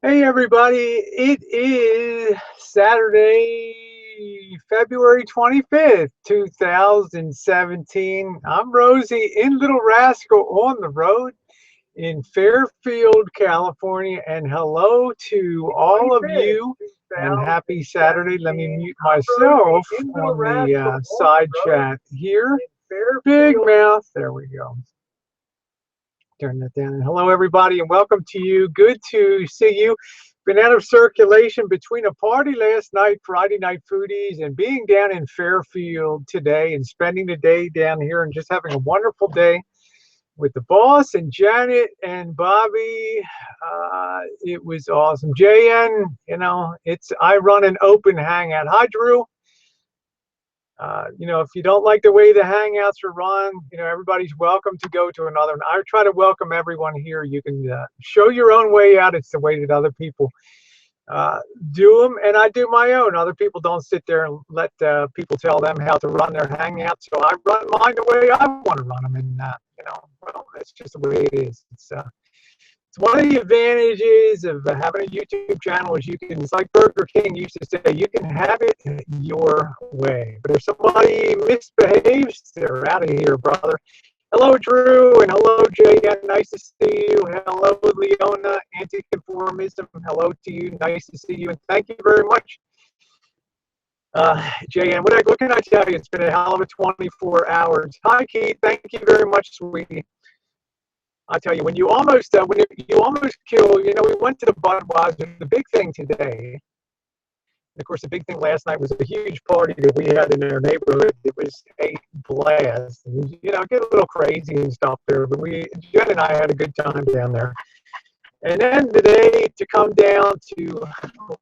Hey everybody, it is Saturday, February 25th, 2017. I'm Rosie in Little Rascal on the road in Fairfield, California, and hello to all of you and happy Saturday. Let me mute myself on the side chat here. Big mouth, there we go. Turn that down. And hello everybody and welcome to you. Good to see you. Been out of circulation between a party last night, Friday Night Foodies, and being down in Fairfield today and spending the day down here and just having a wonderful day with the boss and Janet and Bobby. It was awesome. JN, I run an open hangout. Hi Drew. If you don't like the way the Hangouts are run, everybody's welcome to go to another. And I try to welcome everyone here. You can show your own way out. It's the way that other people do them, and I do my own. Other people don't sit there and let people tell them how to run their Hangouts. So I run mine the way I want to run them, and well, that's just the way it is. It's one of the advantages of having a YouTube channel is it's like Burger King used to say, you can have it your way. But if somebody misbehaves, they're out of here, brother. Hello, Drew, and hello, JN. Nice to see you. Hello, Leona, Anti-Conformism. Hello to you. Nice to see you, and thank you very much. JN, what can I tell you? It's been a hell of a 24 hours. Hi, Keith. Thank you very much, sweetie. I tell you, when you almost kill, we went to the Budweiser. The big thing today, of course, the big thing last night was a huge party that we had in our neighborhood. It was a blast. Get a little crazy and stuff there, but Jen and I had a good time down there. And then today to come down to,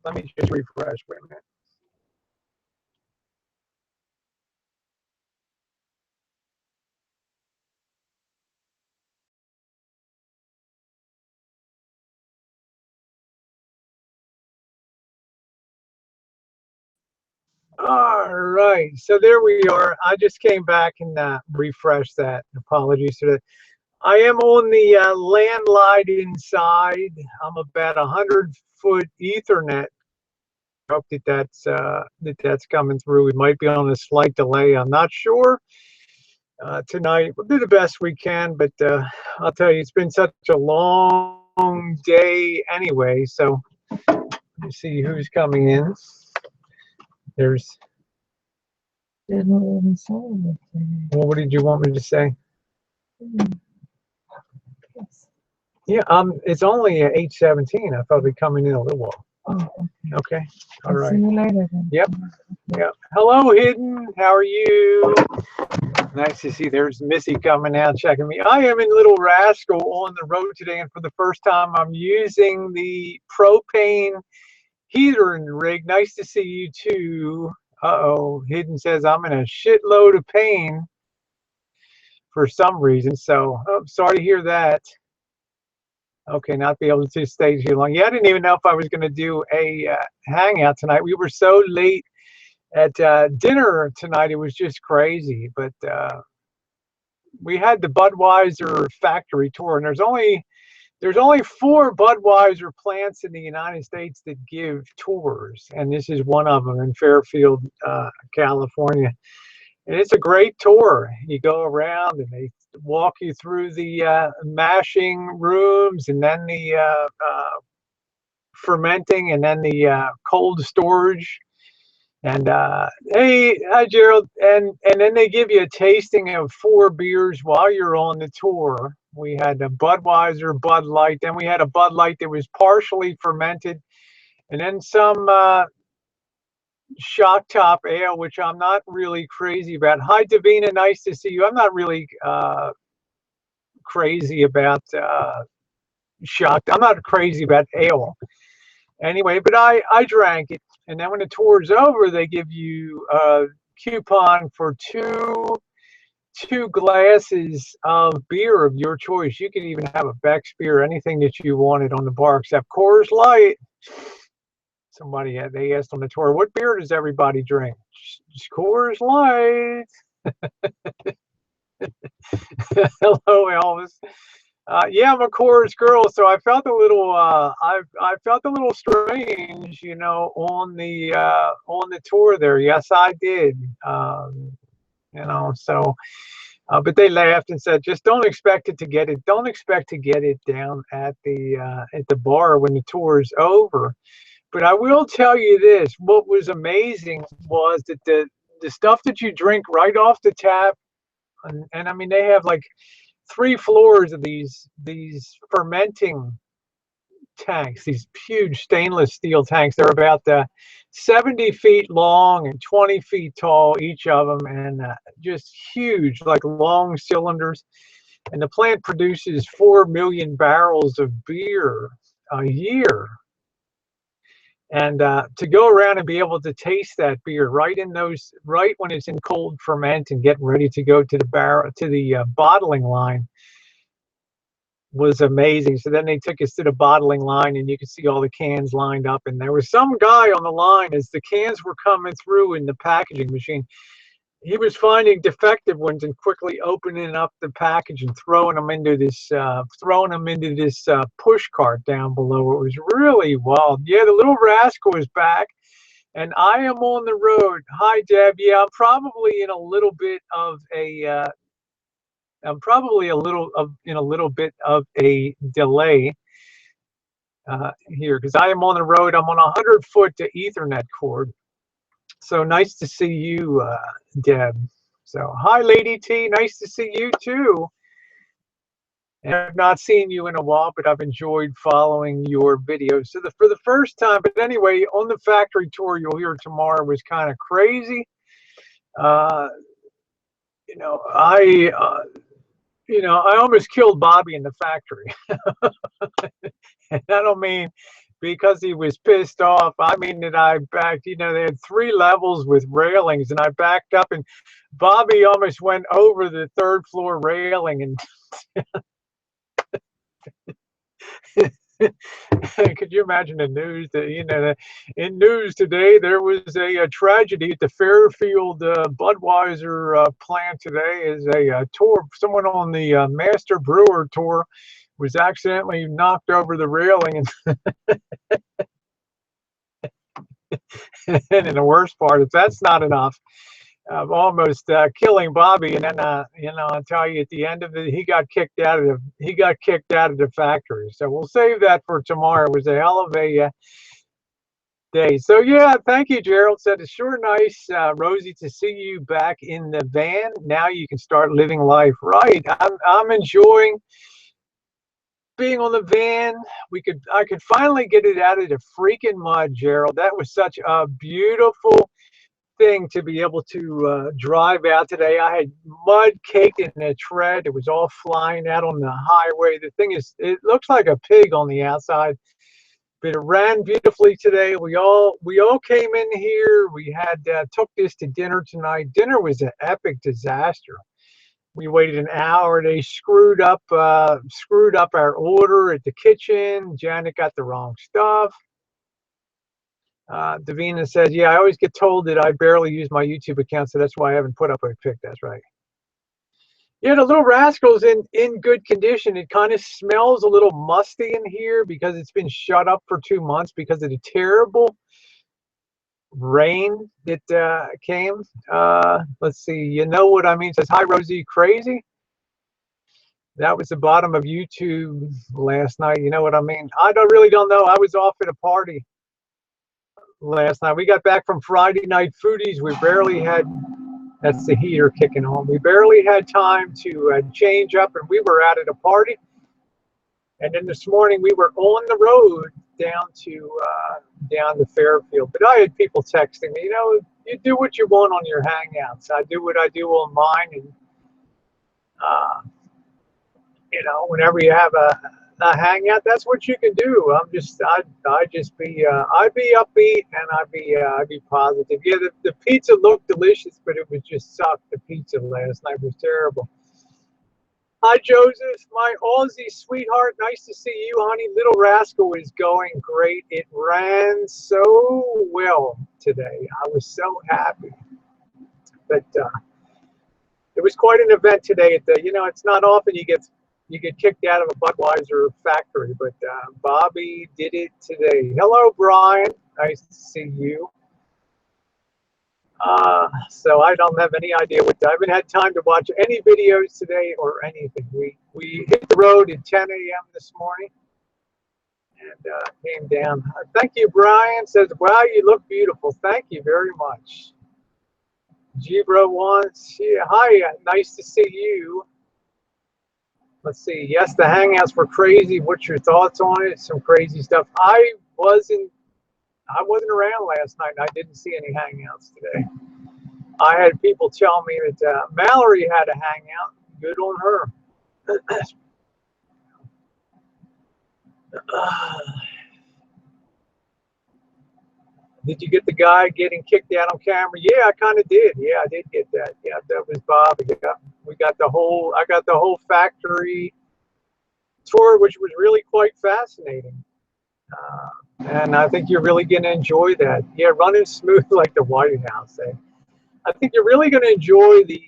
let me just refresh. Wait a minute. All right, so there we are. I just came back and refreshed that. Apologies to that. I am on the landline inside. I'm about 100-foot Ethernet. I hope that's coming through. We might be on a slight delay. I'm not sure. Tonight we'll do the best we can, but I'll tell you, it's been such a long day anyway. So let me see who's coming in. There's. Well, what did you want me to say? Yeah, it's only 8:17. I thought it'd be coming in a little while. Oh, okay. All right. See you later then. Yep. Hello, Hidden. How are you? Nice to see. There's Missy coming out checking me. I am in Little Rascal on the road today, and for the first time, I'm using the propane heater in the rig. Nice to see you too. Uh-oh, Hidden says I'm in a shitload of pain for some reason. So, sorry to hear that. Okay, not be able to stay too long. Yeah, I didn't even know if I was going to do a hangout tonight. We were so late at dinner tonight. It was just crazy. But we had the Budweiser factory tour, and there's only 4 Budweiser plants in the United States that give tours, and this is one of them in Fairfield, California. And it's a great tour. You go around and they walk you through the mashing rooms, and then the fermenting, and then the cold storage. And hey, hi Gerald. And then they give you a tasting of 4 beers while you're on the tour. We had a Budweiser, Bud Light. Then we had a Bud Light that was partially fermented, and then some Shock Top Ale, which I'm not really crazy about. Hi Davina, nice to see you. I'm not really crazy about I'm not crazy about ale. Anyway, but I drank it, and then when the tour's over, they give you a coupon for two glasses of beer of your choice. You can even have a Beck's beer, anything that you wanted on the bar except Coors Light. They asked on the tour, what beer does everybody drink? Just Coors Light. Hello, Elvis. Yeah, I'm a chorus girl, so I felt a little I felt a little strange, you know, on the tour there. Yes, I did. You know, so but they laughed and said, just don't expect it to get it. Don't expect to get it down at the bar when the tour is over. But I will tell you this: what was amazing was that the stuff that you drink right off the tap, and I mean they have like 3 floors of these fermenting tanks, these huge stainless steel tanks. They're about 70 feet long and 20 feet tall, each of them, and just huge, like long cylinders. And the plant produces 4 million barrels of beer a year. And to go around and be able to taste that beer right in those, right when it's in cold ferment and getting ready to go to the bottling line, was amazing. So then they took us to the bottling line, and you could see all the cans lined up, and there was some guy on the line as the cans were coming through in the packaging machine. He was finding defective ones and quickly opening up the package and throwing them into this push cart down below. It was really wild. Yeah, the little rascal is back, and I am on the road. Hi, Deb. Yeah, I'm probably in a little bit of a I'm probably in a little bit of a delay here, because I am on the road. I'm on a 100-foot Ethernet cord. So nice to see you, Deb. So hi, Lady T. Nice to see you too. And I've not seen you in a while, but I've enjoyed following your videos. So for the first time, but anyway, on the factory tour you'll hear tomorrow was kind of crazy. You know, I almost killed Bobby in the factory. And I don't mean because he was pissed off. I mean that I backed, you know, they had 3 levels with railings, and I backed up, and Bobby almost went over the 3rd floor railing. And could you imagine the news that, you know, in news today, there was a tragedy at the Fairfield Budweiser plant today. Is a tour, someone on the master brewer tour was accidentally knocked over the railing. And and the worst part is that's not enough of almost killing Bobby. And then you know, I'll tell you, at the end of it, he got kicked out of the factory. So we'll save that for tomorrow. It was a hell of a day. So yeah, thank you, Gerald. Said it's sure nice, Rosie, to see you back in the van. Now you can start living life right. I'm enjoying being on the van. I could finally get it out of the freaking mud, Gerald. That was such a beautiful thing to be able to drive out today. I had mud caked in the tread. It was all flying out on the highway. The thing is, it looks like a pig on the outside, but it ran beautifully today. We all came in here. We had took this to dinner tonight. Dinner was an epic disaster. We waited an hour. They screwed up our order at the kitchen. Janet got the wrong stuff. Davina says, yeah, I always get told that I barely use my YouTube account, so that's why I haven't put up a pic. That's right. Yeah, the little rascal's in good condition. It kind of smells a little musty in here because it's been shut up for 2 months because of the terrible rain that came. Let's see. You know what I mean? It says, hi, Rosie, crazy. That was the bottom of YouTube last night. You know what I mean? I really don't know. I was off at a party last night. We got back from Friday night foodies. We barely had, that's the heater kicking on. We barely had time to change up, and we were out at a party. And then this morning we were on the road down to Fairfield. But I had people texting me, you know, you do what you want on your Hangouts. I do what I do on mine, and you know, whenever you have a hangout, that's what you can do. I'd be upbeat, and I'd be positive. Yeah, the pizza looked delicious, but it was just sucked. The pizza last night was terrible. Hi, Joseph, my Aussie sweetheart. Nice to see you, honey. Little Rascal is going great. It ran so well today. I was so happy. But it was quite an event today. You know, it's not often you get you get kicked out of a Budweiser factory. But Bobby did it today. Hello, Brian. Nice to see you. So I don't have any idea what. I haven't had time to watch any videos today or anything. We hit the road at 10 a.m. this morning and came down. Thank you, Brian. Says, wow, you look beautiful. Thank you very much. G-Bro wants, yeah, hi, nice to see you. Let's see. Yes, the Hangouts were crazy. What's your thoughts on it? Some crazy stuff. I wasn't around last night, and I didn't see any Hangouts today. I had people tell me that Mallory had a Hangout. Good on her. Did you get the guy getting kicked out on camera? Yeah, I kind of did. Yeah, I did get that. Yeah, that was Bob. We got the whole. I got the whole factory tour, which was really quite fascinating. And I think you're really going to enjoy that. Yeah, running smooth like the White House. I think you're really going to enjoy the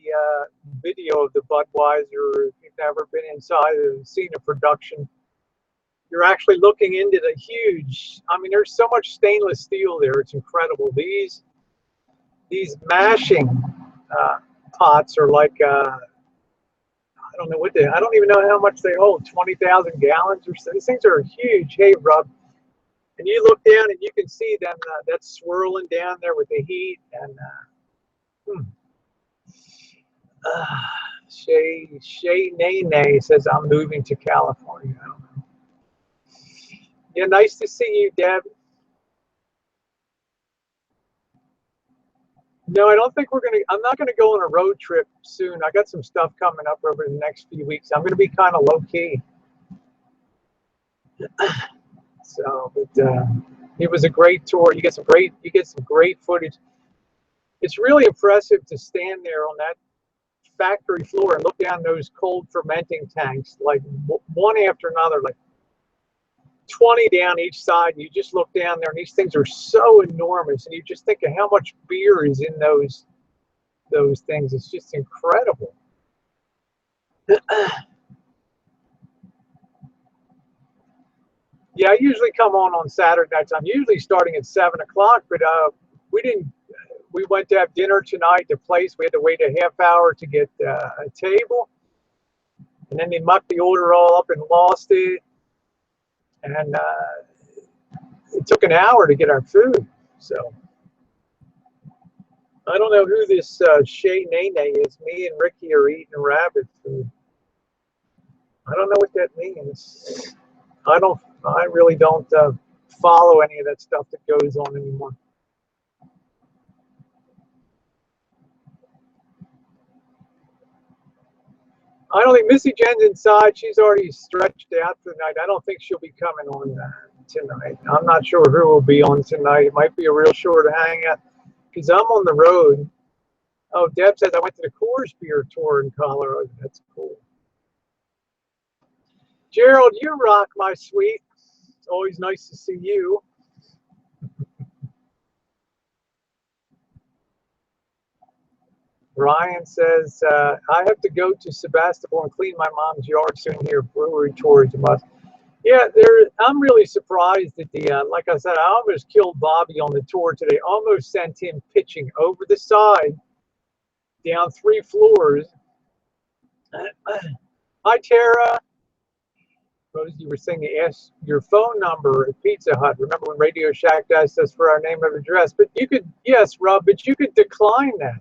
video of the Budweiser. If you've never been inside and seen a production, you're actually looking into the huge. I mean, there's so much stainless steel there. It's incredible. These mashing pots are like I don't know what I don't even know how much they hold. 20,000 gallons or so. These things are huge. Hey, Rob. And you look down and you can see them. That's swirling down there with the heat and. Shay Nene says, I'm moving to California. I don't know. Yeah, nice to see you, Deb. No, I don't think I'm not going to go on a road trip soon. I got some stuff coming up over the next few weeks. I'm going to be kind of low key. So, but it was a great tour. You get some great footage. It's really impressive to stand there on that factory floor and look down those cold fermenting tanks, like one after another, like 20 down each side. And you just look down there and these things are so enormous, and you just think of how much beer is in those things. It's just incredible. Yeah, I usually come on Saturday nights. I'm usually starting at 7 o'clock, but we went to have dinner tonight at a place. We had to wait a half hour to get a table. And then they mucked the order all up and lost it. And it took an hour to get our food. So I don't know who this Shay Nene is. Me and Ricky are eating rabbit food. I don't know what that means. I really don't follow any of that stuff that goes on anymore. I don't think Missy Jen's inside. She's already stretched out for the night. I don't think she'll be coming on tonight. I'm not sure who will be on tonight. It might be a real short hangout because I'm on the road. Oh, Deb says I went to the Coors Beer tour in Colorado. That's cool. Gerald, you rock, my sweet. It's always nice to see you. Ryan says, I have to go to Sebastopol and clean my mom's yard soon here. Brewery tours must. Yeah, I'm really surprised that like I said, I almost killed Bobby on the tour today. Almost sent him pitching over the side, down 3 floors. Hi, Tara. Rose, you were saying ask your phone number at Pizza Hut. Remember when Radio Shack asked us for our name and address? But you could, yes, Rob, but you could decline that.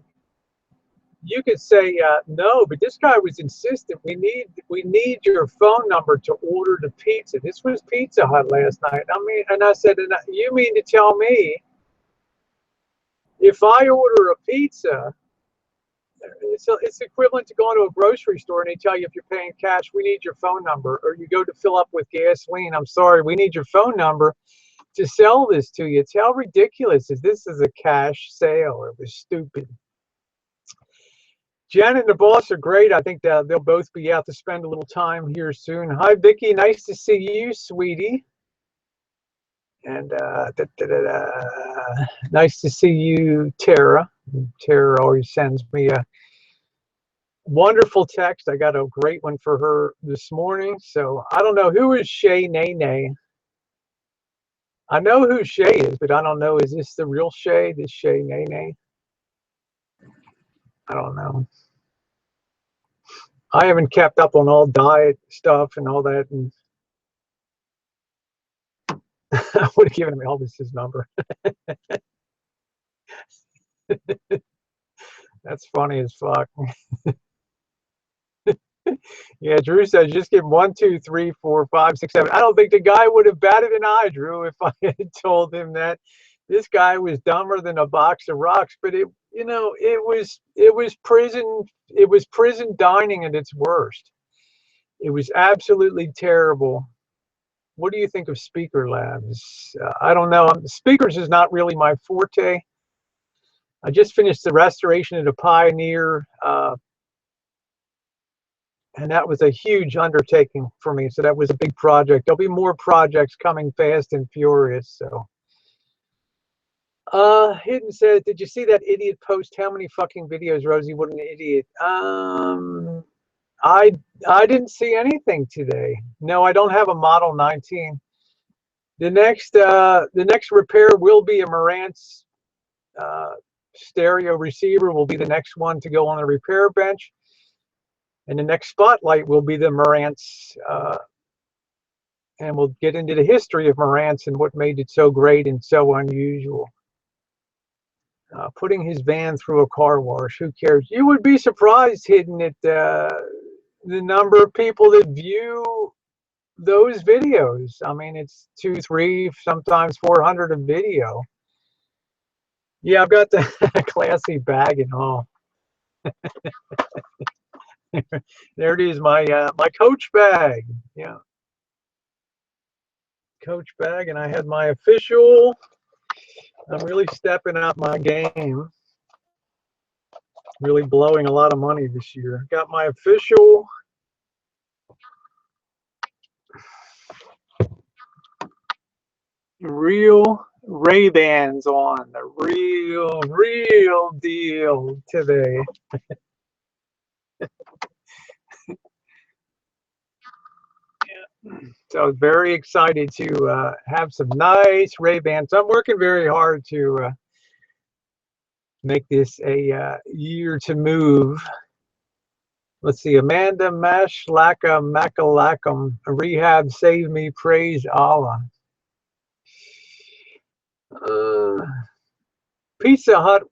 You could say no, but this guy was insistent. We need your phone number to order the pizza. This was Pizza Hut last night. I mean, and I said, you mean to tell me if I order a pizza, it's equivalent to going to a grocery store and they tell you if you're paying cash, we need your phone number, or you go to fill up with gasoline. I'm sorry, we need your phone number to sell this to you. It's how ridiculous is this? Is a cash sale? It was stupid. Jen and the boss are great. I think they'll both be out to spend a little time here soon. Hi, Vicky. Nice to see you, sweetie. And nice to see you, Tara. Tara always sends me Wonderful text. I got a great one for her this morning. So I don't know who is Shay Nene. I know who Shay is, but I don't know. Is this the real Shay? This Shay Nene? I don't know. I haven't kept up on all diet stuff and all that. And I would have given him Elvis's number. That's funny as fuck. Yeah, Drew says just give him 1, 2, 3, 4, 5, 6, 7. I don't think the guy would have batted an eye, Drew, if I had told him that. This guy was dumber than a box of rocks. But it, you know, it was prison dining at its worst. It was absolutely terrible. What do you think of Speaker Labs? I don't know. Speakers is not really my forte. I just finished the restoration of the Pioneer, and that was a huge undertaking for me. So that was a big project. There'll be more projects coming fast and furious. So, Hidden says, did you see that idiot post? How many fucking videos, Rosie? What an idiot. I didn't see anything today. No, I don't have a Model 19. The next repair will be a Marantz stereo receiver. Will be the next one to go on the repair bench. And the next spotlight will be the Marantz, and we'll get into the history of Marantz and what made it so great and so unusual. Putting his van through a car wash, who cares? You would be surprised, Hidden, at the number of people that view those videos. I mean, it's 2, 3, sometimes 400 a video. Yeah, I've got the classy bag and all. There it is, my Coach bag. Yeah, Coach bag, and I had my official. I'm really stepping up my game. Really blowing a lot of money this year. Got my official real Ray-Bans on. The real deal today. So I was very excited to have some nice Ray-Bans. I'm working very hard to make this a year to move. Let's see, Amanda Mashlaka Makalakam, Rehab, save me, praise Allah. Pizza Hut,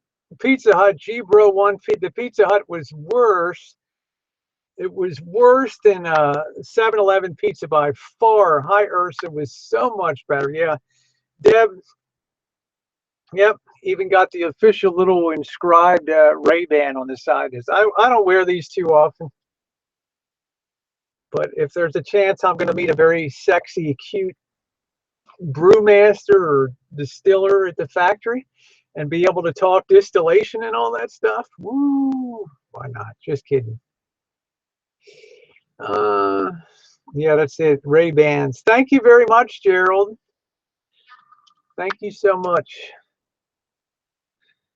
G-Bro 1 feet. The Pizza Hut was worse. It was worse than 7-Eleven pizza by far. Hi Ursa was so much better. Yeah, Deb. Yep, even got the official little inscribed Ray-Ban on the side. I don't wear these too often, but if there's a chance I'm going to meet a very sexy, cute brewmaster or distiller at the factory and be able to talk distillation and all that stuff, woo, why not? Just kidding. Yeah, that's it. Ray-Bans. Thank you very much, Gerald. Thank you so much.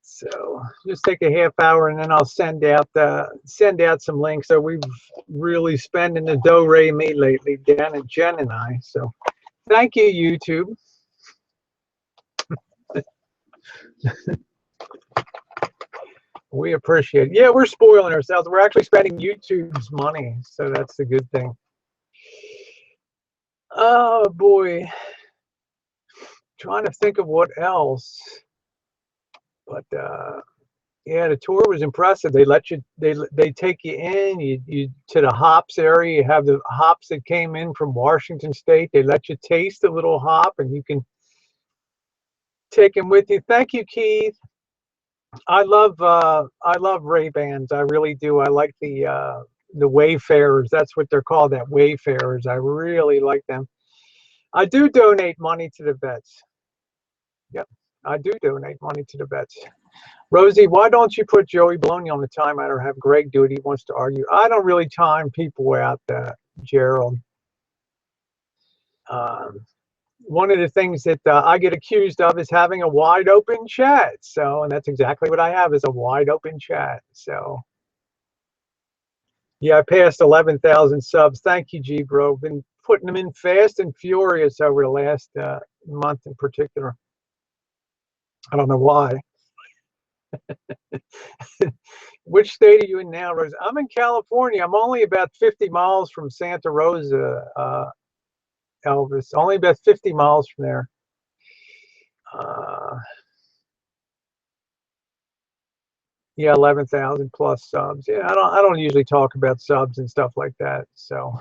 So just take a half hour and then I'll send out some links. So we've really spending the do-re-mi lately, Dan and Jen and I. So thank you, YouTube. We appreciate it. Yeah, we're spoiling ourselves. We're actually spending YouTube's money, so that's a good thing. Oh boy, trying to think of what else. But yeah, the tour was impressive. They let you, they take you in, you to the hops area. You have the hops that came in from Washington State. They let you taste a little hop, and you can take them with you. Thank you, Keith. I love Ray-Bans. I really do. I like the Wayfarers. That's what they're called, that Wayfarers. I really like them. I do donate money to the vets. Yep, I do donate money to the vets. Rosie, why don't you put Joey Baloney on the timeout or have Greg do it? He wants to argue. I don't really time people out, Gerald. One of the things that I get accused of is having a wide open chat. So, and that's exactly what I have, is a wide open chat. So Yeah, I passed 11,000 subs. Thank you, G Bro. Been putting them in fast and furious over the last month in particular. I don't know why. Which state are you in now, Rose? I'm in California. I'm only about 50 miles from Santa Rosa, Elvis. Only about 50 miles from there. Yeah, 11,000 plus subs. Yeah, I don't usually talk about subs and stuff like that. So,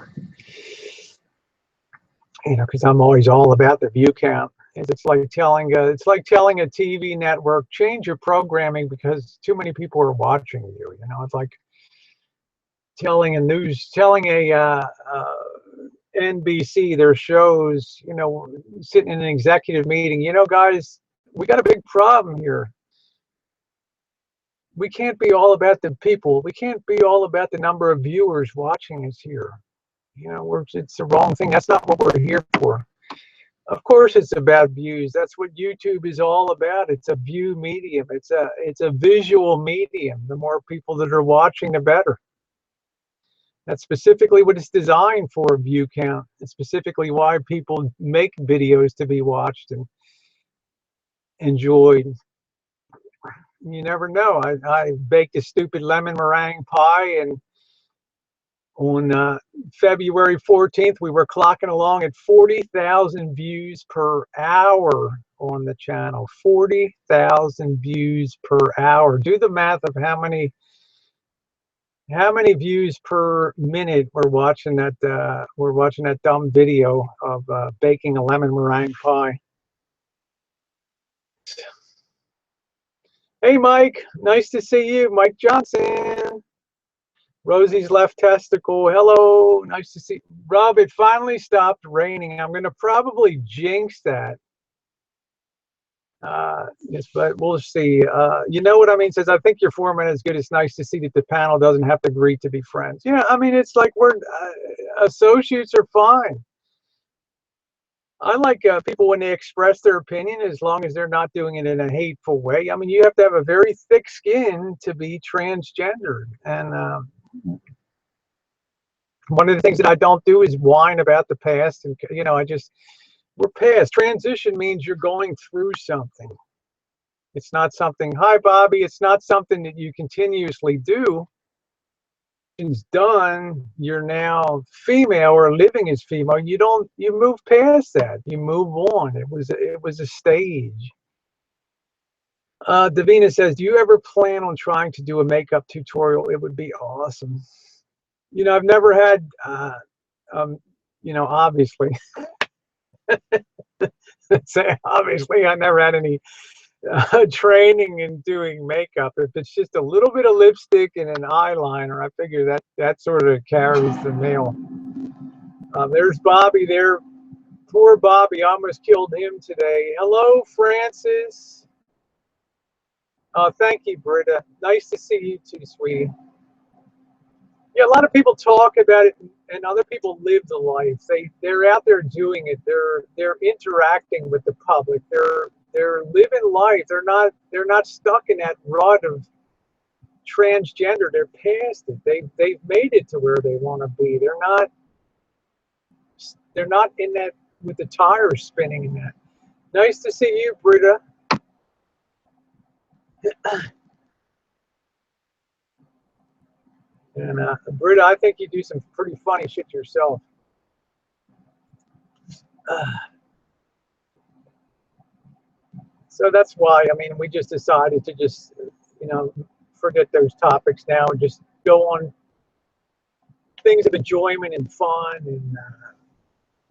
you know, because I'm always all about the view count. It's like telling a TV network, change your programming because too many people are watching you. You know, it's like telling a NBC their shows. You know, sitting in an executive meeting. You know, guys, we got a big problem here. We can't be all about the people. We can't be all about the number of viewers watching us here. You know, it's the wrong thing. That's not what we're here for. Of course, it's about views. That's what YouTube is all about. It's a view medium. It's a visual medium. The more people that are watching, the better. That's specifically what it's designed for, view count. It's specifically why people make videos to be watched and enjoyed. You never know. I baked a stupid lemon meringue pie, and on February 14th, we were clocking along at 40,000 views per hour on the channel. 40,000 views per hour. Do the math of how many views per minute we're watching that dumb video of baking a lemon meringue pie. Hey, Mike. Nice to see you. Mike Johnson. Rosie's left testicle. Hello. Nice to see you. Rob, it finally stopped raining. I'm going to probably jinx that. Yes, but we'll see. You know what I mean? Says, I think your format is good. It's nice to see that the panel doesn't have to agree to be friends. Yeah, I mean, it's like we're associates are fine. I like people when they express their opinion, as long as they're not doing it in a hateful way. I mean, you have to have a very thick skin to be transgendered. And one of the things that I don't do is whine about the past. And, you know, we're past. Transition means you're going through something. It's not something, hi, Bobby, it's not something that you continuously do. It's done, you're now female or living as female. You move past that. You move on. It was a stage. Davina says, do you ever plan on trying to do a makeup tutorial? It would be awesome. You know, I've never had, you know, obviously, obviously I never had any training in doing makeup. If it's just a little bit of lipstick and an eyeliner, I figure that sort of carries the mail. There's Bobby there. Poor Bobby, almost killed him today. Hello, Francis. Thank you, Britta. Nice to see you too, sweetie. Yeah, a lot of people talk about it, and other people live the life. They're out there doing it. They're interacting with the public. They're living life. They're not stuck in that rut of transgender. They're past it. They've made it to where they want to be. They're not in that with the tires spinning in that. Nice to see you, Britta. And Britta, I think you do some pretty funny shit yourself. So that's why, I mean, we just decided to just, you know, forget those topics now and just go on things of enjoyment and fun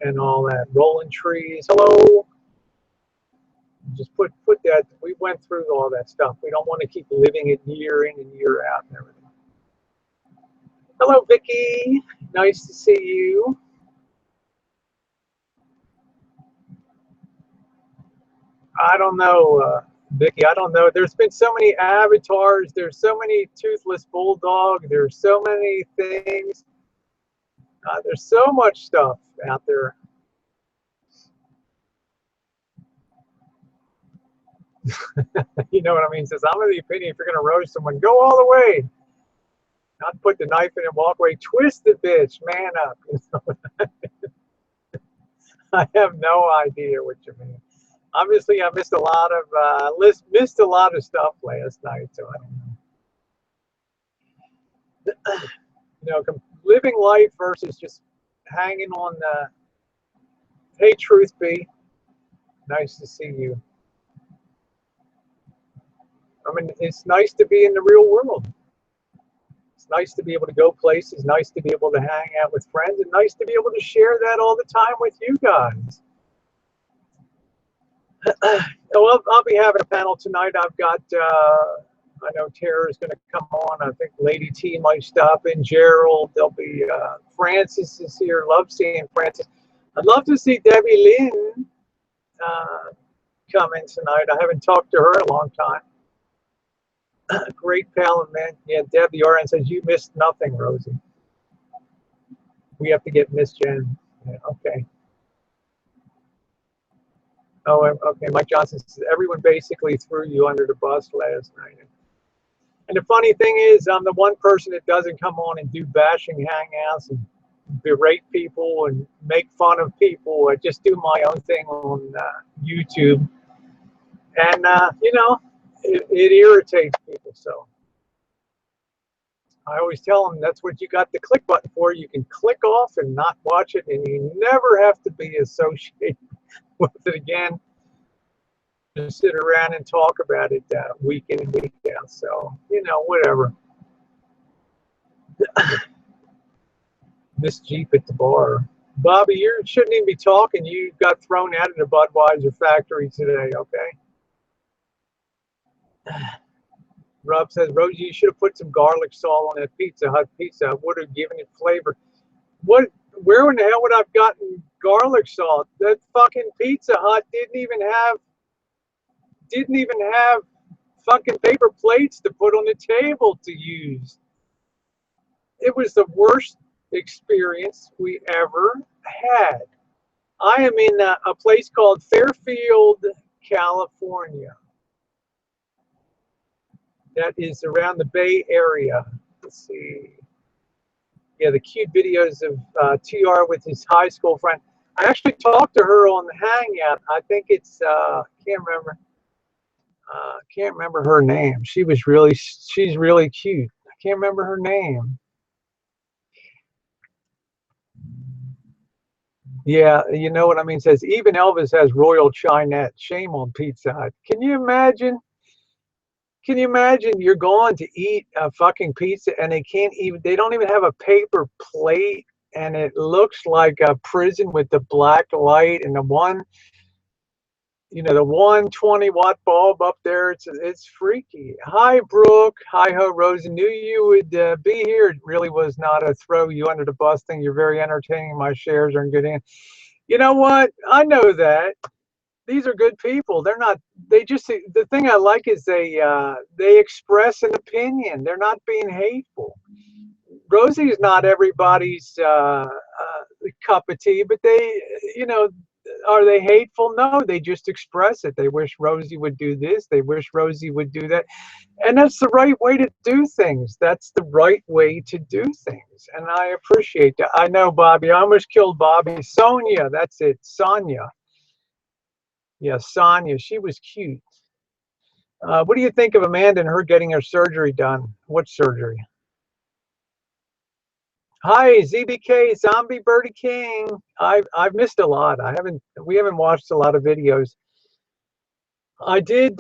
and all that. Rolling trees. Hello. Just put that. We went through all that stuff. We don't want to keep living it year in and year out and everything. Hello, Vicky. Nice to see you. I don't know, Vicky. I don't know. There's been so many avatars. There's so many toothless bulldog. There's so many things. There's so much stuff out there. You know what I mean? Says, I'm of the opinion if you're going to roast someone, go all the way. Not put the knife in and walk away. Twist the bitch, man up. I have no idea what you mean. Obviously, I missed a lot of stuff last night, so I don't know. Living life versus just hanging on the. Hey, Truth Be, nice to see you. I mean, it's nice to be in the real world. It's nice to be able to go places, nice to be able to hang out with friends, and nice to be able to share that all the time with you guys. Well, I'll be having a panel tonight. I've got, I know Tara's going to come on. I think Lady T might stop in. Gerald, there'll be Francis is here. Love seeing Francis. I'd love to see Debbie Lynn come in tonight. I haven't talked to her in a long time. Great pal of man. Yeah, Deb, the RN says, you missed nothing, Rosie. We have to get Miss Jen. Yeah, okay. Oh, okay. Mike Johnson says, everyone basically threw you under the bus last night. And the funny thing is, I'm the one person that doesn't come on and do bashing hangouts and berate people and make fun of people. I just do my own thing on YouTube. And, you know, it irritates people. So I always tell them that's what you got the click button for. You can click off and not watch it, and you never have to be associated with it again. Just sit around and talk about it week in and week out. So, you know, whatever. Miss Jeep at the bar. Bobby, you shouldn't even be talking. You got thrown out of the Budweiser factory today, okay? Rob says, Rosie, you should have put some garlic salt on that Pizza Hut pizza. I would have given it flavor. What? Where in the hell would I have gotten garlic salt? That fucking Pizza Hut didn't even have fucking paper plates to put on the table to use. It was the worst experience we ever had. I am in a place called Fairfield, California. That is around the Bay Area. Let's see. Yeah, the cute videos of TR with his high school friend. I actually talked to her on the Hangout. I think it's can't remember her name. She's really cute. I can't remember her name. Yeah, you know what I mean. It says even Elvis has Royal Chinette. Shame on Pizza Hut. Can you imagine? Can you imagine you're going to eat a fucking pizza and they don't even have a paper plate, and it looks like a prison with the black light and the 120-watt bulb up there. It's freaky. Hi, Brooke. Hi, ho, Rosie. Knew you would be here. It really was not a throw you under the bus thing. You're very entertaining. My shares are in good hands. You know what? I know that. These are good people. They're not. They just. The thing I like is they express an opinion. They're not being hateful. Rosie is not everybody's cup of tea, but they, are they hateful? No, they just express it. They wish Rosie would do this. They wish Rosie would do that, and that's the right way to do things. That's the right way to do things, and I appreciate that. I know, Bobby. I almost killed Bobby. Sonia. That's it. Sonia. Yeah, Sonia, she was cute. What do you think of Amanda and her getting her surgery done? What surgery? Hi, ZBK, Zombie Birdie King. I've missed a lot. We haven't watched a lot of videos. I did.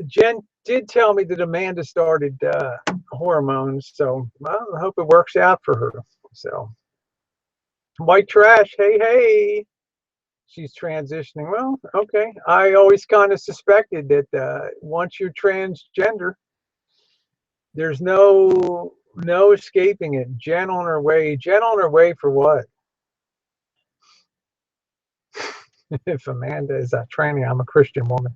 Jen did tell me that Amanda started hormones, so well, I hope it works out for her. So, white trash. Hey. She's transitioning. Well, okay. I always kind of suspected that once you're transgender, there's no escaping it. Jen on her way. Jen on her way for what? If Amanda is a tranny, I'm a Christian woman.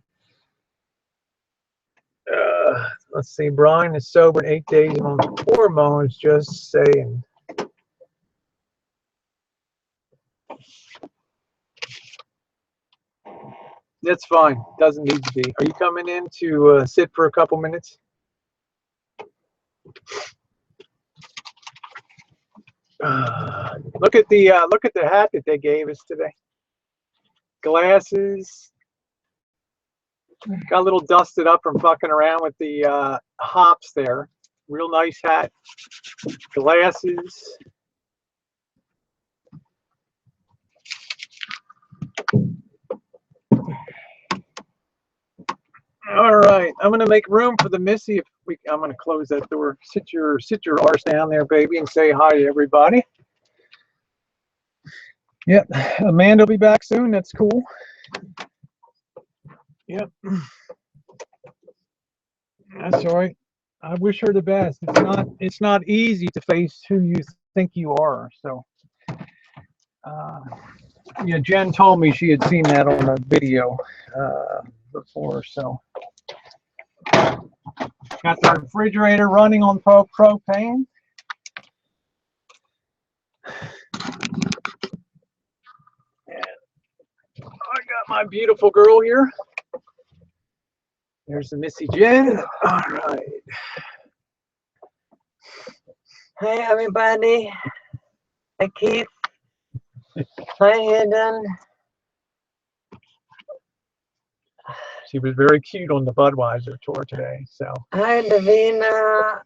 Let's see. Brian is sober in 8 days on hormones. Just saying. That's fine. Doesn't need to be. Are you coming in to sit for a couple minutes? Look at the hat that they gave us today. Glasses. Got a little dusted up from fucking around with the hops there. Real nice hat. Glasses. All right, I'm gonna make room for the Missy. I'm gonna close that door. Sit your arse down there, baby, and say hi to everybody. Yep, Amanda will be back soon. That's cool. Yep, that's all right. I wish her the best. It's not easy to face who you think you are. So, yeah, Jen told me she had seen that on a video before. So, got the refrigerator running on propane. I got my beautiful girl here. There's the Missy Jen. All right. Hi, everybody. Hi, Keith. Hi, Hayden. She was very cute on the Budweiser tour today. So. Hi, Davina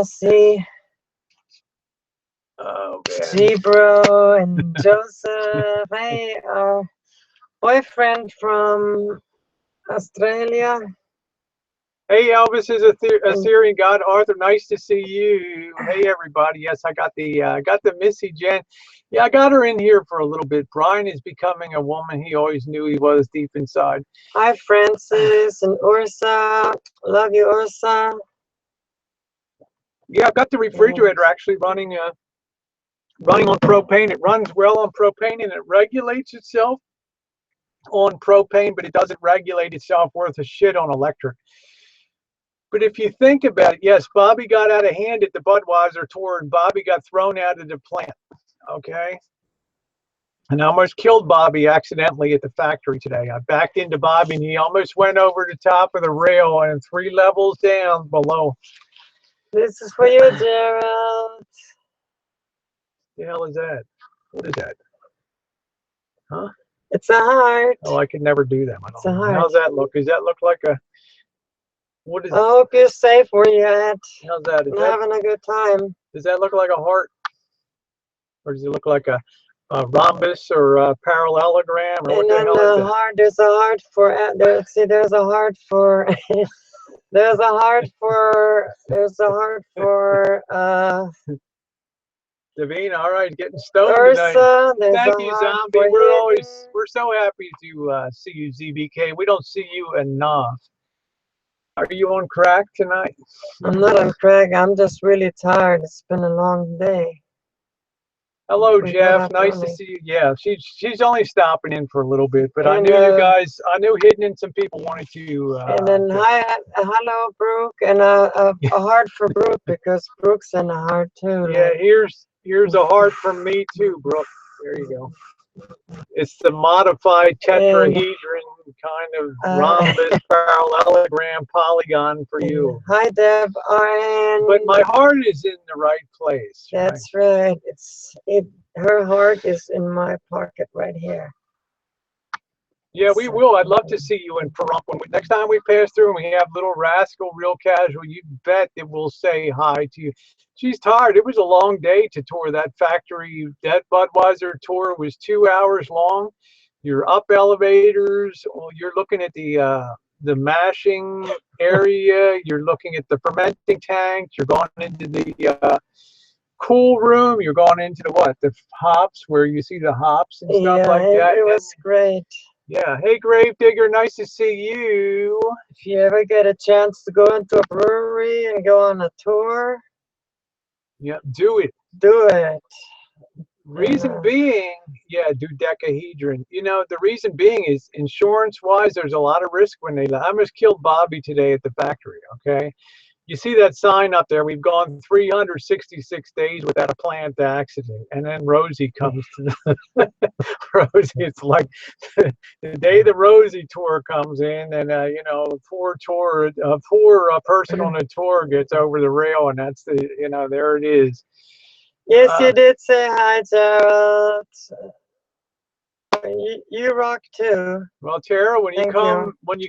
C. Oh, man. Gibro and Joseph. Hey, our boyfriend from Australia. Hey, Elvis is a Syrian God. Arthur, nice to see you. Hey, everybody. Yes, I got the Missy Jen. Yeah, I got her in here for a little bit. Brian is becoming a woman he always knew he was deep inside. Hi, Francis and Ursa. Love you, Ursa. Yeah, I've got the refrigerator actually running on propane. It runs well on propane and it regulates itself on propane, but it doesn't regulate itself worth a shit on electric. But if you think about it, yes, Bobby got out of hand at the Budweiser tour and Bobby got thrown out of the plant, okay? And I almost killed Bobby accidentally at the factory today. I backed into Bobby and he almost went over the top of the rail and 3 levels down below. This is for you, Gerald. The hell is that? What is that? Huh? It's a heart. Oh, I could never do that. It's a heart. How's that look? Does that look like a... What is? I hope you're safe where you're at. How's that? I'm having a good time. Does that look like a heart? Or does it look like a rhombus or a parallelogram? Or And what then the hell is the heart, there's a heart for, there's a heart for, there's a heart for, Davina, all right, getting stoned Ursa, tonight. Thank you, Zombie. We're so happy to see you, ZBK. We don't see you enough. Are you on crack tonight? I'm not on crack. I'm just really tired. It's been a long day. Hello, Jeff. Nice to see you. Yeah, she's only stopping in for a little bit, but I knew you guys. I knew Hidden and some people wanted to. And then hello, Brooke, and a heart for Brooke because Brooke's in a heart too. Yeah, here's a heart from me too, Brooke. There you go. It's the modified tetrahedron kind of rhombus parallelogram polygon for you. Hi, Deb. But my heart is in the right place. That's right. Her heart is in my pocket right here. Yeah, we will. I'd love to see you in Pahrump. Next time we pass through and we have little Rascal real casual, you bet that we'll say hi to you. She's tired. It was a long day to tour that factory. That Budweiser tour was 2 hours long. You're up elevators. You're looking at the mashing area. You're looking at the fermenting tanks. You're going into the cool room. You're going into the hops where you see the hops and stuff like that. It was great. Yeah. Hey, Gravedigger, nice to see you. If you ever get a chance to go into a brewery and go on a tour, yeah, do it. Do it. Reason being, yeah, dodecahedron. You know, the reason being is insurance-wise, there's a lot of risk when they. I almost killed Bobby today at the factory. Okay. You see that sign up there? We've gone 366 days without a plant accident, and then Rosie comes to the Rosie. It's like the day the Rosie tour comes in, and you know, poor person on a tour gets over the rail, and that's the, you know, there it is. Yes, you did say hi, Gerald. You rock too. Well, Tara, when you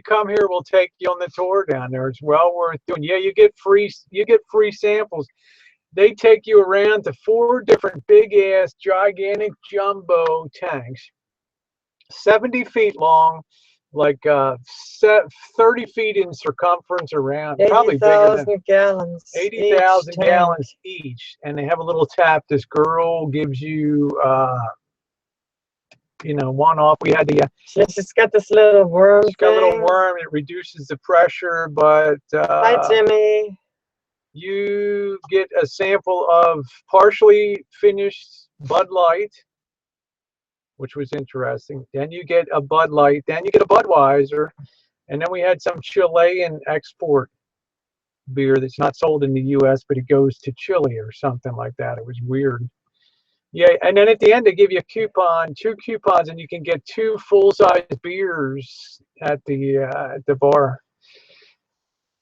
come here, we'll take you on the tour down there. It's well worth doing. Yeah, you get free samples. They take you around to 4 different big ass gigantic jumbo tanks, 70 feet long, like 30 feet in circumference around, probably bigger than 80,000 gallons each. And they have a little tap. This girl gives you, one off. We had the. She's got this little worm. She's got a little worm. It reduces the pressure, but. Hi, Jimmy. You get a sample of partially finished Bud Light, which was interesting. Then you get a Bud Light. Then you get a Budweiser. And then we had some Chilean export beer that's not sold in the U.S., but it goes to Chile or something like that. It was weird. Yeah, and then at the end they give you a coupon, 2 coupons, and you can get 2 full-size beers at the bar.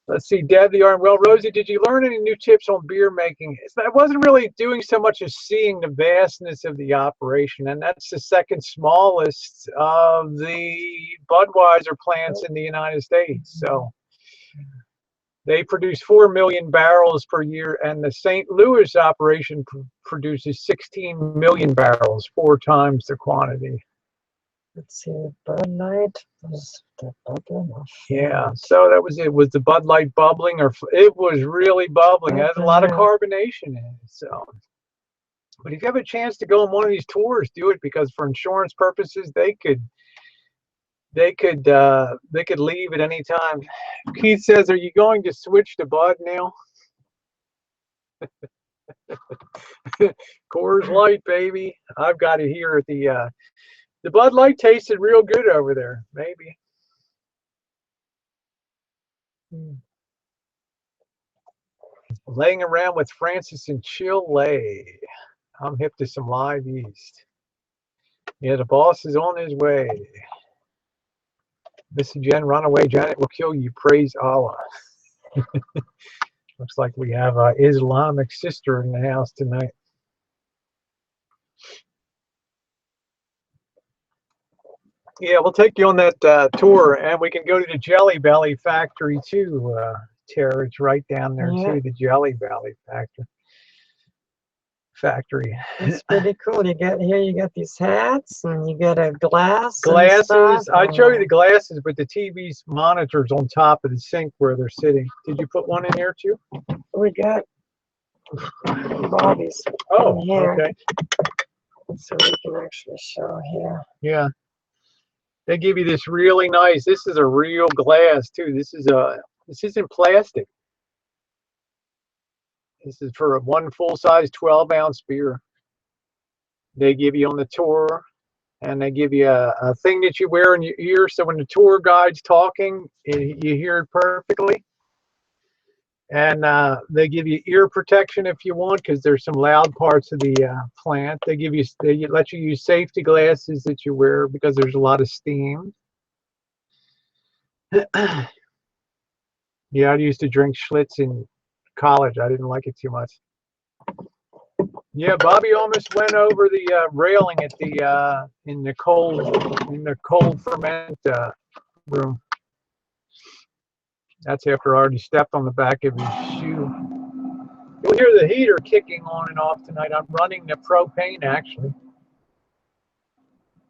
Let's see, Deb the Arm. Well, Rosie, did you learn any new tips on beer making? I wasn't really doing so much as seeing the vastness of the operation, and that's the second smallest of the Budweiser plants in the United States. So they produce 4 million barrels per year, and the St. Louis operation produces 16 million barrels, 4 times the quantity. Let's see, Bud Light was the bubbling. Yeah, so that was it. Was the Bud Light bubbling, or it was really bubbling? It has a lot of carbonation in it. So, but if you have a chance to go on one of these tours, do it, because for insurance purposes, they could leave at any time. Keith says, "Are you going to switch to Bud now?" Coors Light, baby. I've got it here at the Bud Light tasted real good over there. Maybe. Laying around with Francis in Chile. I'm hip to some Live East. Yeah, the boss is on his way. Missy Jen, run away. Janet will kill you. Praise Allah. Looks like we have an Islamic sister in the house tonight. Yeah, we'll take you on that tour, and we can go to the Jelly Belly factory too, Tara. It's right down there too, the Jelly Belly factory. It's pretty cool. You get these hats, and you get a glass. Glasses. I'd show you the glasses, but the TV's monitors on top of the sink where they're sitting. Did you put one in here too? We got Bobby's. Oh, here. Okay. So we can actually show here. Yeah. They give you this really nice. This is a real glass too. This isn't plastic. This is for one full-size 12-ounce beer. They give you on the tour, and they give you a thing that you wear in your ear, so when the tour guide's talking, you hear it perfectly. And they give you ear protection if you want, because there's some loud parts of the plant. They let you use safety glasses that you wear because there's a lot of steam. Yeah, I used to drink Schlitz in college. I didn't like it too much. Yeah, Bobby almost went over the railing at the in the cold ferment room. That's after I already stepped on the back of his shoe. You'll hear the heater kicking on and off tonight. I'm running the propane actually,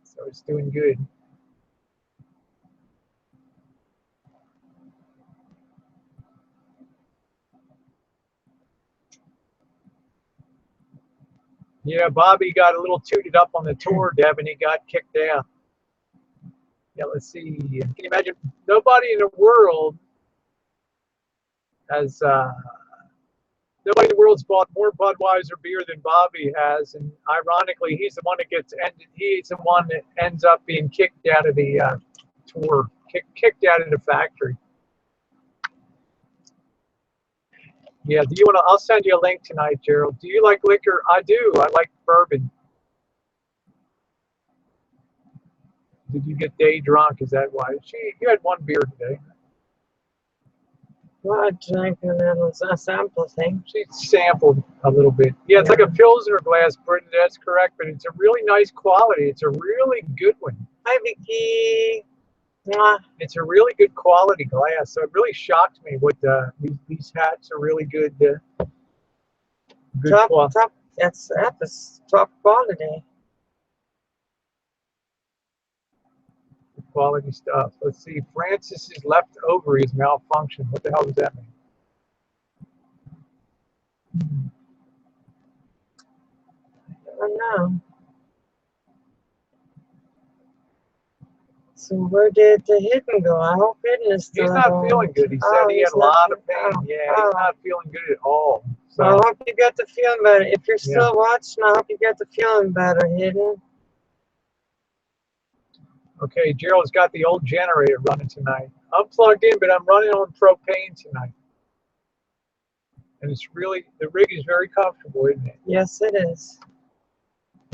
so it's doing good. Yeah, Bobby got a little tooted up on the tour, Deb, and he got kicked out. Yeah, let's see. Can you imagine? Nobody in the world has. Nobody in the world's bought more Budweiser beer than Bobby has, and ironically, he's the one that ends up being kicked out of the tour, kicked out of the factory. Yeah, do you want to? I'll send you a link tonight, Gerald. Do you like liquor? I do. I like bourbon. Did you get day drunk? Is that why? You had one beer today. Well, I drank a little a sample thing. She sampled a little bit. Yeah, it's like a Pilsner glass, Brittany, that's correct, but it's a really nice quality. It's a really good one. Hi, Vicky. Mwah. It's a really good quality glass. So it really shocked me what these hats are really good. Good quality. That's top quality. Quality stuff. Let's see. Francis's left ovaries malfunction. What the hell does that mean? I don't know. So where did the hidden go? I hope hidden is still. He's not feeling good. He said he had a lot of pain. Yeah, he's not feeling good at all. So I hope you get the feeling better. If you're still watching, I hope you get the feeling better, hidden. Okay, Gerald's got the old generator running tonight. I'm plugged in, but I'm running on propane tonight. And it's really, the rig is very comfortable, isn't it? Yes, it is.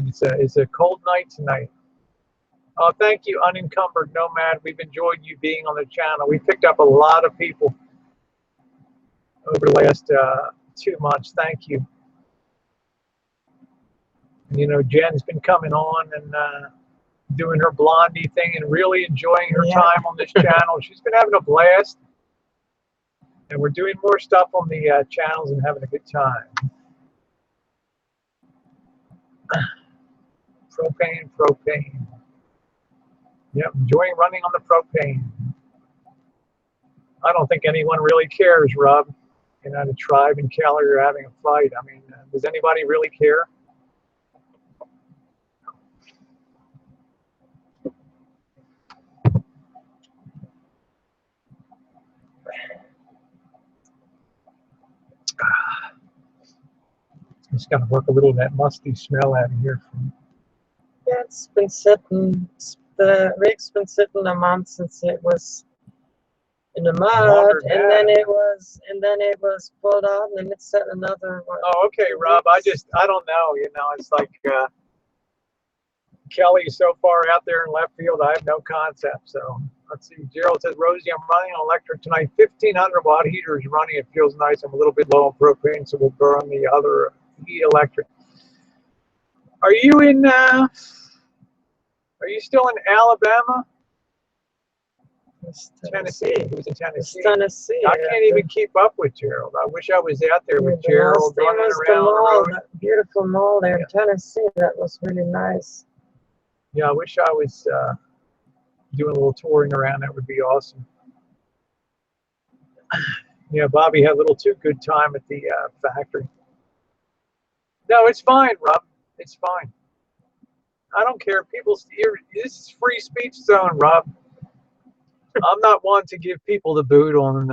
It's a cold night tonight. Oh, thank you, Unencumbered Nomad. We've enjoyed you being on the channel. We picked up a lot of people over the last 2 months. Thank you. You know, Jen's been coming on and doing her blondie thing and really enjoying her time on this channel. She's been having a blast. And we're doing more stuff on the channels and having a good time. Propane. Yep, enjoying running on the propane. I don't think anyone really cares, Rob. You know, the tribe and Kelly are having a fight. I mean, does anybody really care? Just got to work a little of that musty smell out of here. Yeah, it's been sitting. The rig's been sitting a month since it was in the mud, and then it was pulled out, and then it's set another one. Oh, okay, Rob. I don't know. You know, it's like Kelly's so far out there in left field. I have no concept. So let's see. Gerald says, Rosie, I'm running on electric tonight. 1500 watt heater is running. It feels nice. I'm a little bit low on propane, so we'll burn the other electric. Are you in? Are you still in Alabama? Tennessee. He was in Tennessee. Tennessee. I can't even keep up with Gerald. I wish I was out there with Gerald running around the road. That beautiful mall there in Tennessee. That was really nice. Yeah, I wish I was doing a little touring around. That would be awesome. Yeah, Bobby had a little too good time at the factory. No, it's fine, Rob. It's fine. I don't care. This is free speech zone, Rob. I'm not one to give people the boot on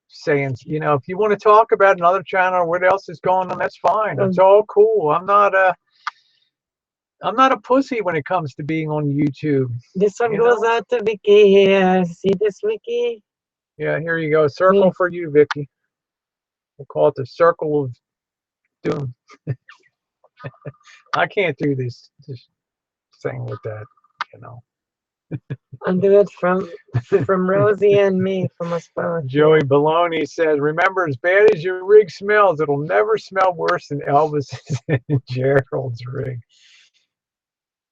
saying, you know, if you want to talk about another channel or what else is going on, that's fine. It's all cool. I'm not a pussy when it comes to being on YouTube. This one goes out to Vicky here. See this, Vicky? Yeah, here you go. Circle for you, Vicky. We'll call it the circle of doom. I can't do this thing with that, you know. I'll do it from Rosie and me, from us both. Joey Baloney says, remember, as bad as your rig smells, it'll never smell worse than Elvis's and Gerald's rig.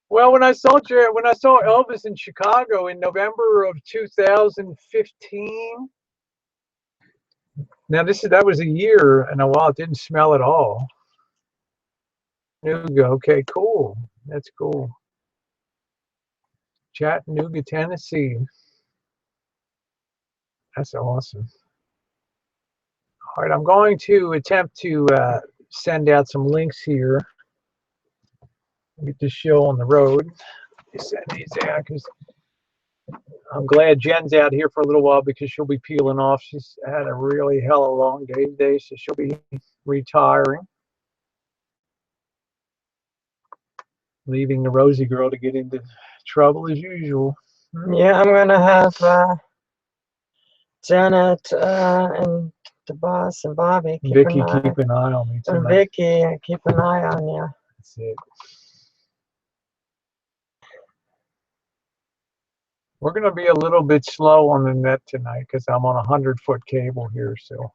Well, when I saw Elvis in Chicago in November of 2015, now that was a year and a while, it didn't smell at all. Okay, cool. That's cool. Chattanooga, Tennessee. That's awesome. All right, I'm going to attempt to send out some links here. Get this show on the road. Send these out because I'm glad Jen's out here for a little while because she'll be peeling off. She's had a really hella long day today, so she'll be retiring. Leaving the Rosie girl to get into trouble as usual. Yeah, I'm gonna have Janet and the boss and Bobby Vicky keep an eye on me tonight. And Vicky, keep an eye on you. That's it. We're going to be a little bit slow on the net tonight because I'm on a 100-foot cable here, so.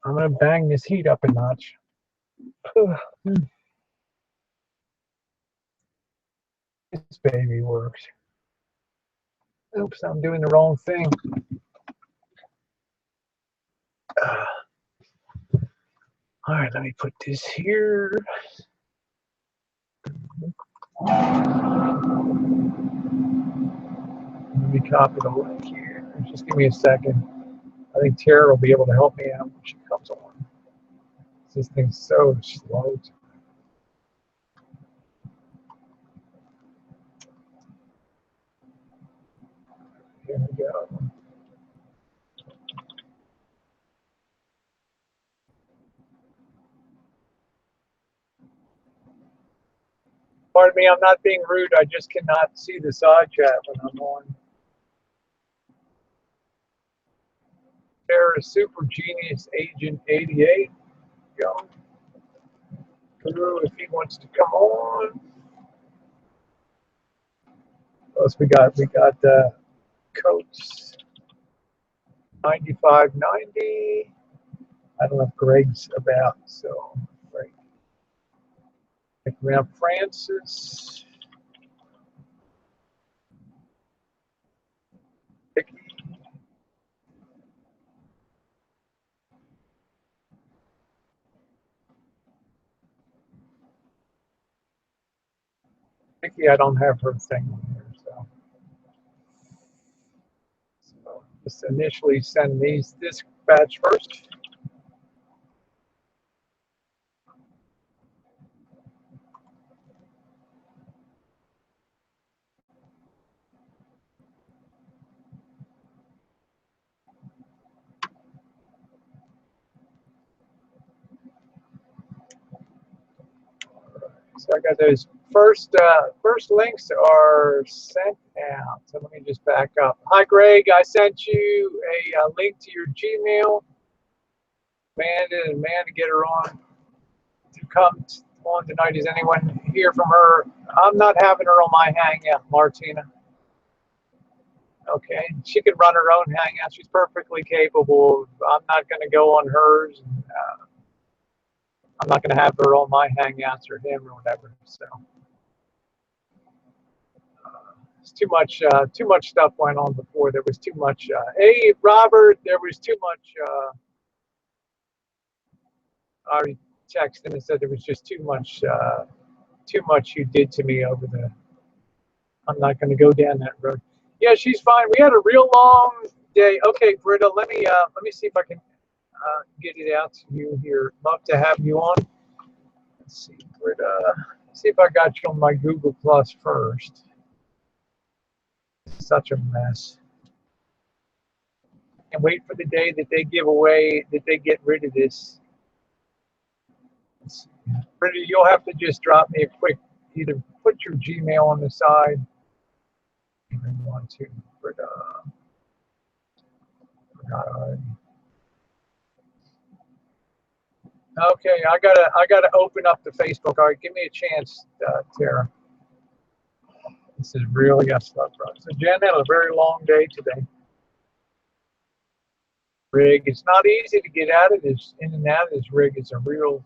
I'm going to bang this heat up a notch. This baby works. Oops, I'm doing the wrong thing. All right, let me put this here. Let me copy the link here. Just give me a second. I think Tara will be able to help me out when she comes on. This thing's so slow. Here we go. Pardon me, I'm not being rude. I just cannot see the side chat when I'm on. Tara Super Genius Agent 88. Go. Guru, if he wants to come on. What else we got? We got Coats 9590. I don't know if Greg's about, so great. We have Francis. Vicky. Vicky, I don't have her thing on here, so just initially send this batch first. So I got those first links are sent out. So let me just back up. Hi, Greg. I sent you a link to your Gmail. Amanda and Amanda, get her on to come on tonight. Is anyone hear from her? I'm not having her on my Hangout, Martina. Okay, she can run her own Hangout. She's perfectly capable. I'm not going to go on hers. And, I'm not going to have her on my Hangouts or him or whatever. So it's too much stuff went on before. There was too much. Hey, Robert, there was too much. I already texted him and said there was just too much you did to me over the. I'm not going to go down that road. Yeah, she's fine. We had a real long day. Okay, Britta, let me see if I can get it out to you here. Love to have you on. Let's see, Britta. See if I got you on my Google Plus first. It's such a mess. And wait for the day that they give away, that they get rid of this. Britta, you'll have to just drop me a quick, either put your Gmail on the side. If you want to, Britta. Forgot already. Okay, I gotta open up the Facebook. All right, give me a chance, Tara. This is really a slow process. So Jen had a very long day today. Rig, it's not easy to get out of this, in and out of this rig. It's a real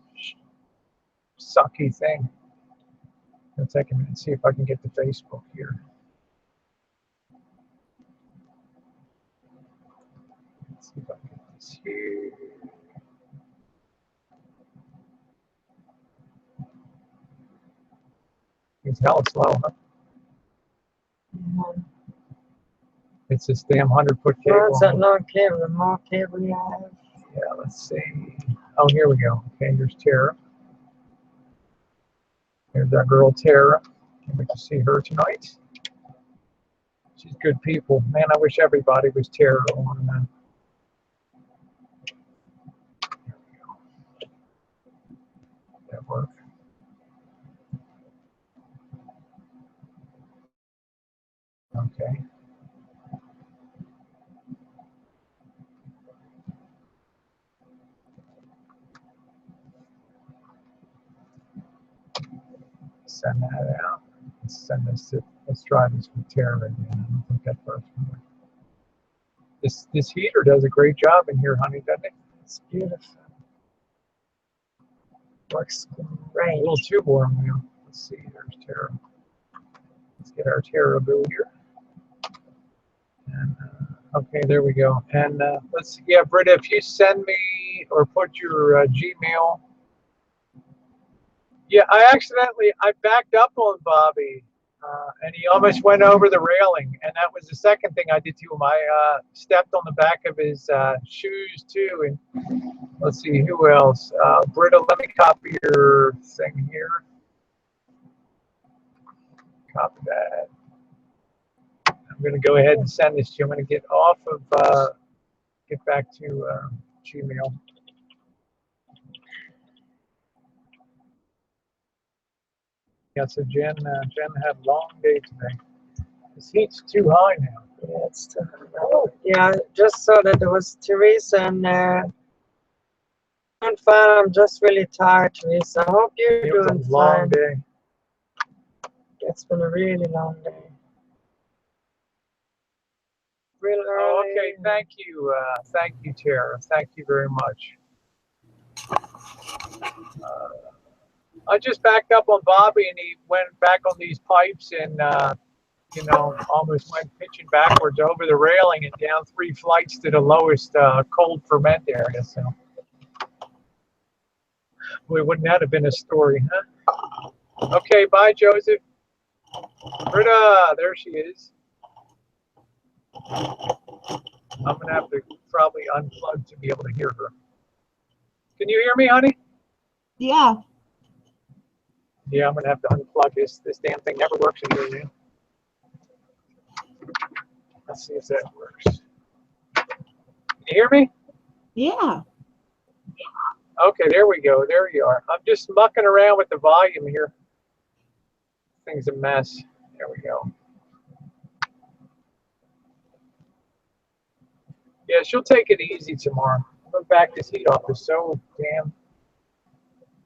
sucky thing. Let's take a minute and see if I can get to Facebook here. Let's see if I can get this here. It's hella slow, huh? Mm-hmm. It's this damn 100-foot cable. Well, it's that long cable, the more cable you have. Yeah, let's see. Oh, here we go. Okay, here's Tara. There's our girl Tara. Can't wait to see her tonight. She's good people. Man, I wish everybody was Tara on that. There we go. That work. Okay. Send that out. Let's send this to, let's try this with Tara again. I don't think that first one. This heater does a great job in here, honey, doesn't it? It's beautiful. Works great. A little too warm now. Let's see, there's Tara. Let's get our Tara boo here. And okay, there we go. And let's see, yeah, Britta, if you send me or put your Gmail. Yeah, I backed up on Bobby, and he almost went over the railing. And that was the second thing I did to him. I stepped on the back of his shoes too. And let's see, who else? Britta, let me copy your thing here. Copy that. I'm going to go ahead and send this to you. I'm going to get off of, get back to Gmail. Yeah, so Jen had a long day today. This heat's too high now. Yeah, it's too high. Oh. Yeah, just saw that there was Teresa in there. I'm fine. I'm just really tired, Teresa. I hope you're doing fine. It was a long day. It's been a really long day. Real early. Oh, okay, thank you, Tara. Thank you very much. I just backed up on Bobby, and he went back on these pipes and, you know, almost went pitching backwards over the railing and down 3 flights to the lowest cold ferment area. So, boy, wouldn't that have been a story, huh? Okay, bye, Joseph. Britta, there she is. I'm going to have to probably unplug to be able to hear her. Can you hear me, honey? Yeah. Yeah, I'm going to have to unplug this. This damn thing never works in here now. Let's see if that works. Can you hear me? Yeah. Okay, there we go. There you are. I'm just mucking around with the volume here. Thing's a mess. There we go. Yeah, she'll take it easy tomorrow. I'm going to back this heat off. It's so damn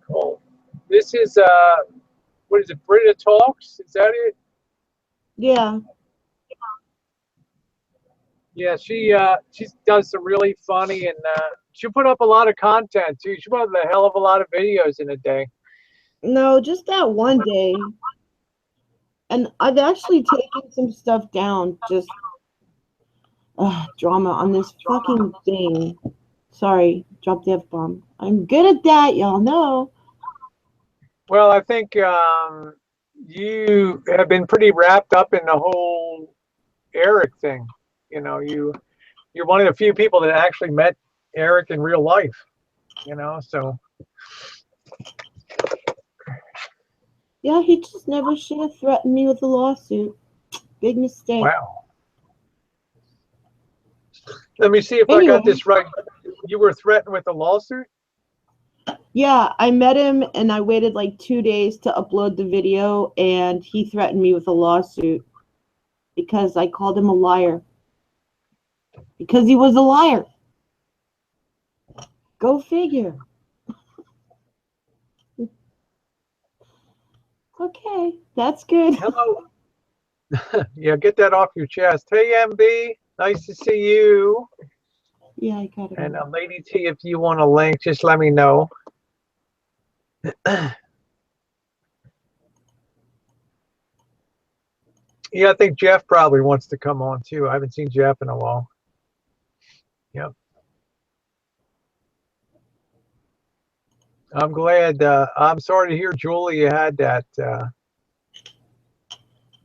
cold. This is, what is it, Britta Talks? Is that it? Yeah. Yeah, she does some really funny, and she'll put up a lot of content, too. She put up a hell of a lot of videos in a day. No, just that one day. And I've actually taken some stuff down. Just drama on this fucking thing. Sorry, dropped the F-bomb. I'm good at that, y'all know. Well, I think you have been pretty wrapped up in the whole Eric thing. You know, you're one of the few people that actually met Eric in real life. You know, so. Yeah, he just never should have threatened me with a lawsuit. Big mistake. Wow. Let me see if I got this right. You were threatened with a lawsuit? Yeah, I met him and I waited like 2 days to upload the video, and he threatened me with a lawsuit because I called him a liar. Because he was a liar. Go figure. Okay, that's good. Hello. Yeah, get that off your chest. Hey, MB, nice to see you. Yeah, I got it. And Lady T, if you want a link, just let me know. Yeah, I think Jeff probably wants to come on too. I haven't seen Jeff in a while. Yep. I'm glad. I'm sorry to hear, Julie, you had that.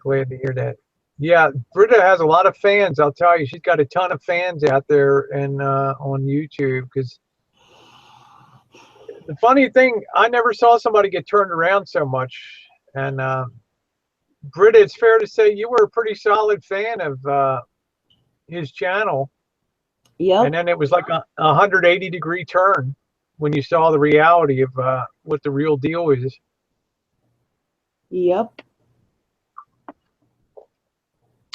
Glad to hear that. Yeah, Britta has a lot of fans. I'll tell you, she's got a ton of fans out there and on YouTube. Because the funny thing, I never saw somebody get turned around so much. And Britta, it's fair to say you were a pretty solid fan of his channel. Yep. And then it was like a 180-degree turn when you saw the reality of what the real deal is. Yep.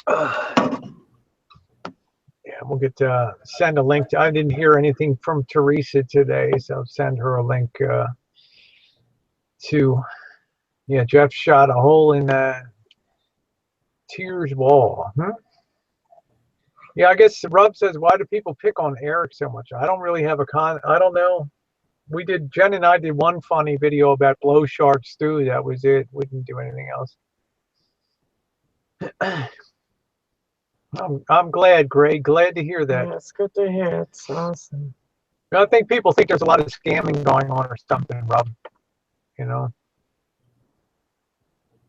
Yeah, we'll get to send a link. I didn't hear anything from Teresa today, so send her a link to Yeah, Jeff shot a hole in Tears wall. Yeah, I guess Rob says, why do people pick on Eric so much? I don't really have I don't know. Jen and I did one funny video about blow shark stew. That was it. We didn't do anything else. I'm glad, Greg. Glad to hear that. Yeah, it's good to hear. It's awesome. I think people think there's a lot of scamming going on or something, Rob. You know,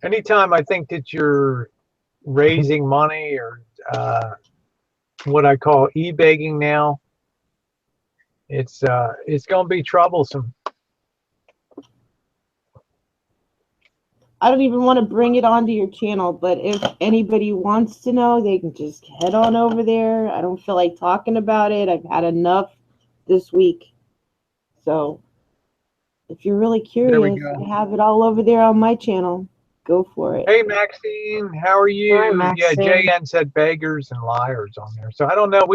anytime I think that you're raising money or what I call e-begging now, it's going to be troublesome. I don't even want to bring it onto your channel, but if anybody wants to know, they can just head on over there. I don't feel like talking about it. I've had enough this week. So if you're really curious, I have it all over there on my channel. Go for it. Hey, Maxine, how are you? Hi, Maxine. Yeah, JN said beggars and liars on there. So I don't know.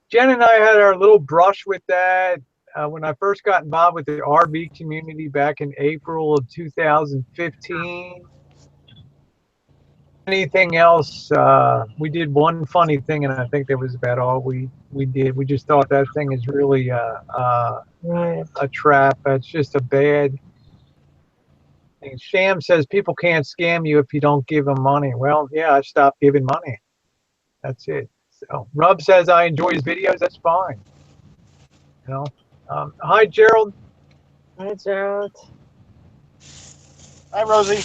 Jen and I had our little brush with that when I first got involved with the RV community back in April of 2015. Anything else? We did one funny thing, and I think that was about all we did. We just thought that thing is really Right. a trap. It's just a bad thing. Sham says people can't scam you if you don't give them money. Well, yeah, I stopped giving money. That's it. So Rub says I enjoy his videos. That's fine. You know. Hi, Gerald. Hi, Gerald. Hi, Rosie.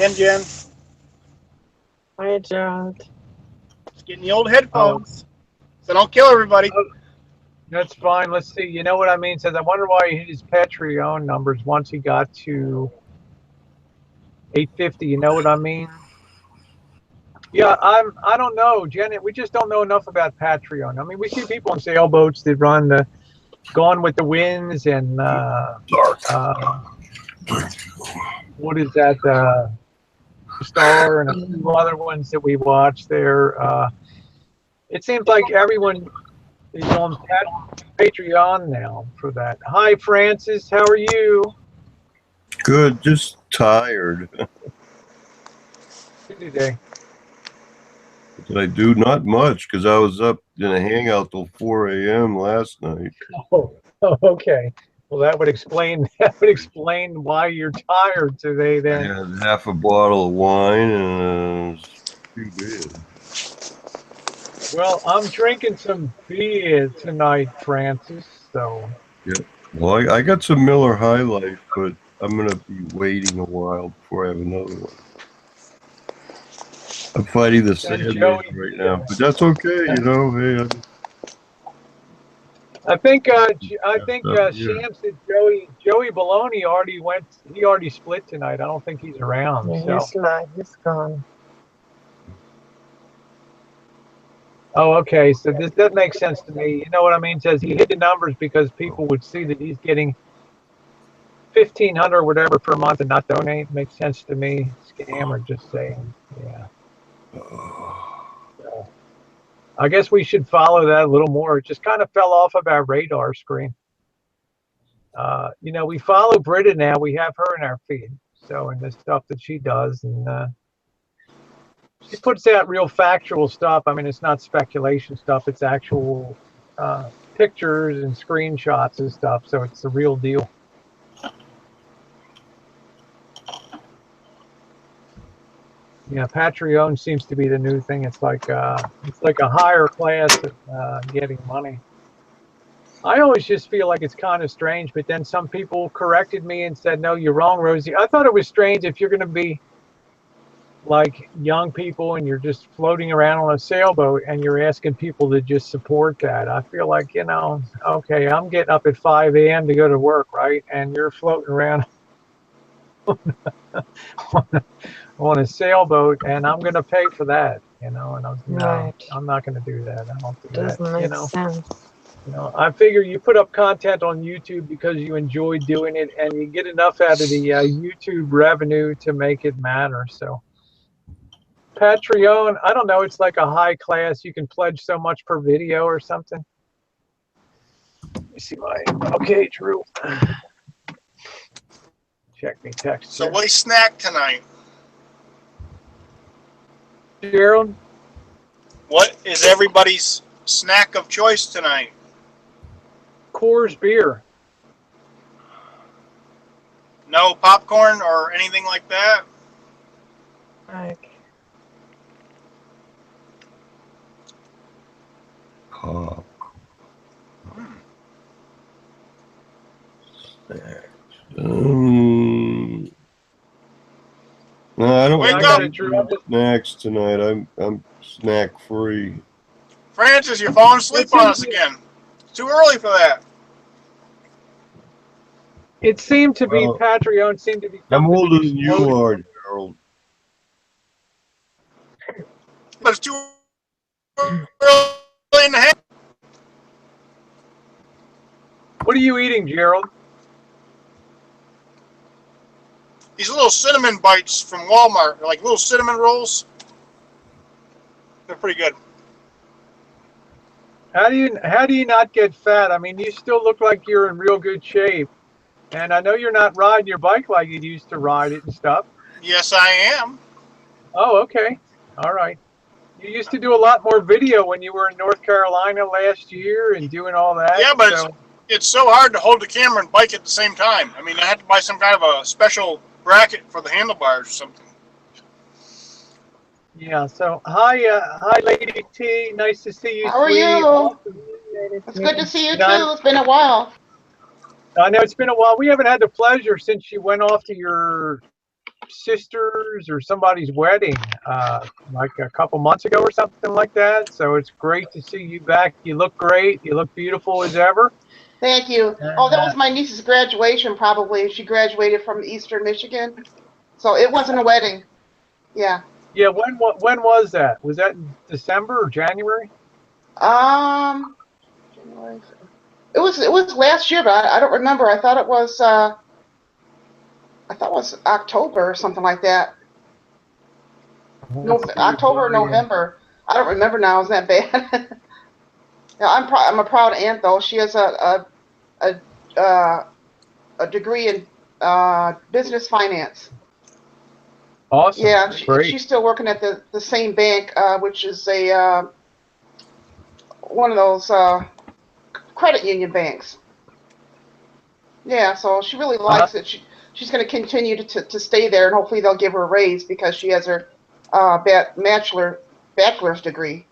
And Jen. Hi, Gerald. Just getting the old headphones. So don't kill everybody. That's fine. Let's see. You know what I mean? Says I wonder why he hit his Patreon numbers once he got to 850. You know what I mean? Yeah, I don't know, Janet. We just don't know enough about Patreon. I mean, we see people on sailboats that run the Gone with the Winds and what is that? Star and a few other ones that we watch there. It seems like everyone is on Patreon now for that. Hi, Francis. How are you? Good. Just tired. Good today. Did I do not much because I was up in a hangout till 4 a.m. last night. Oh, okay. Well, that would explain why you're tired today. Then I had half a bottle of wine and too bad. Well, I'm drinking some beer tonight, Francis. So. Yeah. Well, I got some Miller High Life, but I'm gonna be waiting a while before I have another one. I'm fighting the sadness right now, but that's okay, you know. Hey, I think Sham said Joey Baloney already went. He already split tonight. I don't think he's around. Yeah, So. he's gone. Oh, okay. So that makes sense to me. You know what I mean? It says he hit the numbers because people would see that he's getting $1,500 or whatever per month and not donate. Makes sense to me. Scammer, just saying. Yeah. So, I guess we should follow that a little more. It just kind of fell off of our radar screen. You know, we follow Britta now. We have her in our feed. So, and the stuff that she does, and she puts out real factual stuff. I mean, it's not speculation stuff. It's actual pictures and screenshots and stuff. So it's the real deal. Yeah, Patreon seems to be the new thing. It's like a higher class of getting money. I always just feel like it's kind of strange, but then some people corrected me and said, no, you're wrong, Rosie. I thought it was strange if you're going to be like young people and you're just floating around on a sailboat and you're asking people to just support that. I feel like, you know, okay, I'm getting up at 5 a.m. to go to work, right? And you're floating around on a sailboat, and I'm going to pay for that, you know. And I'm not going to do that. I don't do Doesn't that, make you know. sense. You know, I figure you put up content on YouTube because you enjoy doing it, and you get enough out of the YouTube revenue to make it matter. So Patreon, I don't know, it's like a high class. You can pledge so much per video or something. Let me see okay, Drew. Check me text. So what do you snack tonight? Gerald? What is everybody's snack of choice tonight? Coors beer. No popcorn or anything like that? Like, Cock. No, I don't Wake want up! any snacks tonight. I'm snack free. Francis, you're falling asleep on us again. It's too early for that. It seemed to be, Well, Patreon seemed to be. I'm older than you are, Gerald. But it's too early in the head. What are you eating, Gerald? These little cinnamon bites from Walmart, like little cinnamon rolls. They're pretty good. How do you not get fat? I mean, you still look like you're in real good shape. And I know you're not riding your bike like you used to ride it and stuff. Yes, I am. Oh, okay. All right. You used to do a lot more video when you were in North Carolina last year and doing all that. Yeah, but it's so hard to hold the camera and bike at the same time. I mean, I had to buy some kind of a special bracket for the handlebars or something. Yeah, so hi Lady T, nice to see you. How are you? It's good to see you too. It's been a while. I know it's been a while. We haven't had the pleasure since you went off to your sister's or somebody's wedding, like a couple months ago or something like that. So it's great to see you back. You look great. You look beautiful as ever. Thank you. Oh, that was my niece's graduation, probably. She graduated from Eastern Michigan. So it wasn't a wedding. Yeah. Yeah, when was that? Was that in December or January? January. It was last year, but I don't remember. I thought it was October or something like that. No, October or November. I don't remember now. Is that bad? Yeah, I'm a proud aunt though. She has a degree in business finance. Awesome. Yeah, she's still working at the same bank, which is a one of those credit union banks. Yeah, so she really likes it. She's going to continue to stay there, and hopefully they'll give her a raise because she has her bachelor's degree.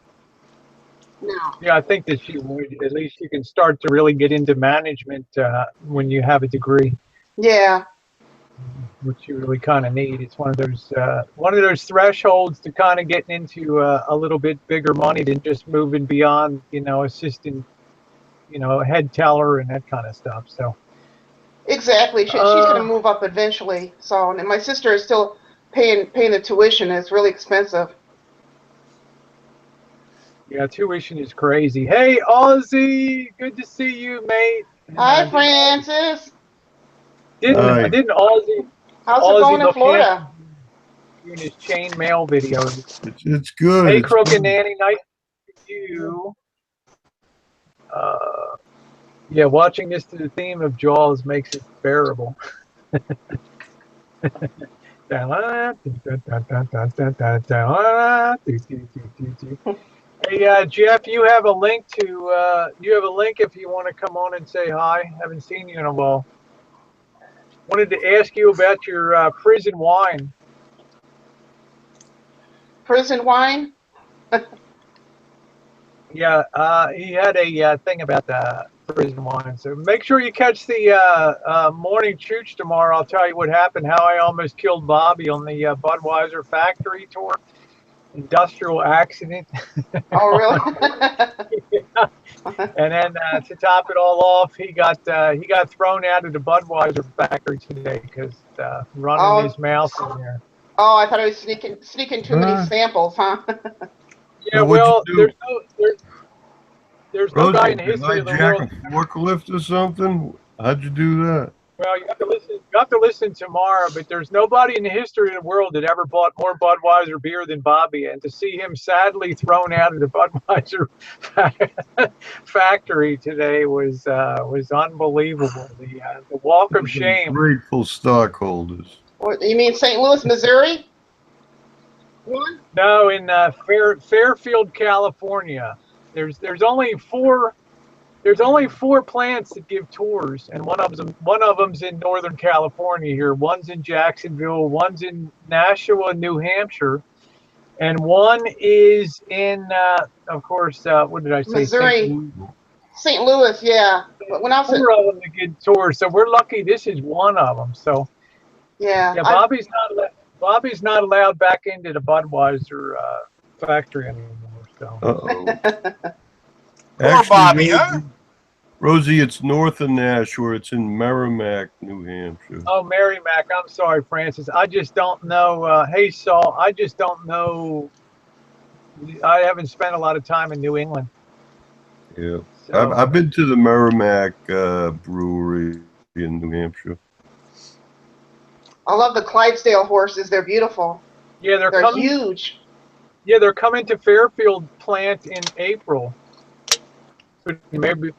No. Yeah, I think that she would. At least you can start to really get into management when you have a degree. Yeah. Which you really kind of need. It's one of those thresholds to kind of getting into a little bit bigger money than just moving beyond, assistant, head teller and that kind of stuff. So. Exactly. She's going to move up eventually. So, and my sister is still paying the tuition. It's really expensive. Yeah, tuition is crazy. Hey, Ozzy, good to see you, mate. Hi, Francis. Didn't Ozzy? How's Ozzy it going in Florida? Doing his chain mail videos. It's good. Hey, Crooked Nanny, nice to see you. Yeah, watching this to the theme of Jaws makes it bearable. Hey, Jeff, you have a link if you want to come on and say hi. Haven't seen you in a while. Wanted to ask you about your prison wine. Prison wine? Yeah, he had a thing about the prison wine. So make sure you catch the morning chooch tomorrow. I'll tell you what happened, how I almost killed Bobby on the Budweiser factory tour. Industrial accident. Oh, really? Yeah. And then to top it all off, he got thrown out of the Budweiser factory today because running his mouth in there. Oh, I thought I was sneaking too many samples, huh? Yeah, well, there's no guy in the history of the world. Hijack a forklift or something? How'd you do that? Well, you have to listen. You have to listen tomorrow. But there's nobody in the history of the world that ever bought more Budweiser beer than Bobby, and to see him sadly thrown out of the Budweiser factory today was unbelievable. The walk of shame. Grateful stockholders. What, you mean St. Louis, Missouri? One? No, in Fairfield, California. There's only four plants that give tours, and one of them's in Northern California here. One's in Jacksonville, one's in Nashua, New Hampshire, and one is in, of course, what did I say? Missouri. St. Louis, yeah. But when I was Four of them to give tours, so we're lucky. This is one of them. So yeah, Bobby's not allowed back into the Budweiser factory anymore. So. Poor Bobby, huh? Rosie, it's north of Nashua. It's in Merrimack, New Hampshire. Oh, Merrimack. I'm sorry, Francis. I just don't know. Hey, Saul, I just don't know. I haven't spent a lot of time in New England. Yeah. So, I've been to the Merrimack brewery in New Hampshire. I love the Clydesdale horses. They're beautiful. yeah, they're They're coming. huge. Yeah, they're coming to Fairfield plant in April. But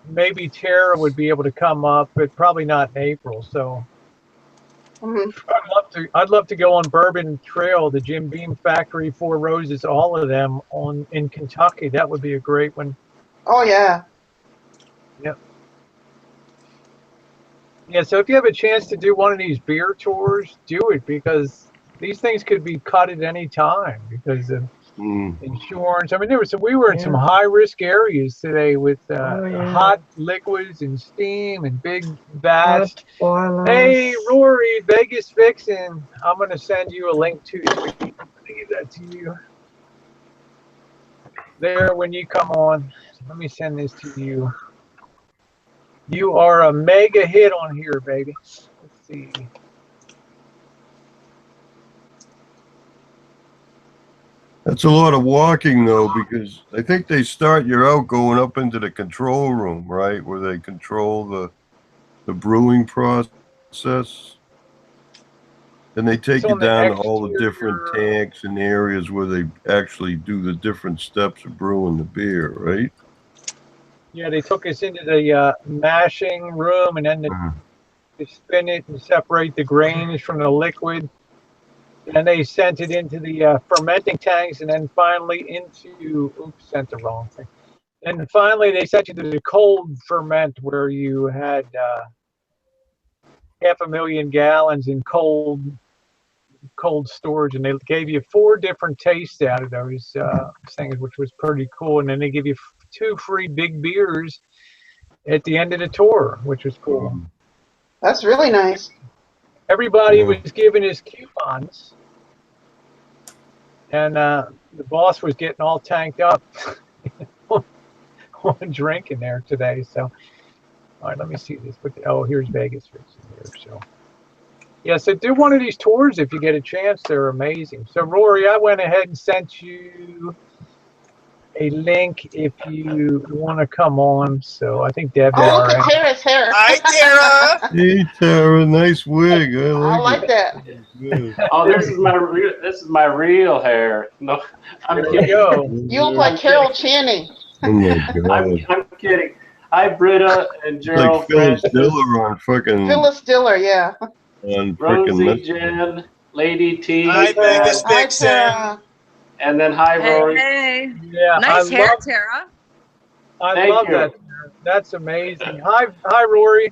maybe Tara would be able to come up, but probably not in April. So Hmm. I'd love to go on Bourbon Trail, the Jim Beam Factory, Four Roses, all of them in Kentucky. That would be a great one. Oh yeah. Yeah, so if you have a chance to do one of these beer tours, do it, because these things could be cut at any time because of insurance. I mean, we were in some high-risk areas today with hot liquids and steam and big vats. Hey, Rory, Vegas Vixen, I'm going to send you a link to Let me give that to you. There, when you come on, let me send this to you. You are a mega hit on here, baby. Let's see. That's a lot of walking, though, because I think they start you out going up into the control room, right, where they control the brewing process. And they take you down to all the different tanks and areas where they actually do the different steps of brewing the beer, right? Yeah, they took us into the mashing room, and then they spin it and separate the grains from the liquid. And they sent it into the fermenting tanks, and then finally into, sent the wrong thing. And finally, they sent you to the cold ferment, where you had 500,000 gallons in cold storage, and they gave you 4 different tastes out of those things, which was pretty cool. And then they give you 2 free big beers at the end of the tour, which was cool. That's really nice. Everybody was giving us coupons, and the boss was getting all tanked up on drinking there today. So, all right, let me see this. Here's Vegas here. So, yeah, so do one of these tours if you get a chance. They're amazing. So, Rory, I went ahead and sent you a link if you want to come on. So I think Deb. Oh, look at Tara's hair. Hi, Tara. Hey, Tara, nice wig. I like that. Oh, this is my real hair. No, I'm kidding. You look like Carol Channing. Oh my God. I'm kidding. Hi, Britta and Gerald. Like Phyllis Diller on fucking. Phyllis Diller, yeah. On Rosie, Jen, Lady T. Hi, Vegas Hi, Vixen. Tara. And then hi, Rory. Hey. Yeah, Nice hair, Tara. I love that. That's amazing. Hi, Rory.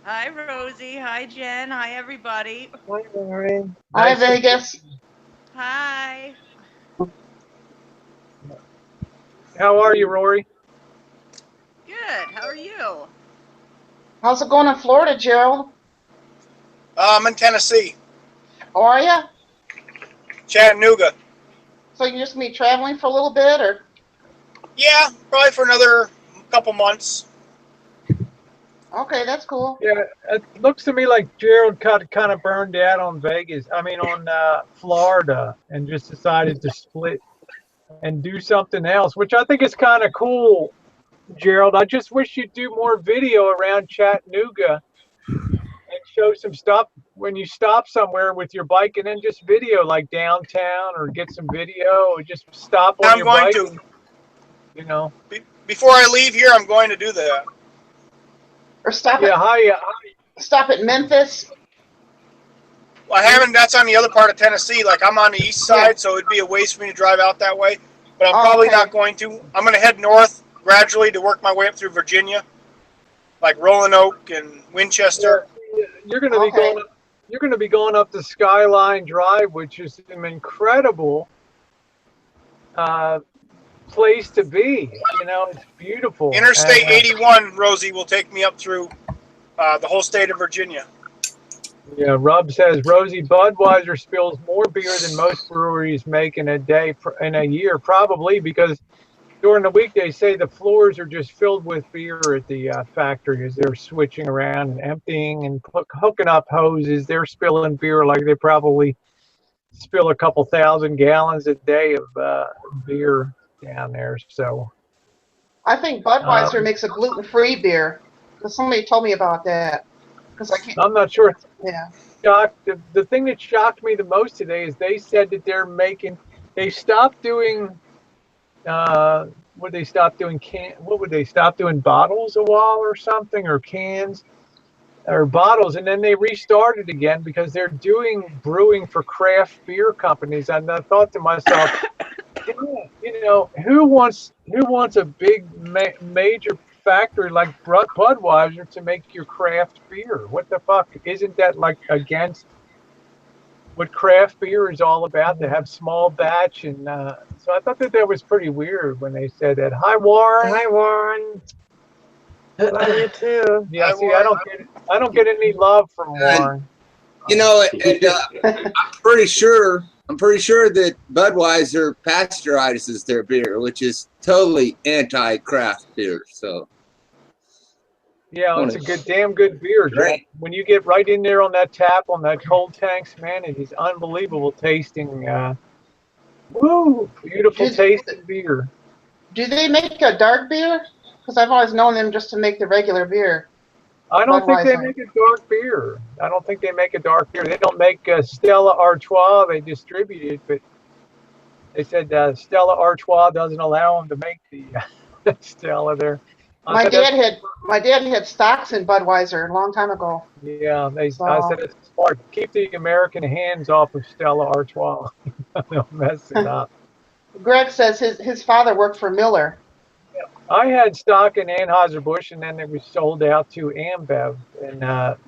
Hi, Rosie. Hi, Jen. Hi, everybody. Hi, Rory. Hi, Vegas. Hi. How are you, Rory? Good. How are you? How's it going in Florida, Gerald? I'm in Tennessee, How are you? Chattanooga. So you just gonna be traveling for a little bit, or? Yeah, probably for another couple months. Okay, that's cool. Yeah, it looks to me like Gerald kind of burned out on Florida, and just decided to split and do something else, which I think is kind of cool, Gerald. I just wish you'd do more video around Chattanooga and show some stuff when you stop somewhere with your bike, and then just video like downtown or get some video or just stop on I'm your going bike. to. You know. Before I leave here, I'm going to do that. Or stop Yeah. stop at Memphis. Well, I haven't. That's on the other part of Tennessee. Like I'm on the east side, so it'd be a waste for me to drive out that way. But I'm probably not going to. I'm going to head north gradually to work my way up through Virginia, like Roanoke and Winchester. Yeah, you're going to be going. You're going to be going up the Skyline Drive, which is an incredible place to be. You know, it's beautiful. Interstate 81, Rosie, will take me up through the whole state of Virginia. Yeah, Rob says Rosie, Budweiser spills more beer than most breweries make in a year, probably because during the week they say the floors are just filled with beer at the factory as they're switching around and emptying and hooking up hoses. They're spilling beer like they probably spill a couple thousand gallons a day of beer down there. So I think Budweiser makes a gluten-free beer. Because somebody told me about that. Because I can't. I'm not sure. Yeah. The thing that shocked me the most today is they said that they stopped doing would they stop doing bottles a while or something, or cans or bottles, and then they restarted again because they're doing brewing for craft beer companies. And I thought to myself, you know, who wants a big major factory like Budweiser to make your craft beer? What the fuck? Isn't that like against what craft beer is all about, to have small batch? And so I thought that was pretty weird when they said that. Hi, Warren. Hi, Warren. Love you too. Yeah, Hi, see, Warren. I don't get any love from Warren. You know, I'm pretty sure that Budweiser pasteurizes their beer, which is totally anti-craft beer. So Yeah, it's a damn good beer, Joe. Right. When you get right in there on that tap, on that cold tanks, man, it is unbelievable tasting. Beautiful tasting beer. Do they make a dark beer? Because I've always known them just to make the regular beer. I don't think they Budweiser. make a dark beer. I don't think they make a dark beer. They don't make Stella Artois. They distribute it, but they said Stella Artois doesn't allow them to make the Stella there. My dad had stocks in Budweiser a long time ago. Yeah, I said it's smart. Keep the American hands off of Stella Artois. They'll mess it up. Greg says his father worked for Miller. I had stock in Anheuser-Busch, and then it was sold out to Ambev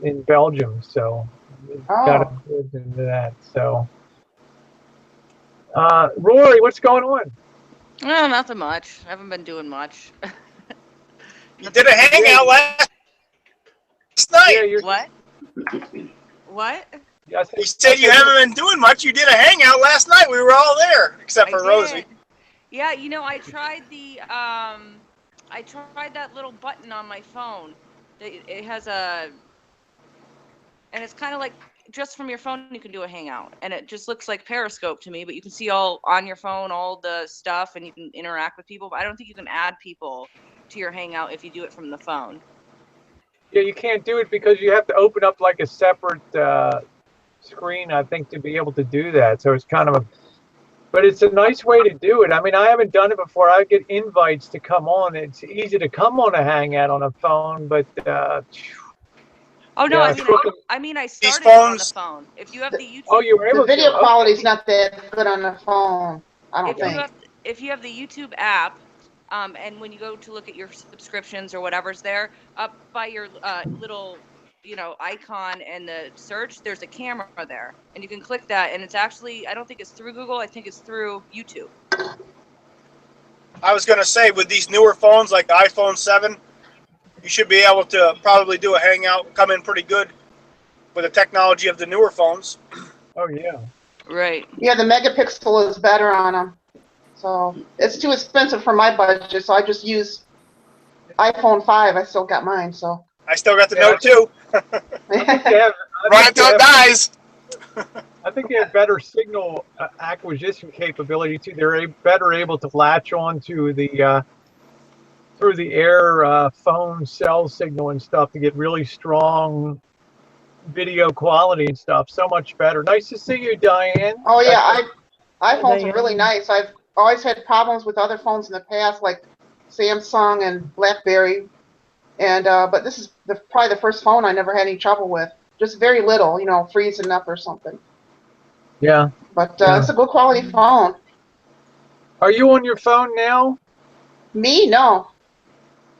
in Belgium. So got into that. So, Rory, what's going on? Oh, nothing much. I haven't been doing much. You did a hangout last night. Yeah, What? What? Yes, You said you haven't been doing much. You did a hangout last night. We were all there, except for I did. Rosie. Yeah, you know, I tried that little button on my phone. It has and it's kind of like just from your phone you can do a hangout, and it just looks like Periscope to me, but you can see all on your phone all the stuff, and you can interact with people. But I don't think you can add people to your hangout if you do it from the phone. Yeah, you can't do it because you have to open up like a separate screen, I think, to be able to do that. So it's kind of but it's a nice way to do it. I mean, I haven't done it before. I get invites to come on. It's easy to come on a hangout on a phone, but Oh no, yeah, I started it on the phone. If you have the YouTube, you were able The video to. quality's not that good on the phone, I don't if you think. have if you have the YouTube app, and when you go to look at your subscriptions or whatever's there, up by your little, icon and the search, there's a camera there, and you can click that, and it's actually, I don't think it's through Google, I think it's through YouTube. I was going to say, with these newer phones like the iPhone 7, you should be able to probably do a hangout, come in pretty good with the technology of the newer phones. Oh, yeah. Right. Yeah, the megapixel is better on them. So it's too expensive for my budget, so I just use iPhone 5. I still got mine, so. I still got the Note 2. Right until it dies. I think they have better signal acquisition capability too. They're better able to latch on to the through the air phone cell signal and stuff to get really strong video quality and stuff. So much better. Nice to see you, Diane. Oh yeah, iPhones are really nice. I've always had problems with other phones in the past, like Samsung and BlackBerry, and but this is probably the first phone I never had any trouble with. Just very little, you know, freezing up or something. Yeah. But it's a good quality phone. Are you on your phone now? Me? No.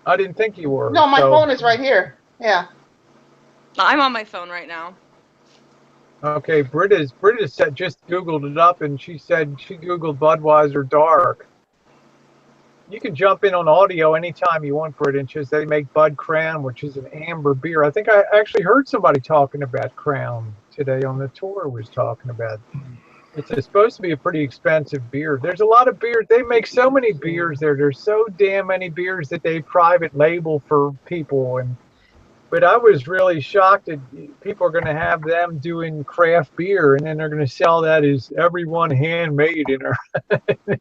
I didn't think you were. No, my phone is right here. Yeah. I'm on my phone right now. Okay, Britta said, just Googled it up, and she said she Googled Budweiser Dark. You can jump in on audio anytime you want, Britta, and they make Bud Crown, which is an amber beer. I think I actually heard somebody talking about Crown today on the tour was talking about. It's supposed to be a pretty expensive beer. There's a lot of beers. They make so many beers there. There's so damn many beers that they private label for people. But I was really shocked that people are going to have them doing craft beer, and then they're going to sell that as everyone handmade in her.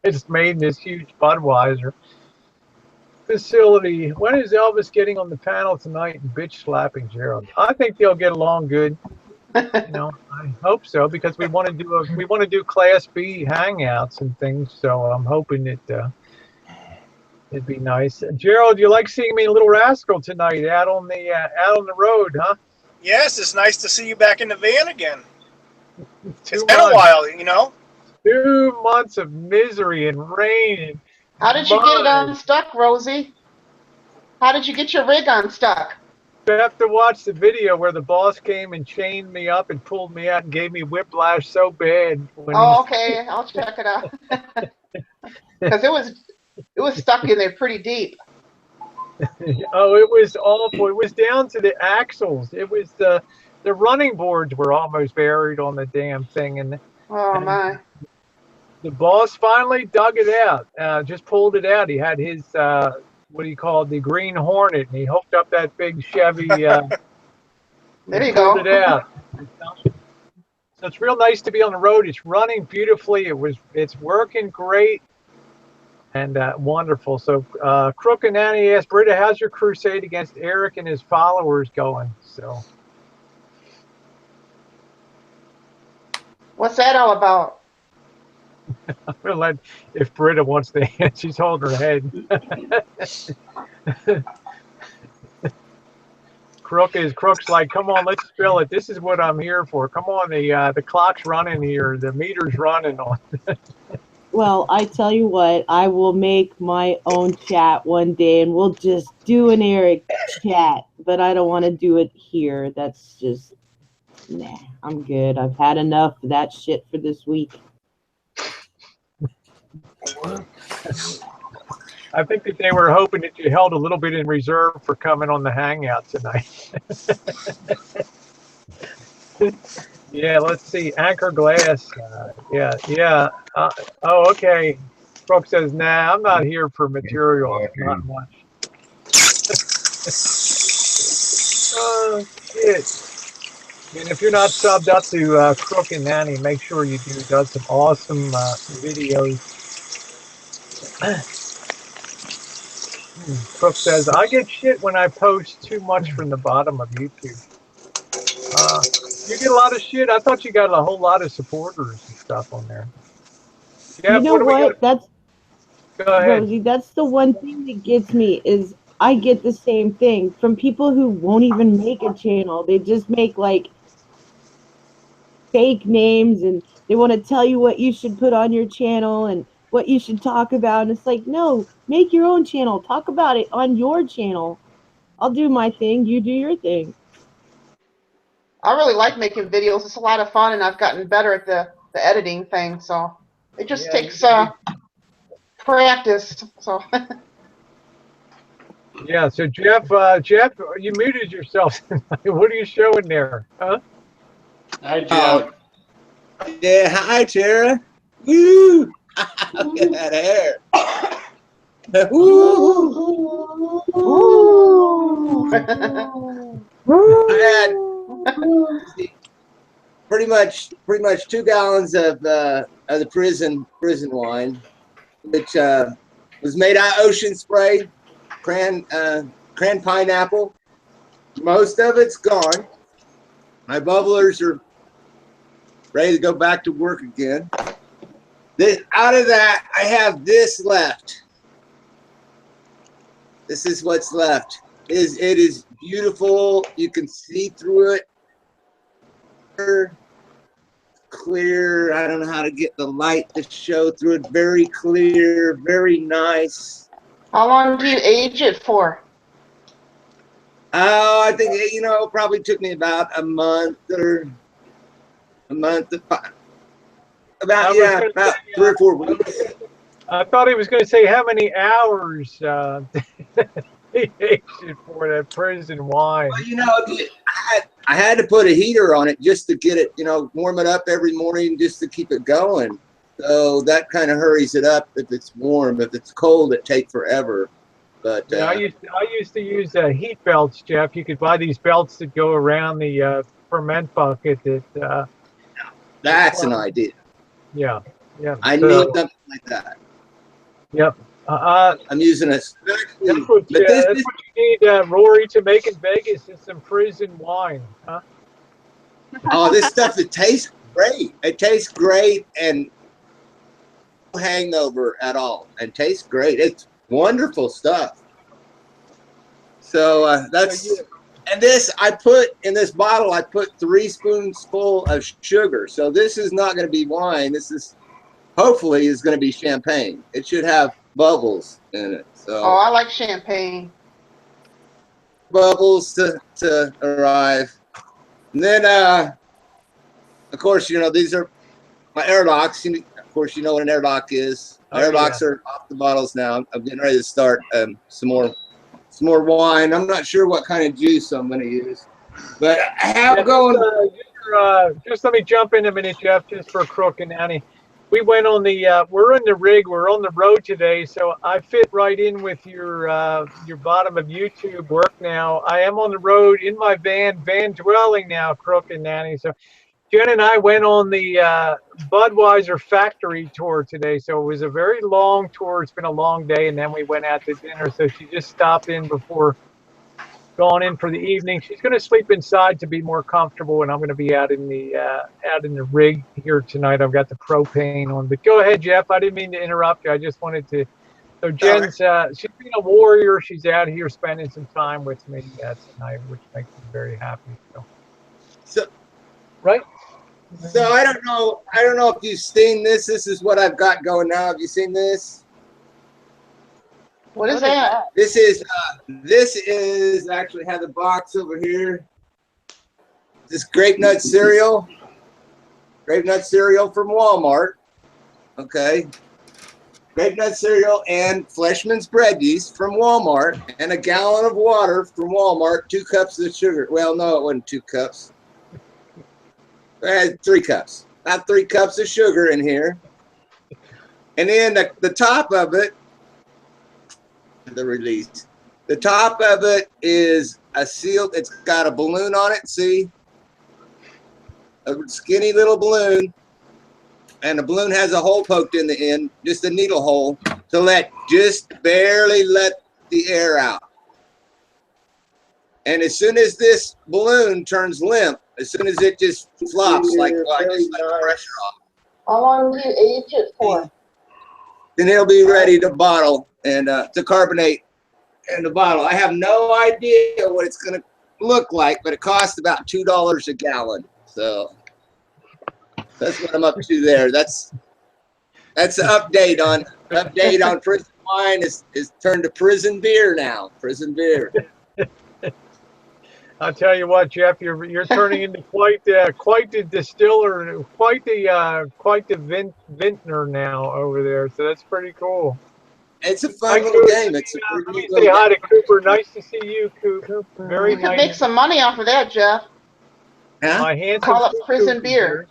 It's made in this huge Budweiser facility. When is Elvis getting on the panel tonight and bitch slapping Gerald? I think they'll get along good. You know, I hope so, because we want to do Class B hangouts and things. So I'm hoping that it'd be nice. Gerald, you like seeing me in Little Rascal tonight out on the road, huh? Yes, it's nice to see you back in the van again. It's been months. a while, you know. 2 months of misery and rain. And How did you get it unstuck, Rosie? How did you get your rig unstuck? You have to watch the video where the boss came and chained me up and pulled me out and gave me whiplash so bad. Oh, okay. I'll check it out. Because it was stuck in there pretty deep. Oh, it was awful. It was down to the axles. It was the running boards were almost buried on the damn thing. And my. The boss finally dug it out, just pulled it out. He had his, what do you call it, the Green Hornet, and he hooked up that big Chevy. There you go. Pulled it out. So it's real nice to be on the road. It's running beautifully. It's working great. And wonderful. So Crook and Annie asked, Britta, how's your crusade against Eric and his followers going? So, what's that all about? I'm gonna let, if Britta wants to answer, she's holding her head. Crook's like, come on, let's spill it. This is what I'm here for. Come on, the clock's running here. The meter's running on. Well, I tell you what, I will make my own chat one day, and we'll just do an Eric chat. But I don't want to do it here. That's just, nah, I'm good. I've had enough of that shit for this week. I think that they were hoping that you held a little bit in reserve for coming on the hangout tonight. Yeah, let's see. Anchor Glass. Yeah. Oh, okay. Brooke says, nah, I'm not here for material. Not much. Oh, shit. And if you're not subbed up to Crook and Nanny, make sure you do. Does some awesome videos. Crook says, I get shit when I post too much from the bottom of YouTube. You get a lot of shit. I thought you got a whole lot of supporters and stuff on there. Yeah, you know what? That's Go ahead. Rosie. That's the one thing that gets me is I get the same thing from people who won't even make a channel. They just make like fake names and they want to tell you what you should put on your channel and what you should talk about. And it's like, no, make your own channel. Talk about it on your channel. I'll do my thing. You do your thing. I really like making videos. It's a lot of fun, and I've gotten better at the editing thing. So it just takes practice. So. Yeah. So Jeff, you muted yourself. What are you showing there? Huh? Hi, Jeff. Yeah. Hi, Tara. Woo! Look at that hair. Woo! I had pretty much 2 gallons of the prison wine, which was made out of ocean spray, cran pineapple. Most of it's gone. My bubblers are ready to go back to work again. Out of that, I have this left. This is what's left. It is beautiful. You can see through it. Clear. I don't know how to get the light to show through it. Very clear, very nice. How long do you age it for? Oh, I think, you know, it probably took me about a month or about 3 or 4 weeks. I thought he was going to say how many hours he aged it for that prison wine. Well, you know, I had to put a heater on it just to get it, you know, warm it up every morning just to keep it going. So that kind of hurries it up if it's warm. If it's cold, it takes forever. But I used to use heat belts, Jeff. You could buy these belts that go around the ferment bucket. That's an idea. Yeah. I need something like that. Yep. I'm using a. That's what you need, Rory, to make in Vegas is some prison wine, huh? Oh, this stuff, it tastes great. It tastes great and no hangover at all. And tastes great. It's wonderful stuff. So that's, and this, I put in this bottle, I put 3 spoonsful of sugar. So this is not going to be wine. This is, hopefully, is going to be champagne. It should have bubbles in it. So Oh, I like champagne. bubbles to arrive. And then, of course, you know, these are my airlocks. Of course, you know what an airlock is. My airlocks are off the bottles now. I'm getting ready to start some more wine. I'm not sure what kind of juice I'm going to use, but I have going. Just let me jump in a minute, Jeff, just for Crook and Annie. We went on the, we're in the rig, we're on the road today, so I fit right in with your bottom of YouTube work now. I am on the road in my van dwelling now, Crook and Nanny. So Jen and I went on the Budweiser factory tour today, so it was a very long tour. It's been a long day, and then we went out to dinner, so she just stopped in before going in for the evening. She's going to sleep inside to be more comfortable, and I'm going to be out in the rig here tonight. I've got the propane on. But go ahead, Jeff. I didn't mean to interrupt you. I just wanted to. So Jen's she's been a warrior. She's out here spending some time with me tonight, which makes me very happy. So right. So I don't know if you've seen this. This is what I've got going now. Have you seen this? What is that? This is actually have the box over here. This grape nut cereal from Walmart. Okay. Grape nut cereal and Fleshman's bread yeast from Walmart, and a gallon of water from Walmart, 2 cups of sugar. Well, no, it wasn't 2 cups. I had 3 cups. About 3 cups of sugar in here. And then the top of it, the release. The top of it is a sealed, it's got a balloon on it, see? A skinny little balloon. And the balloon has a hole poked in the end, just a needle hole, to just barely let the air out. And as soon as this balloon turns limp, as soon as it just flops, I just let the pressure off. How long do you age it for? Then it'll be ready to bottle and to carbonate in the bottle. I have no idea what it's going to look like, but it costs about $2 a gallon. So that's what I'm up to there. That's the update on prison wine is turned to prison beer now. Prison beer. I'll tell you what, Jeff, you're turning into quite the distiller, quite the vintner now over there. So that's pretty cool. It's a fun little game. It's a let me say hi to Cooper. Nice to see you, Cooper. Very You could nice. make some money off of that, Jeff. Huh? My hands Call it prison beer.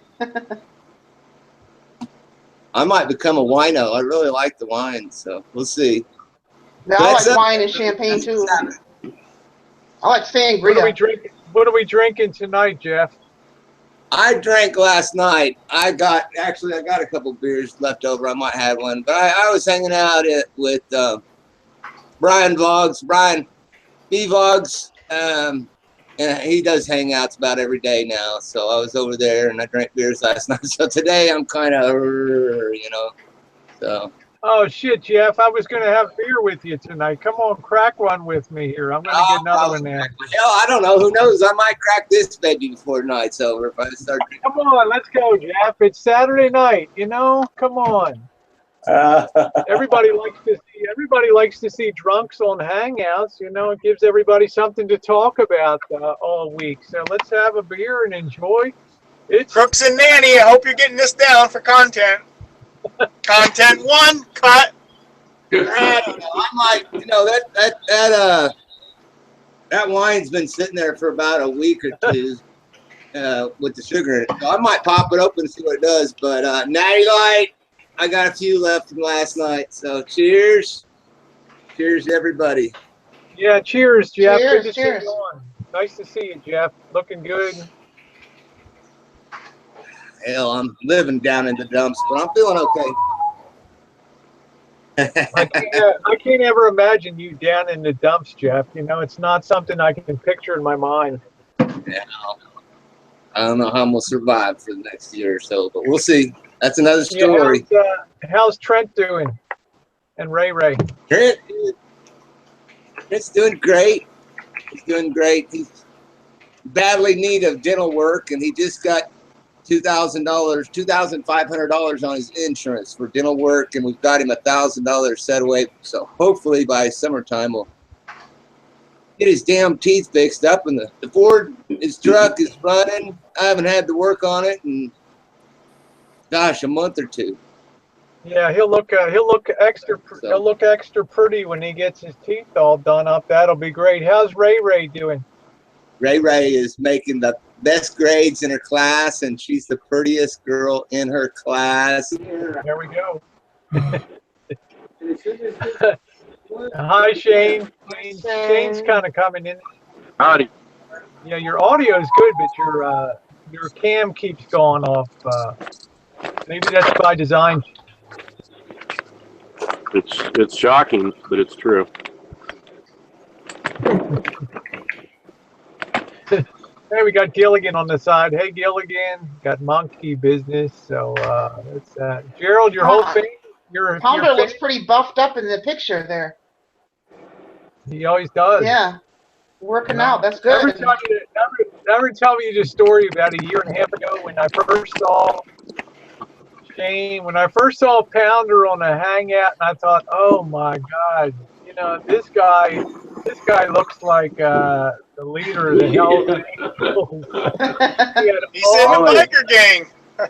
I might become a wino. I really like the wine, so we'll see. Yeah, I like wine and champagne too. I like sangria. What are we drinking tonight, Jeff? I drank last night. I got a couple beers left over. I might have one, but I was hanging out with Brian vlogs. Brian, he vlogs, and he does hangouts about every day now. So I was over there and I drank beers last night. So today I'm kind of, you know, so. Oh shit, Jeff! I was gonna have beer with you tonight. Come on, crack one with me here. I'm gonna get another one now. Hell, I don't know. Who knows? I might crack this baby before night's over if I start. Come on, let's go, Jeff. It's Saturday night. You know, come on. Everybody likes to see drunks on Hangouts. You know, it gives everybody something to talk about all week. So let's have a beer and enjoy. It's Crooks and Nanny, I hope you're getting this down for content. Content 1, cut. I might, you know, that wine's been sitting there for about a week or two with the sugar in it. So I might pop it open and see what it does. But nIGHT, I got a few left from last night. So cheers. Cheers, everybody. Yeah, cheers, Jeff. Cheers, Good to cheers. see you on. Nice to see you, Jeff. Looking good. Hell, I'm living down in the dumps, but I'm feeling okay. I can't ever imagine you down in the dumps, Jeff. You know, it's not something I can picture in my mind. Yeah, I don't know how I'm gonna survive for the next year or so, but we'll see. That's another story. Yeah, how's Trent doing? And Ray? Trent's doing great. He's doing great. He's badly in need of dental work, and he just got $2,500 on his insurance for dental work, and we've got him $1,000 set away. So hopefully by summertime we'll get his damn teeth fixed up, and the Ford, his truck is running. I haven't had to work on it in, gosh, a month or two. Yeah, he'll look extra pretty when he gets his teeth all done up. That'll be great. How's Ray doing? Ray is making the best grades in her class, and she's the prettiest girl in her class. There we go. Hi, Shane. Shane's kind of coming in. Howdy. Yeah, your audio is good, but your cam keeps going off. Maybe that's by design. It's shocking, but it's true. Hey, we got Gilligan on the side. Hey, Gilligan, got monkey business. So that's Gerald. Your whole thing. Pounder looks pretty buffed up in the picture there. He always does. Yeah, working out. That's good. Ever tell me the story about a year and a half ago when I first saw Shane, when I first saw Pounder on a Hangout, and I thought, oh my God, you know, this guy looks like the leader of the Hell's Angels. He's in the biker gang. I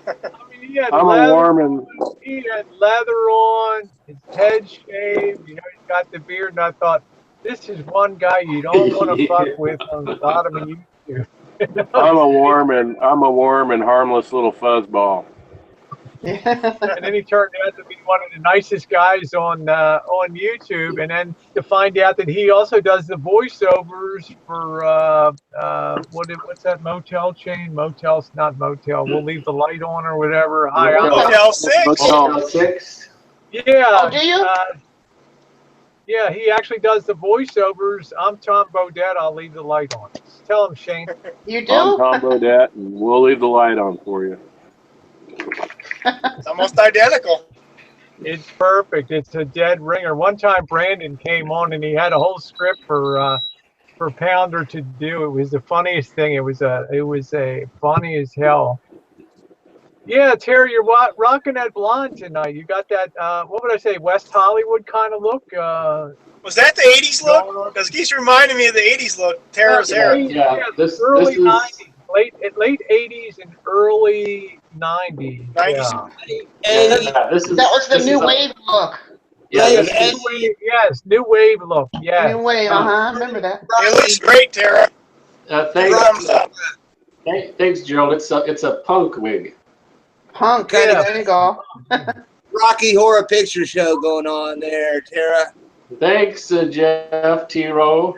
mean, he had I'm a Mormon. He had leather on, his head shaved, you know, he's got the beard, and I thought, this is one guy you don't want to fuck with on the bottom of YouTube. I'm a Mormon, harmless little fuzzball. And then he turned out to be one of the nicest guys on YouTube. And then to find out that he also does the voiceovers for what's that motel chain? Motel's not motel. We'll leave the light on or whatever. Motel 6. Motel 6. Yeah. Oh, do you? Yeah, he actually does the voiceovers. I'm Tom Bodette. I'll leave the light on. Just tell him, Shane. You do? I'm Tom Bodette, and we'll leave the light on for you. It's almost identical. It's perfect. It's a dead ringer. One time Brandon came on and he had a whole script for Pounder to do. It was the funniest thing. It was a funny as hell. Yeah, Terry, you're rocking that blonde tonight. You got that, what would I say, West Hollywood kind of look? Was that the 80s look? Because it keeps reminding me of the 80s look. Tara's hair. Yeah, this early is 90s, late 80s and early 90s. 90s. Yeah. That was the new wave look. Yeah, Yes, new wave look. Yeah. New wave, I remember that. It looks great, Tara. Thanks, thanks, Gerald. It's a punk wig. Punk, there you go. Rocky Horror Picture Show going on there, Tara. Thanks, Jeff T-Row.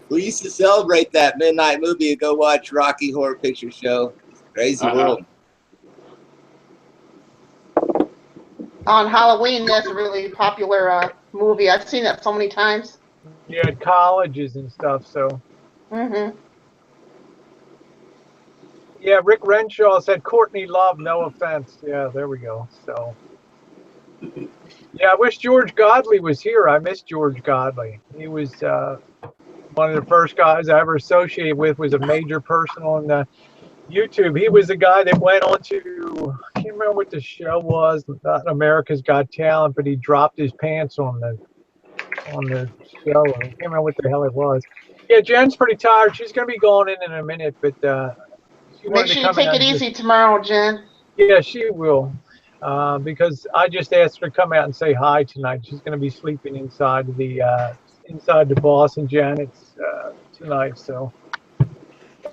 We used to celebrate that midnight movie and go watch Rocky Horror Picture Show. Crazy world. On Halloween, that's a really popular movie. I've seen that so many times. Yeah, at colleges and stuff. So. Mm-hmm. Yeah, Rick Renshaw said Courtney Love, no offense. Yeah, there we go. So, yeah, I wish George Godley was here. I miss George Godley. He was one of the first guys I ever associated with, was a major person on YouTube. He was the guy that went on to, I can't remember what the show was, not America's Got Talent, but he dropped his pants on the show. I can't remember what the hell it was. Yeah, Jen's pretty tired. She's going to be going in a minute, but Make sure you take it easy tomorrow, Jen. Yeah, she will. Because I just asked her to come out and say hi tonight. She's going to be sleeping inside the boss and Janet's tonight. So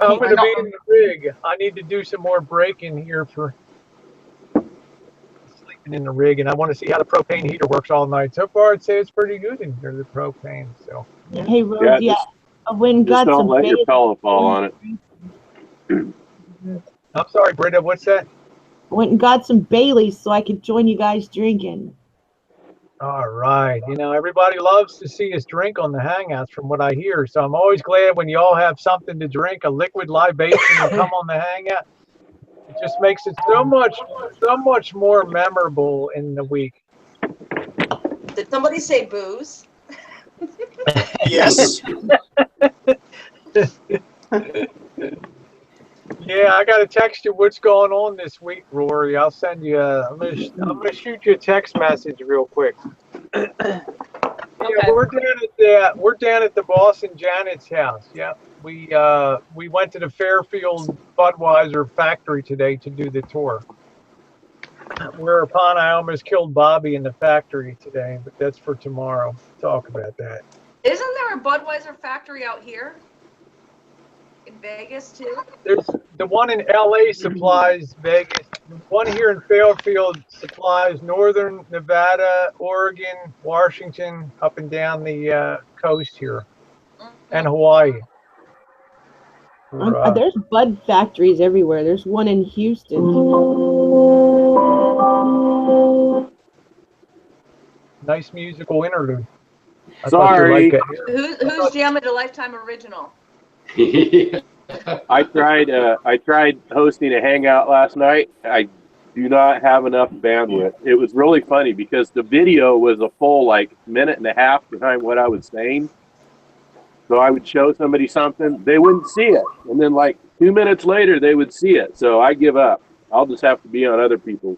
I'm going to be in the rig. I need to do some more breaking here for sleeping in the rig, and I want to see how the propane heater works all night. So far, I'd say it's pretty good in here, the propane. So. Hey, Rose, yeah, I went and got don't some let your pillow fall on it. I'm sorry, Britta, what's that? I went and got some Baileys so I could join you guys drinking. All right. You know, everybody loves to see us drink on the Hangouts from what I hear. So I'm always glad when you all have something to drink, a liquid libation, and come on the Hangout. It just makes it so much more memorable in the week. Did somebody say booze? Yes. Yeah, I got to text you what's going on this week, Rory. I'll send you. I'm gonna shoot you a text message real quick. Yeah, we're down at the boss and Janet's house. Yeah, we went to the Fairfield Budweiser factory today to do the tour. Whereupon I almost killed Bobby in the factory today, but that's for tomorrow. Talk about that. Isn't there a Budweiser factory out here? In Vegas too? There's the one in LA supplies Vegas. One here in Fairfield supplies Northern Nevada, Oregon, Washington, up and down the coast here, and Hawaii. There's Bud factories everywhere. There's one in Houston. Nice musical interlude. Sorry. Who's jamming a Lifetime original? I tried hosting a hangout last night. I do not have enough bandwidth. It was really funny because the video was a full minute and a half behind what I was saying. So I would show somebody something, they wouldn't see it, and then 2 minutes later they would see it. So I give up. I'll just have to be on other people's.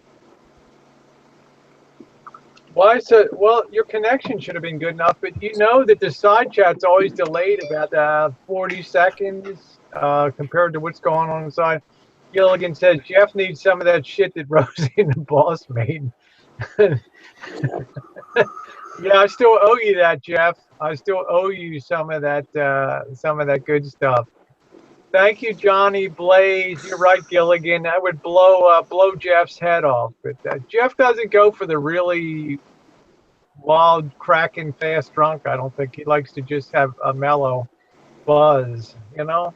Well, your connection should have been good enough, but you know that the side chat's always delayed about 40 seconds compared to what's going on inside. Gilligan says Jeff needs some of that shit that Rosie and the boss made. Yeah, I still owe you that, Jeff. I still owe you some of that good stuff. Thank you, Johnny Blaze. You're right, Gilligan. I would blow Jeff's head off, but Jeff doesn't go for the really wild, cracking, fast drunk. I don't think he likes to just have a mellow buzz, you know.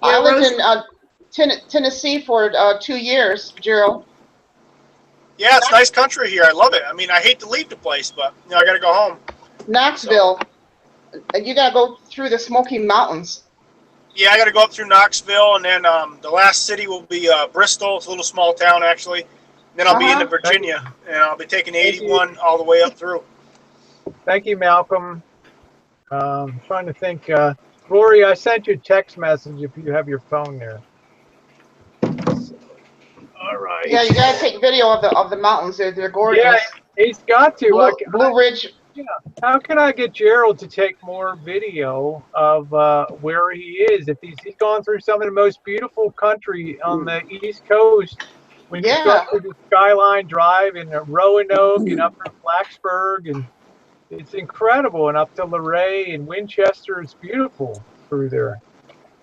I lived in Tennessee for 2 years, Gerald. Yeah, it's nice country here. I love it. I mean, I hate to leave the place, but I got to go home. Knoxville. You got to go through the Smoky Mountains. Yeah, I got to go up through Knoxville, and then the last city will be Bristol. It's a little small town, actually. Then I'll be into Virginia, and I'll be taking 81 all the way up through. Thank you, Malcolm. I'm trying to think. Rory, I sent you a text message if you have your phone there. All right. Yeah, you got to take video of the mountains. They're gorgeous. Yeah, he's got to. Blue Ridge. Yeah. How can I get Gerald to take more video of where he is? If he's gone through some of the most beautiful country on the East Coast. When you go through the Skyline Drive and Roanoke and up to Blacksburg, and it's incredible, and up to Luray and Winchester, it's beautiful through there.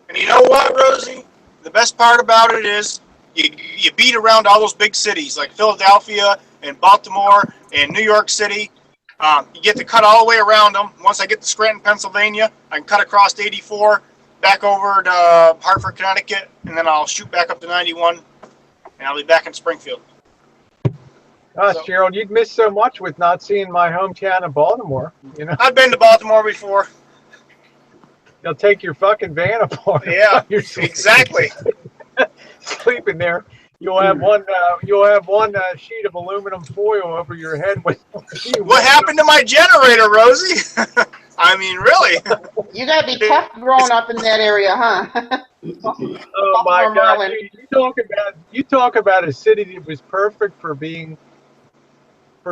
And you know what, Rosie? The best part about it is you beat around all those big cities like Philadelphia and Baltimore and New York City. You get to cut all the way around them. Once I get to Scranton, Pennsylvania, I can cut across 84 back over to Hartford, Connecticut, and then I'll shoot back up to 91, and I'll be back in Springfield. Gosh, Gerald, you'd miss so much with not seeing my hometown of Baltimore. You know, I've been to Baltimore before. they'll take your fucking van apart. Yeah, You're exactly. sleeping there. You'll have one. Sheet of aluminum foil over your head. What happened to my generator, Rosie? I mean, really? You gotta be tough growing up in that area, huh? Oh my God! You talk about a city that was perfect for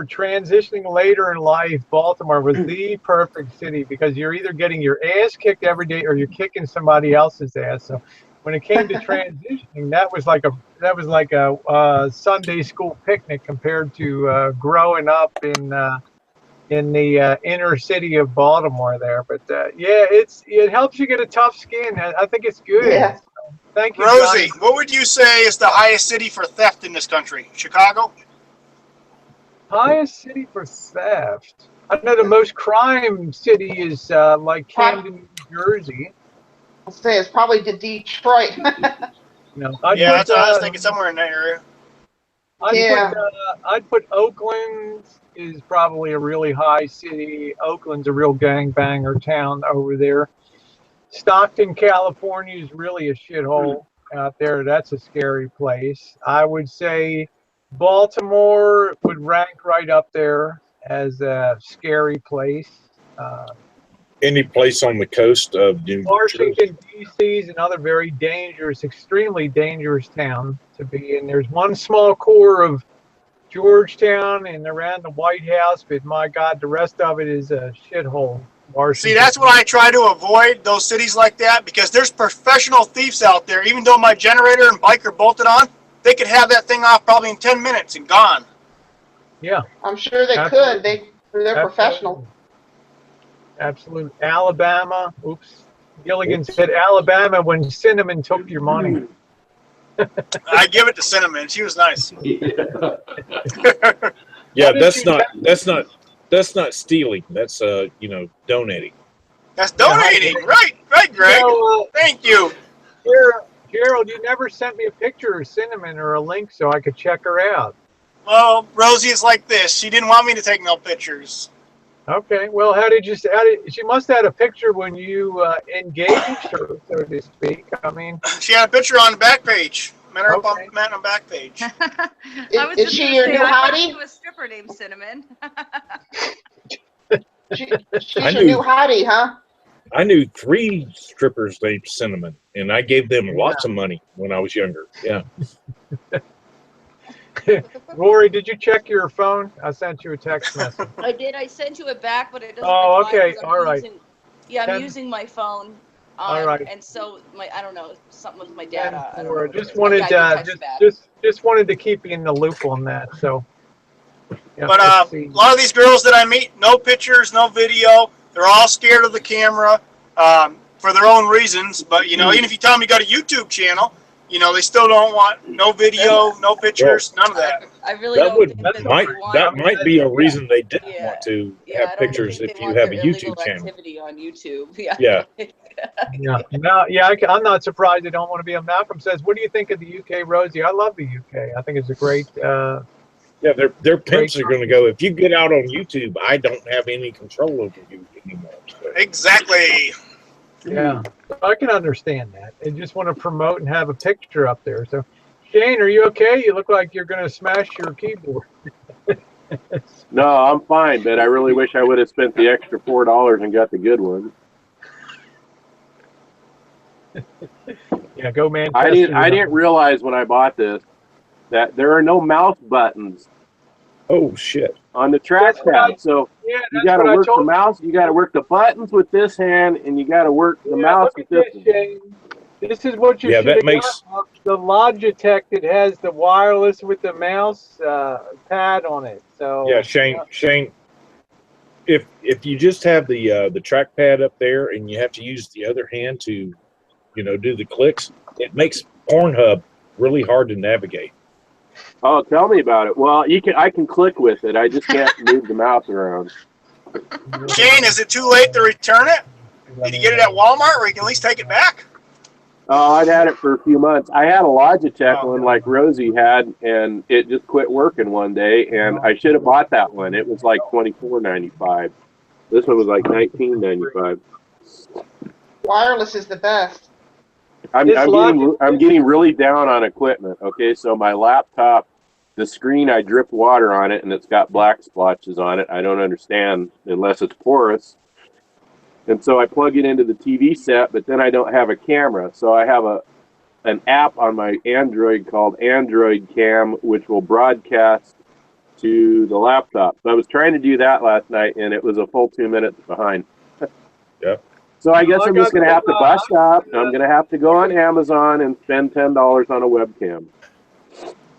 transitioning later in life. Baltimore was the perfect city because you're either getting your ass kicked every day or you're kicking somebody else's ass. So when it came to transitioning, that was like a Sunday school picnic compared to growing up in the inner city of Baltimore there. But yeah, it helps you get a tough skin. I think it's good. Yeah. So, thank you, Rosie, Johnny. what would you say is the highest city for theft in this country? Chicago? Highest city for theft. I know the most crime city is like Camden, New Jersey. I'll say it's probably the Detroit. No, That's what I was thinking, somewhere in that area. I'd put Oakland is probably a really high city. Oakland's a real gangbanger town over there. Stockton, California is really a shithole out there. That's a scary place. I would say Baltimore would rank right up there as a scary place. Any place on the coast of New Jersey? Washington, D.C. is another very dangerous, extremely dangerous town to be in. There's one small core of Georgetown and around the White House, but my God, the rest of it is a shithole. Washington. See, that's what I try to avoid, those cities like that, because there's professional thieves out there. Even though my generator and bike are bolted on, they could have that thing off probably in 10 minutes and gone. Yeah. I'm sure they Absolutely. could. They're professional. Absolute. Alabama. Oops. Gilligan said Alabama when Cinnamon took your money. I give it to Cinnamon. She was nice. Yeah, that's not stealing. That's donating. That's donating. Right, Greg. Thank you. Gerald, you never sent me a picture of Cinnamon or a link so I could check her out. Well, Rosie is like this. She didn't want me to take no pictures. Okay. Well, she must have had a picture when you engaged her, so to speak. I mean, she had a picture on the back page. Met her up on the back page. Is she your new hottie? She was a stripper named Cinnamon. She's your new hottie, huh? I knew 3 strippers named Cinnamon, and I gave them lots of money when I was younger. Yeah. Rory, did you check your phone? I sent you a text message. I did. I sent you it back, but it doesn't. Oh, reply okay. 'cause I'm All right. I'm using my phone. All right. And so I don't know, something with my data. I don't know just wanted to keep you in the loop on that. So. Yeah, but a lot of these girls that I meet, no pictures, no video. They're all scared of the camera for their own reasons. But even if you tell them you got a YouTube channel, they still don't want no video, no pictures, none of that. I really don't that might be a reason they didn't want to have pictures if you have a YouTube channel. Activity on YouTube. Yeah. I'm not surprised they don't want to be on. Malcolm says, "What do you think of the UK, Rosie?" I love the UK. I think it's a great. Their pimps are going to go, if you get out on YouTube, I don't have any control over you anymore. So. Exactly. Yeah, I can understand that. They just want to promote and have a picture up there. So, Shane, are you okay? You look like you're going to smash your keyboard. No, I'm fine, but I really wish I would have spent the extra $4 and got the good one. Yeah, go man. I didn't realize when I bought this that there are no mouse buttons. Oh shit! On the trackpad, so you got to work the mouse. You got to work the buttons with this hand, and you got to work the mouse with this hand. This is what you should have got. The Logitech that has the wireless with the mouse pad on it. So yeah, Shane. If you just have the trackpad up there and you have to use the other hand to, do the clicks, it makes Pornhub really hard to navigate. Oh, tell me about it. Well, I can click with it. I just can't move the mouse around. Shane, is it too late to return it? Did you get it at Walmart where you can at least take it back? Oh, I'd had it for a few months. I had a Logitech one like Rosie had, and it just quit working one day, and I should have bought that one. It was like $24.95. This one was like $19.95. Wireless is the best. I'm getting really down on equipment. Okay, so my laptop, the screen, I dripped water on it, and it's got black splotches on it. I don't understand unless it's porous. And so I plug it into the TV set, but then I don't have a camera. So I have an app on my Android called Android Cam, which will broadcast to the laptop. So I was trying to do that last night, and it was a full 2 minutes behind. Yeah. So I guess I'm just going to have to bust up. I'm going to have to go on Amazon and spend $10 on a webcam.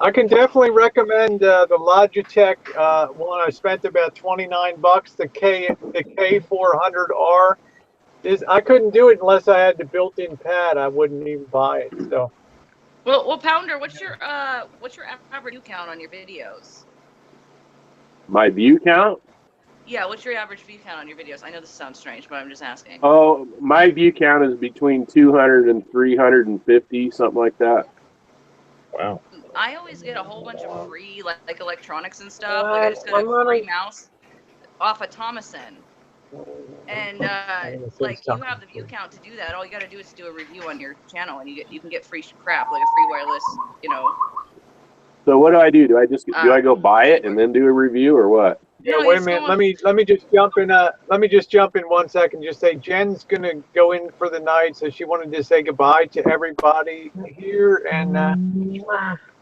I can definitely recommend the Logitech one. I spent about $29. The K400R I couldn't do it unless I had the built-in pad. I wouldn't even buy it. So. Well, Pounder, what's your average view count on your videos? My view count? Yeah, what's your average view count on your videos? I know this sounds strange, but I'm just asking. Oh, my view count is between 200 and 350, something like that. Wow. I always get a whole bunch of free like electronics and stuff. Like I just got a free mouse off of Thomason. And like you have the view count to do that. All you got to do is do a review on your channel, and you can get free crap like a free wireless, So what do? Do I go buy it and then do a review, or what? Yeah, wait a minute. Let me just jump in. Let me just jump in 1 second. Just say Jen's gonna go in for the night, so she wanted to say goodbye to everybody here. And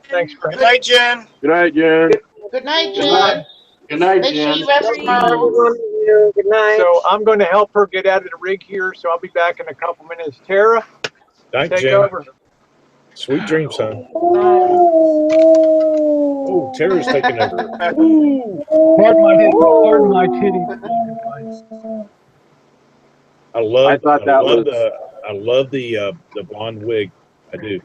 thanks, Frank. Good night, Jen. Good night, Jen. Good night, Jen. Good night, Make sure Jen. you rest tomorrow. Good night. So I'm going to help her get out of the rig here. So I'll be back in a couple minutes. Tara, Thanks, take Jen. over. Sweet dreams, son. Oh, Terry's taking over. Pardon my titty. I love the blonde wig. I do.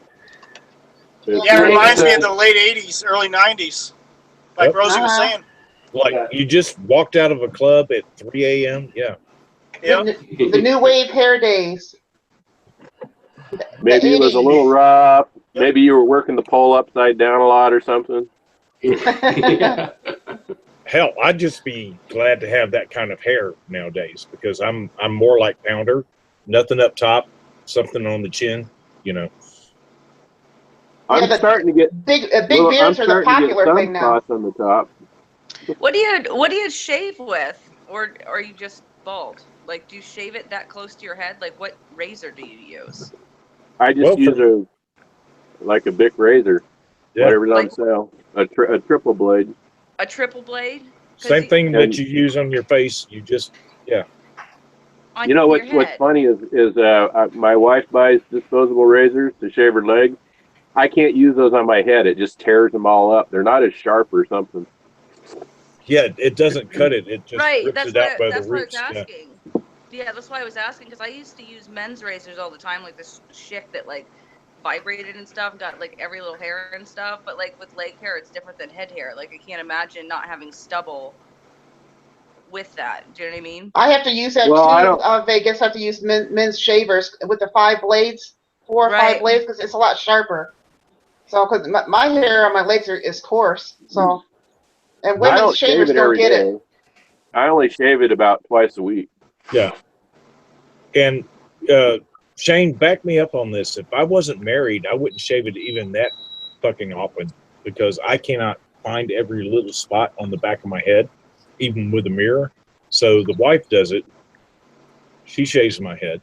Yeah, it reminds me of the late 80s, early 90s, like Rosie was saying. Like you just walked out of a club at 3 a.m. Yeah. Yeah. The new wave hair days. Maybe it was a little rough. Maybe you were working the pole upside down a lot or something. Hell, I'd just be glad to have that kind of hair nowadays because I'm more like Pounder. Nothing up top, something on the chin, I'm starting to get big beards are the popular thing now. On the top. What do you shave with, or are you just bald? Like, do you shave it that close to your head? Like, what razor do you use? I just use a Bic razor, whatever's on sale, a triple blade. A triple blade. Same thing that you use on your face. You just What's funny is my wife buys disposable razors to shave her legs. I can't use those on my head. It just tears them all up. They're not as sharp or something. Yeah, it doesn't cut it. It just rips that's it out by that's the what roots. I was asking. Yeah, that's why I was asking, because I used to use men's razors all the time, like this shit that like vibrated and stuff, got like every little hair and stuff. But like with leg hair, it's different than head hair. Like I can't imagine not having stubble with that. Do you know what I mean? I have to use that too. Vegas, I have to use men's shavers with the 5 blades, 4 or 5 blades, because it's a lot sharper. So, because my hair on my legs is coarse, so and women's shavers don't get it. I only shave it about twice a week. Yeah. And Shane, back me up on this. If I wasn't married, I wouldn't shave it even that fucking often because I cannot find every little spot on the back of my head, even with a mirror. So the wife does it. She shaves my head.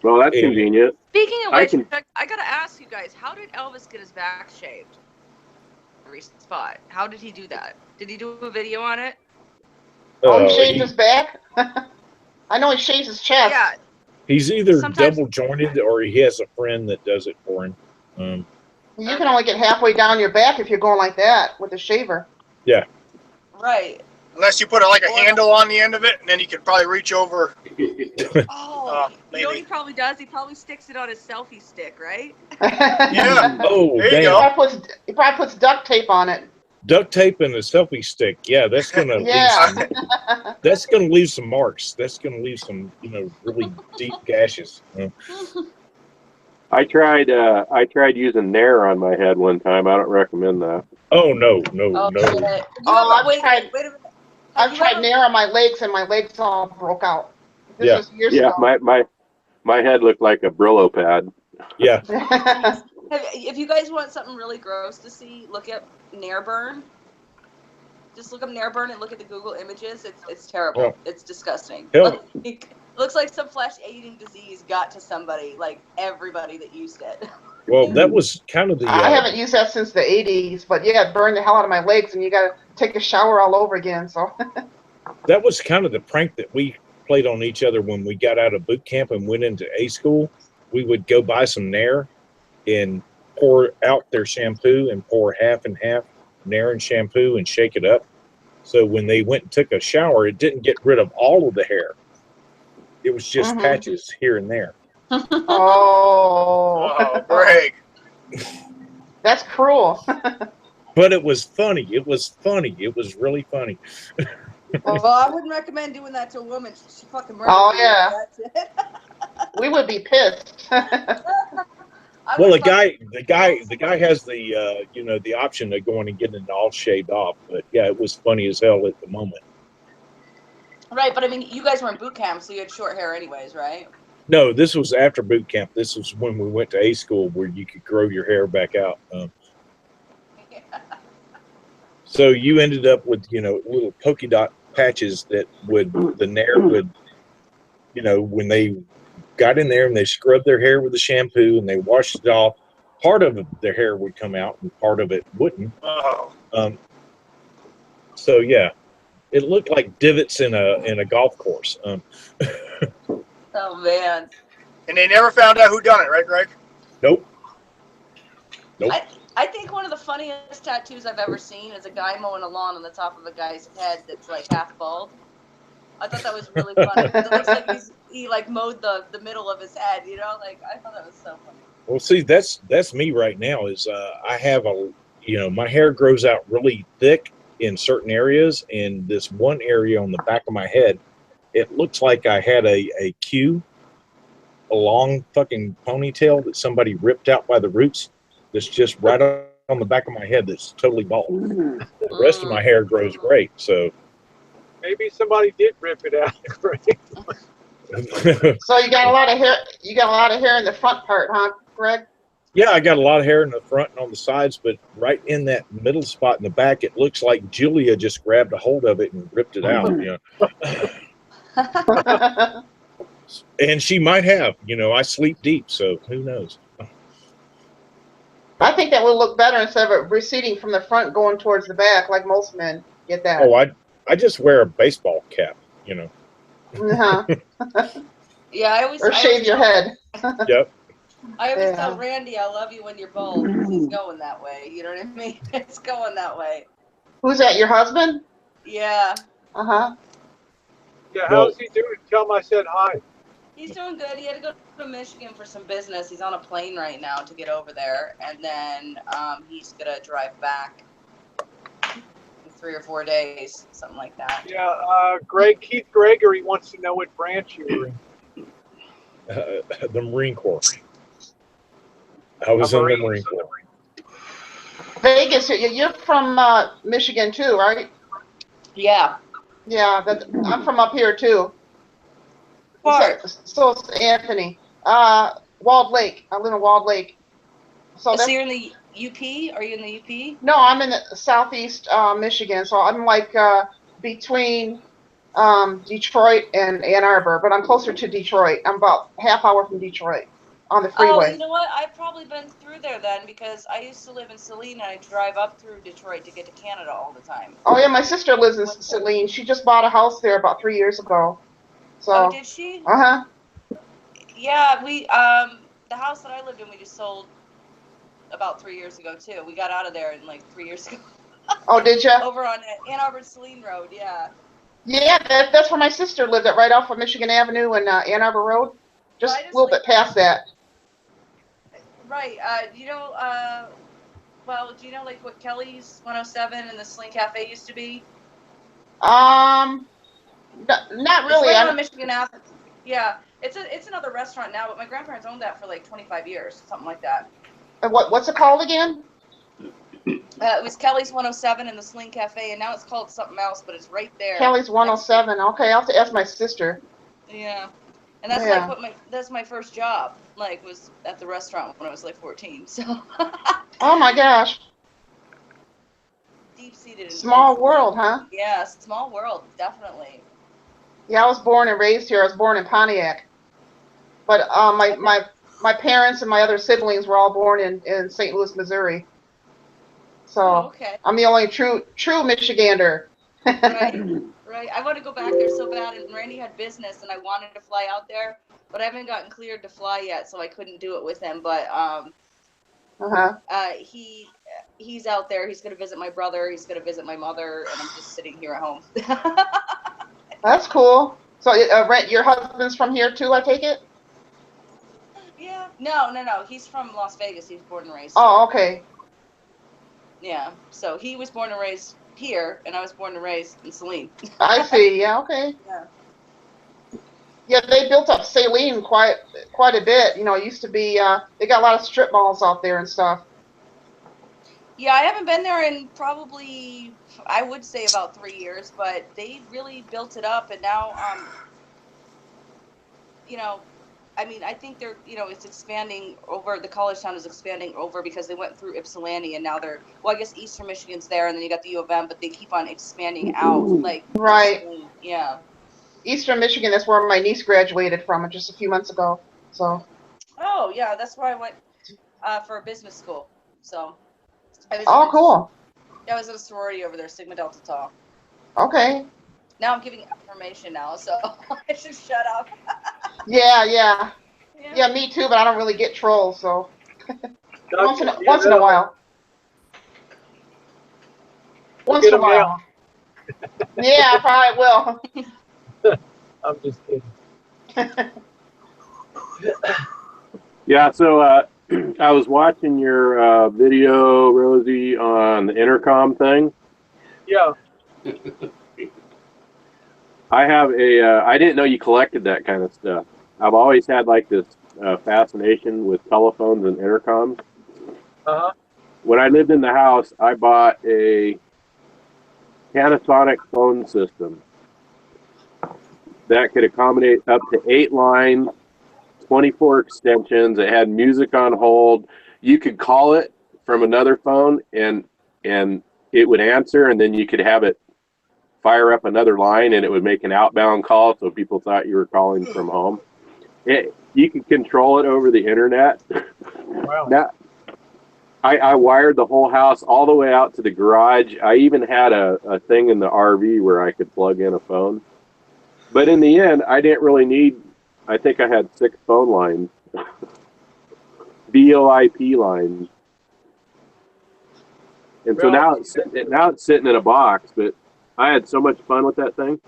Well, that's convenient. Speaking of which, I gotta ask you guys, how did Elvis get his back shaved? Every spot. How did he do that? Did he do a video on it? He shaved his back? I know he shaves his chest. Yeah. He's either double jointed or he has a friend that does it for him. You can only get halfway down your back if you're going like that with a shaver. Yeah. Right. Unless you put a handle on the end of it, and then you could probably reach over. Oh, maybe. You know what he probably does? He probably sticks it on his selfie stick, right? Yeah. Oh, there damn. you go. He probably puts duct tape on it. duct tape and a selfie stick. Yeah, that's gonna that's gonna leave some marks. That's gonna leave some, you know, really deep gashes. I tried using Nair on my head one time. I don't recommend that. Oh no. Shit. I've tried Nair on my legs, and my legs all broke out. This was years ago. My head looked like a Brillo pad. Yeah. If you guys want something really gross to see, look up Nair burn. Just look up Nair burn and look at the Google images. It's terrible. Yeah. It's disgusting. Hell. Looks like some flesh-eating disease got to somebody, like everybody that used it. Well, that was kind of the. I haven't used that since the 80s, but yeah, it burned the hell out of my legs, and you got to take a shower all over again. So. That was kind of the prank that we played on each other when we got out of boot camp and went into A school. We would go buy some Nair and pour out their shampoo and pour half and half Nair and shampoo and shake it up. So when they went and took a shower, it didn't get rid of all of the hair. It was just patches here and there. Oh, Greg. That's cruel. But it was funny. It was funny. It was really funny. Well, I wouldn't recommend doing that to a woman. She fucking murdered Oh, me. yeah. That's it. We would be pissed. Well, the guy has the you know, the option of going and getting it all shaved off. But yeah, it was funny as hell at the moment. Right, but I mean, you guys were in boot camp, so you had short hair anyways, right? No, this was after boot camp. This was when we went to A school where you could grow your hair back out. So you ended up with, you know, little polka dot patches that the Nair would, you know, when they got in there and they scrubbed their hair with the shampoo and they washed it off, part of their hair would come out and part of it wouldn't. Oh. So yeah, it looked like divots in a golf course. Oh man. And they never found out who done it, right, Greg? Nope. I think one of the funniest tattoos I've ever seen is a guy mowing a lawn on the top of a guy's head that's like half bald. I thought that was really funny. It looks like he like mowed the middle of his head, you know? Like, I thought that was so funny. Well, see, that's me right now. Is I have you know, my hair grows out really thick in certain areas, and this one area on the back of my head, it looks like I had a Q, a long fucking ponytail that somebody ripped out by the roots. That's just right on the back of my head. That's totally bald. The rest of my hair grows great. So maybe somebody did rip it out. So you got a lot of hair. You got a lot of hair in the front part, huh, Greg? Yeah, I got a lot of hair in the front and on the sides, but right in that middle spot in the back, it looks like Julia just grabbed a hold of it and ripped it out. You know. And she might have. You know, I sleep deep, so who knows? I think that would look better instead of it receding from the front going towards the back, like most men get that. Oh, I just wear a baseball cap, you know. Yeah, I always shave your head. Yep. I always tell Randy I love you when you're bald. He's going that way. You know what I mean? It's going that way. Who's that? Your husband? Yeah. Yeah, how's he doing? Tell him I said hi. He's doing good. He had to go to Michigan for some business. He's on a plane right now to get over there, and then he's gonna drive back in 3 or 4 days, something like that. Yeah, Keith Gregory wants to know what branch you were in. The Marine Corps. I was in the Marine Corps. Vegas, you're from Michigan too, right? Yeah. Yeah, I'm from up here too. So is Anthony. Walled Lake. I live in Walled Lake. So you're in the UP? Are you in the UP? No, I'm in the southeast Michigan. So I'm like between Detroit and Ann Arbor, but I'm closer to Detroit. I'm about half hour from Detroit on the freeway. Oh, you know what? I've probably been through there then, because I used to live in Saline and I drive up through Detroit to get to Canada all the time. Oh yeah, my sister lives in Saline. She just bought a house there about 3 years ago. So, oh, did she? Yeah, we the house that I lived in, we just sold about 3 years ago too. We got out of there in like 3 years ago. Oh, did you? Over on Ann Arbor Saline Road, yeah. Yeah, that's where my sister lived, at right off of Michigan Avenue and Ann Arbor Road, just a little bit past that. Right. You know, well, do you know like what Kelly's 107 and the Sling Cafe used to be? Not really. It's right on Michigan Avenue. Yeah, it's another restaurant now, but my grandparents owned that for like 25 years, something like that. What's it called again? It was Kelly's 107 and the Sling Cafe, and now it's called something else, but it's right there. Kelly's 107. Okay, I'll have to ask my sister. Yeah, and that's like what that's my first job. Like was at the restaurant when I was like 14. So. Oh my gosh. Deep-seated. Small world, huh? Yeah, small world, definitely. Yeah, I was born and raised here. I was born in Pontiac, but my parents and my other siblings were all born in St. Louis, Missouri. So I'm the only true Michigander. Right. I want to go back there so bad, and Randy had business, and I wanted to fly out there, but I haven't gotten cleared to fly yet, so I couldn't do it with him. But he's out there. He's going to visit my brother. He's going to visit my mother, and I'm just sitting here at home. That's cool. So your husband's from here too, I take it? Yeah. No. He's from Las Vegas. He was born and raised. Oh, okay. Yeah. So he was born and raised here, and I was born and raised in Saline. I see. Yeah. Okay. Yeah. Yeah, they built up Saline quite a bit. You know, it used to be they got a lot of strip malls out there and stuff. Yeah, I haven't been there in probably, I would say about 3 years, but they really built it up, and now, you know, I mean, I think they're, you know, it's expanding over, the college town is expanding over because they went through Ypsilanti, and now they're, well, I guess Eastern Michigan's there, and then you got the U of M, but they keep on expanding out, like. Right. Yeah. Eastern Michigan, that's where my niece graduated from just a few months ago, so. Oh, yeah, that's where I went for a business school, so. Cool. I was in a sorority over there, Sigma Delta Tau. Okay. Now I'm giving information now, so I should shut up. Yeah, me too, but I don't really get trolls, so. once in a while. Once in a while. Yeah, I probably will. I'm just kidding. Yeah, so I was watching your video, Rosie, on the intercom thing. Yeah. I have I didn't know you collected that kind of stuff. I've always had like this fascination with telephones and intercoms. Uh-huh. When I lived in the house, I bought a Panasonic phone system that could accommodate up to 8 lines, 24 extensions. It had music on hold. You could call it from another phone and it would answer, and then you could have it fire up another line and it would make an outbound call so people thought you were calling from home. You could control it over the internet. Wow. Now, I wired the whole house all the way out to the garage. I even had a thing in the RV where I could plug in a phone. But in the end, I didn't really need, I think I had 6 phone lines. VoIP lines. And so now it's sitting in a box, but I had so much fun with that thing.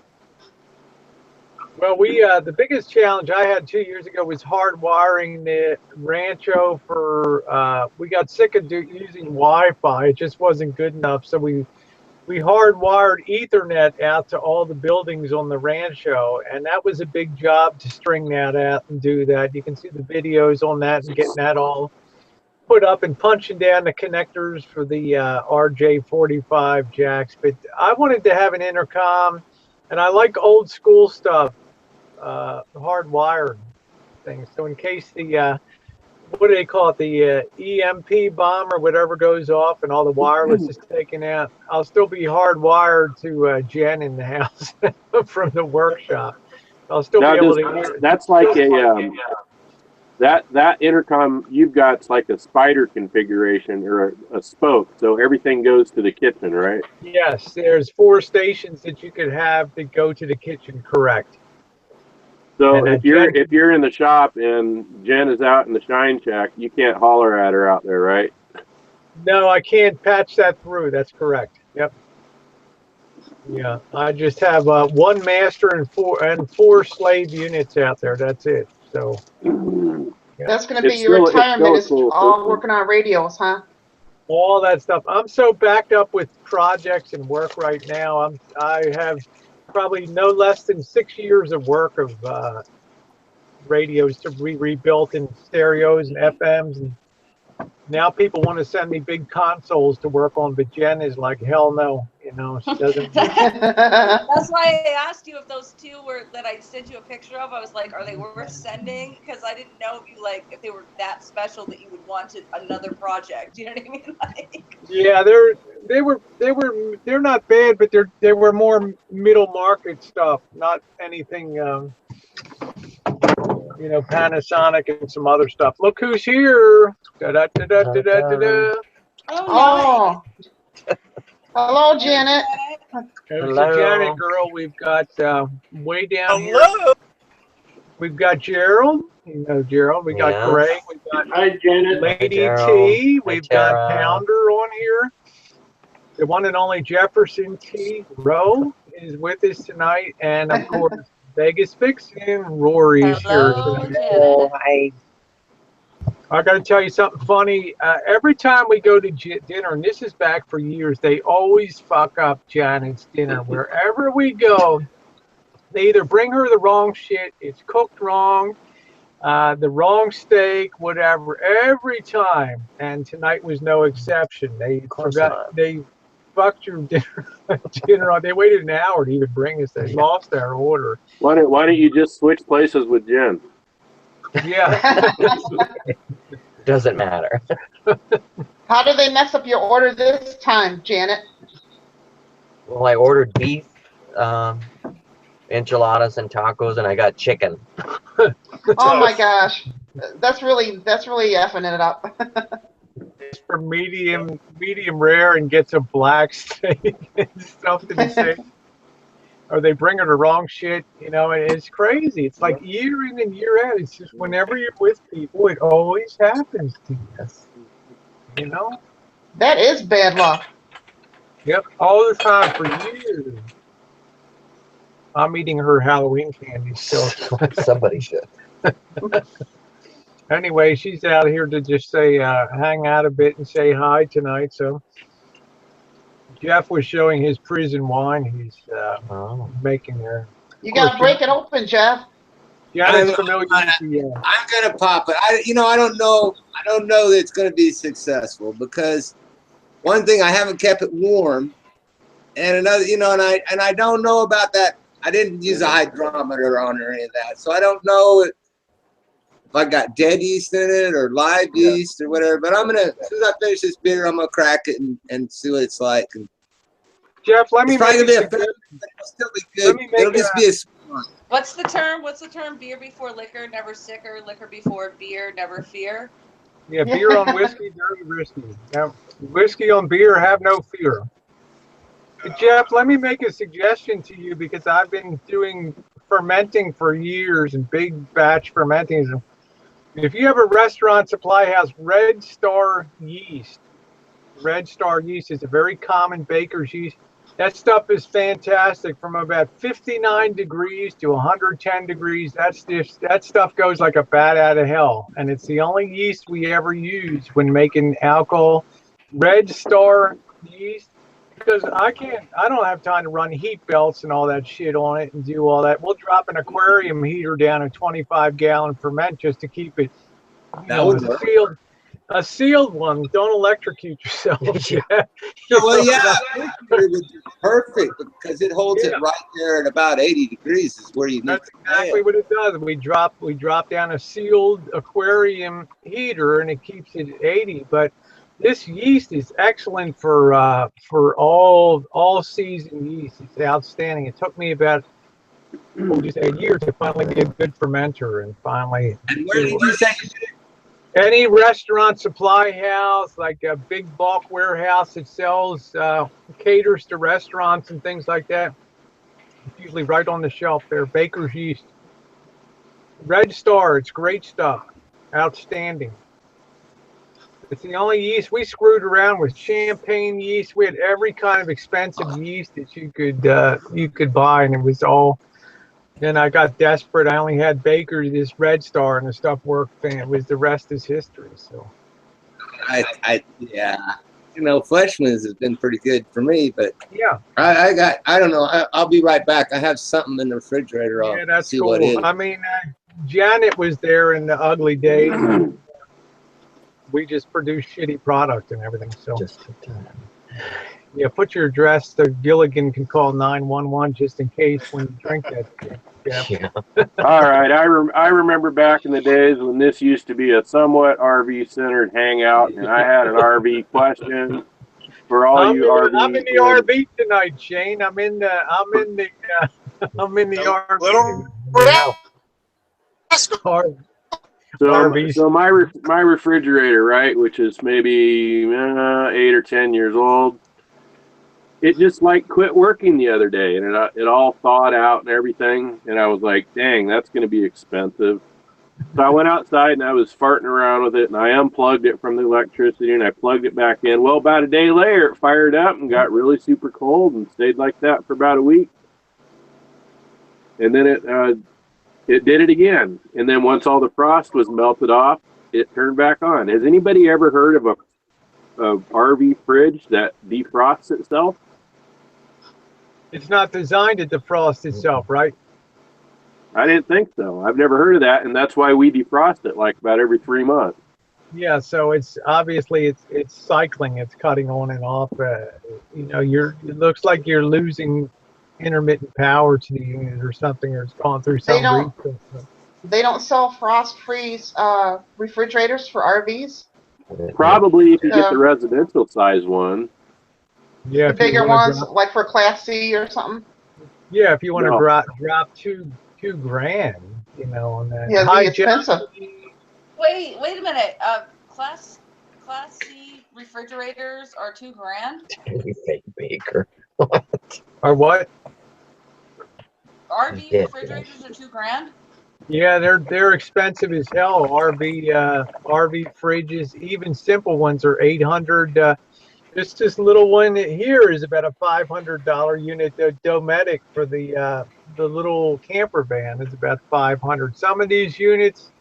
Well, the biggest challenge I had 2 years ago was hardwiring the Rancho for, we got sick of using Wi-Fi. It just wasn't good enough. So we hardwired Ethernet out to all the buildings on the Rancho. And that was a big job to string that out and do that. You can see the videos on that and getting that all put up and punching down the connectors for the RJ45 jacks. But I wanted to have an intercom, and I like old school stuff. Hardwired things. So in case the what do they call it, the EMP bomb or whatever goes off and all the wireless is taken out, I'll still be hardwired to Jen in the house from the workshop. I'll still be able to hear it. That's like that intercom you've got's like a spider configuration or a spoke, so everything goes to the kitchen, right? Yes, there's 4 stations that you could have that go to the kitchen, correct. So if you're in the shop and Jen is out in the Shine Shack, you can't holler at her out there, right? No, I can't patch that through. That's correct. Yep. Yeah, I just have 1 master and 4 slave units out there. That's it. So. Yeah. That's going to be your retirement. Is all working on radios, huh? all that stuff. I'm so backed up with projects and work right now. I have probably no less than 6 years of work of radios to be rebuilt in stereos and FMs, and now people want to send me big consoles to work on, but Jen is like, hell no, you know, she doesn't. That's why I asked you if those two were that I sent you a picture of. I was like, are they worth sending? Because I didn't know if they were that special that you would want another project. You know what I mean? Like, Yeah, they're not bad, but they were more middle market stuff, not anything. You know, Panasonic and some other stuff. Look who's here! Da da da da da da da da. Oh, hello, Janet. There's the Janet girl. We've got way down here. We've got Gerald. You know Gerald. We got Greg. We've got Hi, Janet. Lady T. We've got Pounder on here. The one and only Jefferson T. Rowe is with us tonight, and of course Vegas Vixen Rory's here tonight. I got to tell you something funny. Every time we go to dinner, and this is back for years, they always fuck up Janet's dinner. Wherever we go, they either bring her the wrong shit, it's cooked wrong, the wrong steak, whatever, every time. And tonight was no exception. They forgot, they fucked your dinner on. They waited an hour to even bring us. They lost their order. Why don't you just switch places with Jen? Yeah. Doesn't matter. How did they mess up your order this time, Janet? Well, I ordered beef, enchiladas, and tacos, and I got chicken. Oh my gosh, that's really effing it up. It's for medium rare and gets a black steak and stuff to be safe. Or they bring her the wrong shit, you know, and it's crazy. It's like year in and year out. It's just whenever you're with people, it always happens to you. You know? That is bad luck. Yep, all the time for years. I'm eating her Halloween candy still. Somebody should. Anyway, she's out here to just say, hang out a bit and say hi tonight. So Jeff was showing his prison wine he's making there. You gotta break it open, Jeff. Yeah, I'm familiar with gonna pop it. I don't know that it's gonna be successful because one thing, I haven't kept it warm, and another, you know, and I don't know about that. I didn't use a hydrometer on or any of that, so I don't know if I got dead yeast in it or live yeast or whatever. But I'm gonna, as soon as I finish this beer, I'm gonna crack it and see what it's like. And Jeff, let me. It's probably gonna be but it'll still be good. It'll just be a small. what's the term? What's the term? Beer before liquor, never sicker. Liquor before beer, never fear. Yeah, beer on whiskey, very risky. Now, whiskey on beer, have no fear. But Jeff, let me make a suggestion to you because I've been doing fermenting for years and big batch fermenting. If you have a restaurant supply house, Red Star yeast. Red Star yeast is a very common baker's yeast. That stuff is fantastic. From about 59 degrees to 110 degrees, that stuff goes like a bat out of hell. And it's the only yeast we ever use when making alcohol. Red Star yeast. Because I don't have time to run heat belts and all that shit on it and do all that. We'll drop an aquarium heater down a 25-gallon ferment just to keep it, a sealed one. Don't electrocute yourself. Well, yeah, perfect because it holds it right there at about 80 degrees is where you need. That's exactly what it does. We drop down a sealed aquarium heater and it keeps it at 80, but this yeast is excellent for all season yeast. It's outstanding. It took me about just a year to finally be a good fermenter, and finally. And where did you say? Any restaurant supply house, like a big bulk warehouse that sells caters to restaurants and things like that. It's usually right on the shelf there. Baker's yeast. Red Star. It's great stuff. Outstanding. It's the only yeast. We screwed around with champagne yeast. We had every kind of expensive yeast that you could buy, and it was all. Then I got desperate. I only had Baker's, this Red Star, and the stuff worked. And it was the rest is history. So. Yeah. Fleshman's has been pretty good for me, but Yeah. I don't know. I'll be right back. I have something in the refrigerator. I'll Yeah, that's see cool. what it is. I mean, Janet was there in the ugly days. We just produce shitty product and everything. So Just in time. yeah, put your address so Gilligan can call 911 just in case when you drink that shit. Yeah. All right, I remember back in the days when this used to be a somewhat RV-centered hangout, and I had an RV question for all you RV. I'm in the RV tonight, Shane. I'm in the RV. Little So my refrigerator, right, which is maybe 8 or 10 years old, it just like quit working the other day, and it all thawed out and everything, and I was like, dang, that's going to be expensive. So I went outside and I was farting around with it, and I unplugged it from the electricity and I plugged it back in. Well, about a day later, it fired up and got really super cold and stayed like that for about a week. And then it did it again. And then once all the frost was melted off, it turned back on. Has anybody ever heard of a RV fridge that defrosts itself? It's not designed to defrost itself, right? I didn't think so. I've never heard of that, and that's why we defrost it like about every 3 months. Yeah, so it's obviously it's cycling. It's cutting on and off. It looks like you're losing intermittent power to the unit or something, or it's gone through some. They don't sell frost-freeze refrigerators for RVs. Probably if you get the residential size one. Yeah, the bigger ones, like for Class C or something. Yeah, if you want to drop $2,000, on that. Yeah, Hi, expensive. Wait a minute. Class C refrigerators are $2,000. Fake baker. Or what? RV refrigerators are $2,000. Yeah, they're expensive as hell. RV fridges, even simple ones, are $800. This little one here is about a $500 unit. The Dometic for the little camper van is about $500. Some of these units,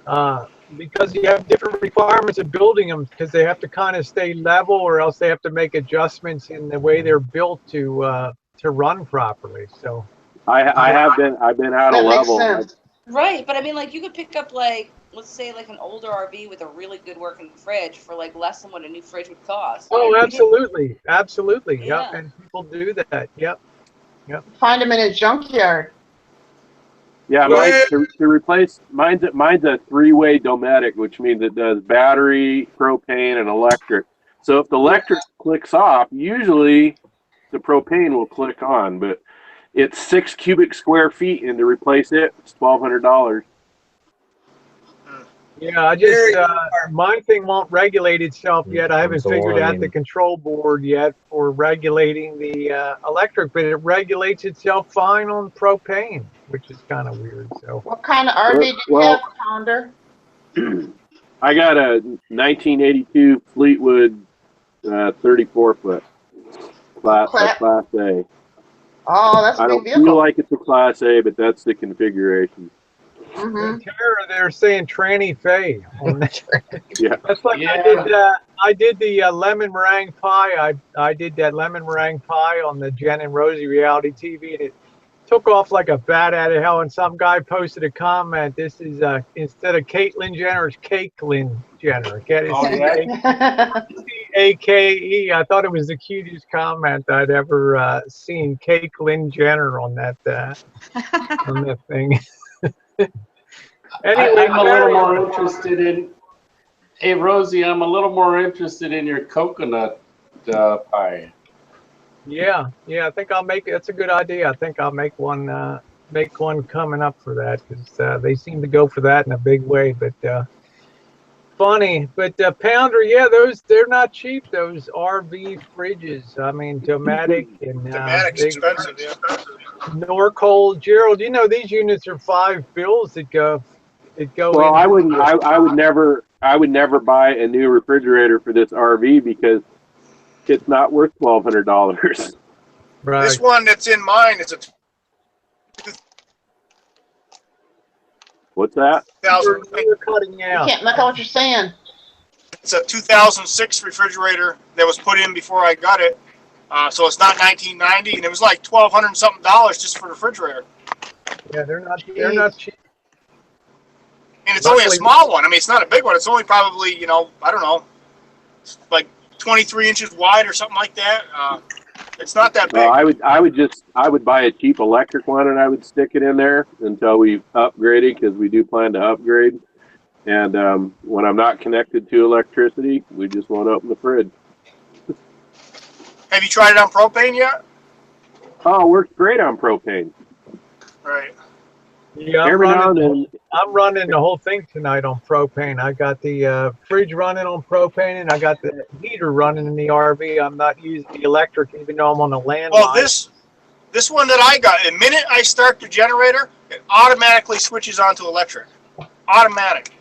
because you have different requirements of building them, because they have to kind of stay level, or else they have to make adjustments in the way they're built to run properly. So I've been out of level. Right, but I mean, like, you could pick up, like, let's say, like, an older RV with a really good working fridge for, like, less than what a new fridge would cost. Oh, absolutely. Yeah. Yep, and people do that. Yep. Find them in a junkyard. Yeah, to replace mine's a 3-way Dometic, which means it does battery, propane, and electric. So if the electric clicks off, usually the propane will click on, but it's 6 cubic square feet, and to replace it, it's $1,200. Yeah, I just my thing won't regulate itself yet. I haven't figured out the control board yet for regulating the electric, but it regulates itself fine on propane, which is kind of weird. So, what kind of RV do you have, Pounder? I got a 1982 Fleetwood 34-foot Class A. Oh, that's a big vehicle. I don't feel like it's a Class A, but that's the configuration. They're saying tranny Faye. Yeah. That's like I did the lemon meringue pie. I did that lemon meringue pie on the Jen and Rosie reality TV, and it took off like a bat out of hell. And some guy posted a comment. This is instead of Caitlyn Jenner, it's Cakelyn Jenner. Get it? C-A-K-E. I thought it was the cutest comment I'd ever seen. Cakelyn Jenner on that thing. Anyway, I'm a little more interested in. Hey Rosie, I'm a little more interested in your coconut pie. Yeah. I think I'll make. That's a good idea. I think I'll make one coming up for that, because they seem to go for that in a big way. But funny. But Pounder, yeah, they're not cheap. Those RV fridges. I mean, Dometic and Dometic's expensive. Yeah. Norcold. Gerald, these units are $5 bills that go. Well, I would never buy a new refrigerator for this RV because it's not worth $1,200. Right. This one that's in mine is a. What's that? You're cutting out. I can't make out what you're saying. It's a 2006 refrigerator that was put in before I got it. So it's not 1990, and it was like $1,200 and something just for the refrigerator. Yeah, they're not cheap. And it's only a small one. I mean, it's not a big one. It's only probably, you know, I don't know, like 23 inches wide or something like that. It's not that big. I would buy a cheap electric one and I would stick it in there until we upgraded, because we do plan to upgrade. And when I'm not connected to electricity, we just won't open the fridge. Have you tried it on propane yet? Oh, it works great on propane. Right. Yeah, I'm running the whole thing tonight on propane. I got the fridge running on propane, and I got the heater running in the RV. I'm not using the electric, even though I'm on the landline. Well, this one that I got, the minute I start the generator, it automatically switches onto electric. Automatic.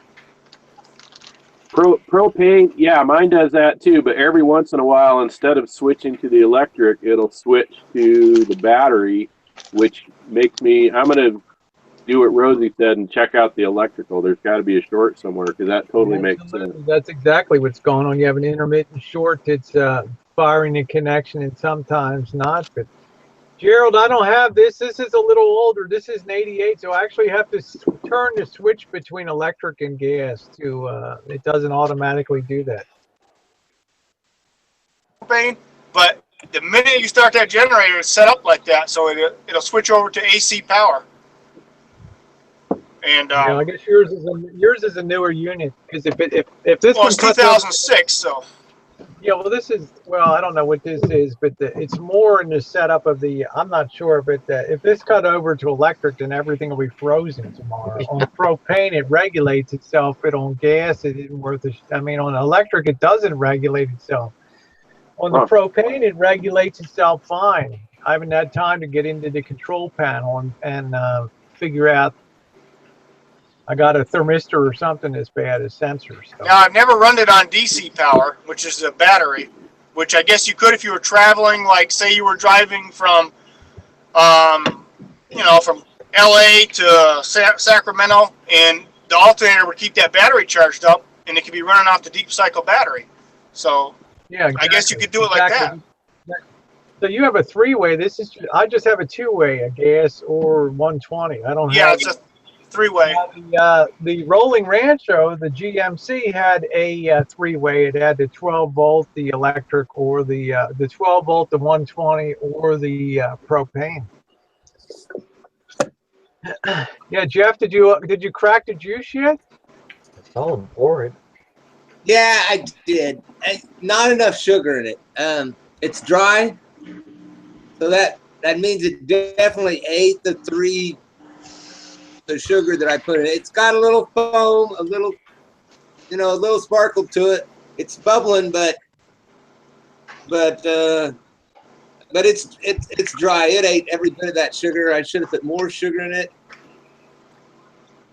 Propane, yeah, mine does that too, but every once in a while, instead of switching to the electric, it'll switch to the battery, which makes me, I'm going to do what Rosie said and check out the electrical. There's got to be a short somewhere, because that totally makes sense. That's exactly what's going on. You have an intermittent short that's firing the connection, and sometimes not. But Gerald, I don't have this. This is a little older. This is an 88, so I actually have to turn the switch between electric and gas to. It doesn't automatically do that. But the minute you start that generator, it's set up like that, so it'll switch over to AC power. And I guess yours is a newer unit, because if this it's 2006, so. Yeah, well, I don't know what this is, but it's more in the setup of the, I'm not sure, but if this cut over to electric, then everything will be frozen tomorrow. On propane, it regulates itself, but on gas, it isn't worth it. I mean, on electric, it doesn't regulate itself. On the propane, it regulates itself fine. I haven't had time to get into the control panel and figure out. I got a thermistor or something that's bad as sensors. So. Now, I've never run it on DC power, which is a battery, which I guess you could if you were traveling, like say you were driving from, from LA to Sacramento, and the alternator would keep that battery charged up, and it could be running off the deep cycle battery. So yeah, exactly. I guess you could do it like that. So you have a three-way. I just have a two-way, a gas or 120. I don't have. Yeah, it's a three-way. The Rolling Rancho, the GMC, had a three-way. It had the 12-volt, the electric, or the 12-volt, the 120, or the propane. Yeah, Jeff, did you crack the juice yet? It's all boring. Yeah, I did. Not enough sugar in it. It's dry, so that means it definitely ate the sugar that I put in it. It's got a little foam, a little sparkle to it. It's bubbling, but it's dry. It ate every bit of that sugar. I should have put more sugar in it,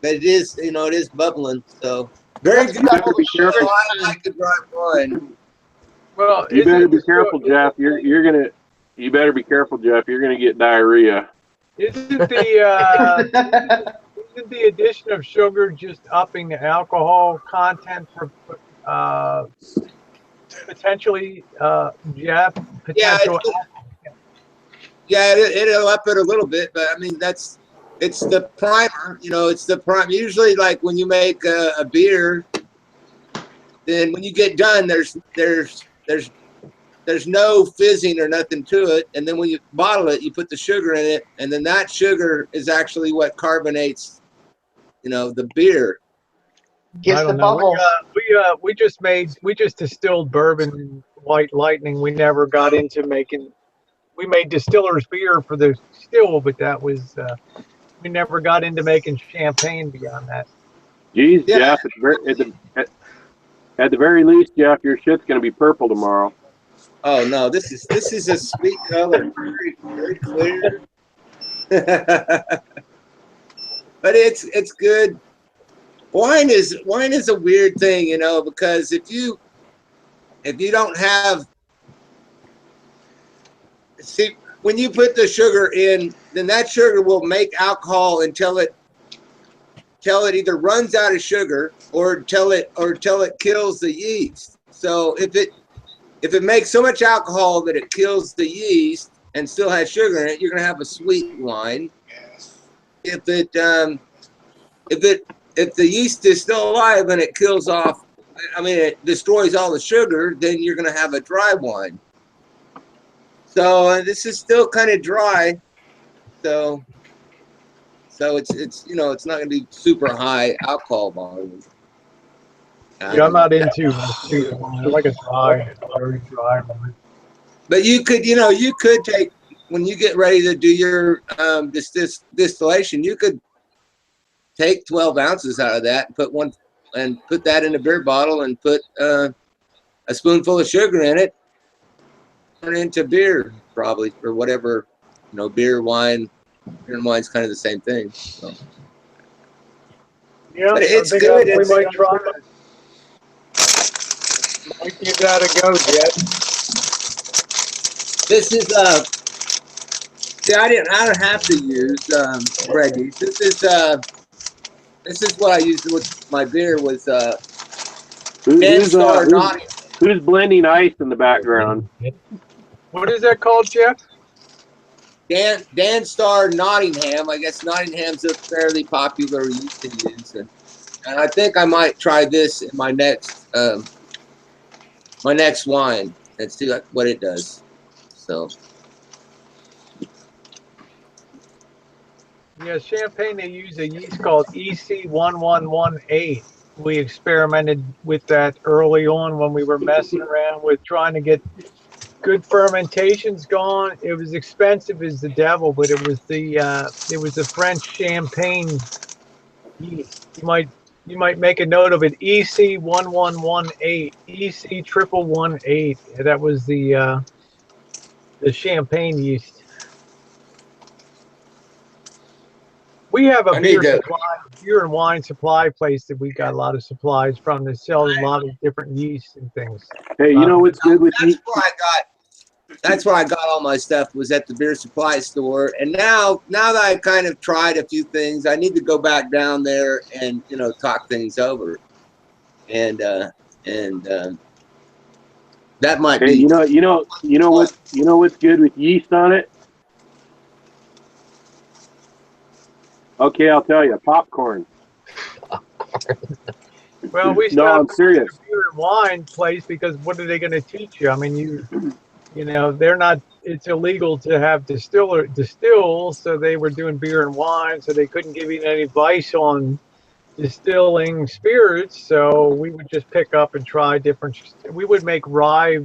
but it is bubbling. So very good. You better be careful. I like the dry wine. Well, you better be careful, Jeff. You better be careful, Jeff. You're gonna get diarrhea. Isn't the addition of sugar just upping the alcohol content for potentially, Jeff? It'll up it a little bit, but I mean it's the primer. It's the primer. Usually, like when you make a beer, then when you get done, there's no fizzing or nothing to it, and then when you bottle it, you put the sugar in it, and then that sugar is actually what carbonates, the beer. Gives the bubbles. We just distilled bourbon, White Lightning. We never got into making. We made distiller's beer for the still, but that was we never got into making champagne beyond that. Geez, yeah. Jeff, at the very least, Jeff, your shit's gonna be purple tomorrow. Oh no, this is a sweet color, very, very clear. But it's good. Wine is a weird thing, because if you don't have, see, when you put the sugar in, then that sugar will make alcohol until it it either runs out of sugar or till it kills the yeast. So if it makes so much alcohol that it kills the yeast and still has sugar in it, you're gonna have a sweet wine. If the yeast is still alive and it kills off, I mean, it destroys all the sugar, then you're gonna have a dry wine. So this is still kind of dry. So it's you know, it's not gonna be super high alcohol volume. Yeah, I'm not into sweet wine. I like a dry, very dry wine. But you could, you know, you could take, when you get ready to do your distillation, you could take 12 ounces out of that and put that in a beer bottle and put a spoonful of sugar in it, turn it into beer probably, or whatever, you know, beer, wine. Beer and wine's kind of the same thing. So. Yeah, but it's I think good. we might try it. Might give that a go, Jet. This is see, I don't have to use bread yeast. This is what I used with my beer was who's blending ice in the background? What is that called, Jeff? Dan Star Nottingham. I guess Nottingham's a fairly popular yeast to use, and I think I might try this in my next wine and see what it does. So. Yeah, Champagne, they use a yeast called EC1118. We experimented with that early on when we were messing around with trying to get good fermentations going. It was expensive as the devil, but it was the French Champagne yeast. You might make a note of it. EC1118, EC1118. That was the Champagne yeast. We have a beer and wine supply place that we got a lot of supplies from that sells a lot of different yeasts and things. Hey, you know what's good with yeast? That's where I got all my stuff, was at the beer supply store. And now that I've kind of tried a few things, I need to go back down there and, you know, talk things over. And that might be. You know what's good with yeast on it? Okay, I'll tell you, popcorn. Well, we I'm serious. A beer and wine place because what are they going to teach you? I mean, you know, they're not. It's illegal to have distill, so they were doing beer and wine, so they couldn't give you any advice on distilling spirits. So we would just pick up and try different. We would make rye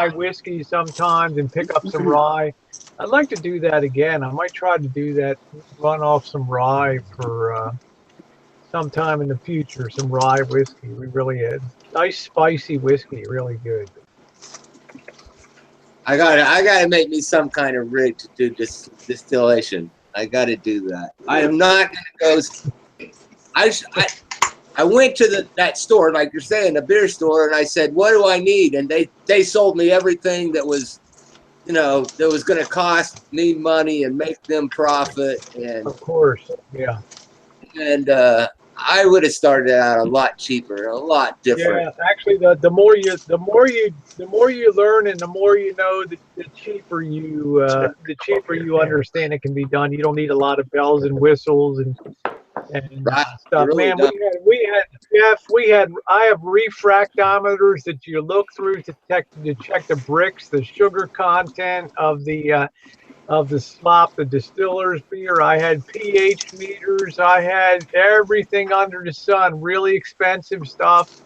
whiskey sometimes and pick up some rye. I'd like to do that again. I might try to do that, run off some rye for sometime in the future, some rye whiskey. We really had nice spicy whiskey, really good. I gotta make me some kind of rig to do this distillation. I gotta do that. I am not gonna go. I went to that store, like you're saying, the beer store, and I said, "What do I need?" And they sold me everything that was, you know, that was going to cost me money and make them profit. And of course, yeah. And I would have started out a lot cheaper, a lot different. Yeah, actually, the more you learn and the more you know, the cheaper you understand it can be done. You don't need a lot of bells and whistles and stuff. Really Man, I have refractometers that you look through to check the bricks, the sugar content of the slop, the distiller's beer. I had pH meters. I had everything under the sun, really expensive stuff.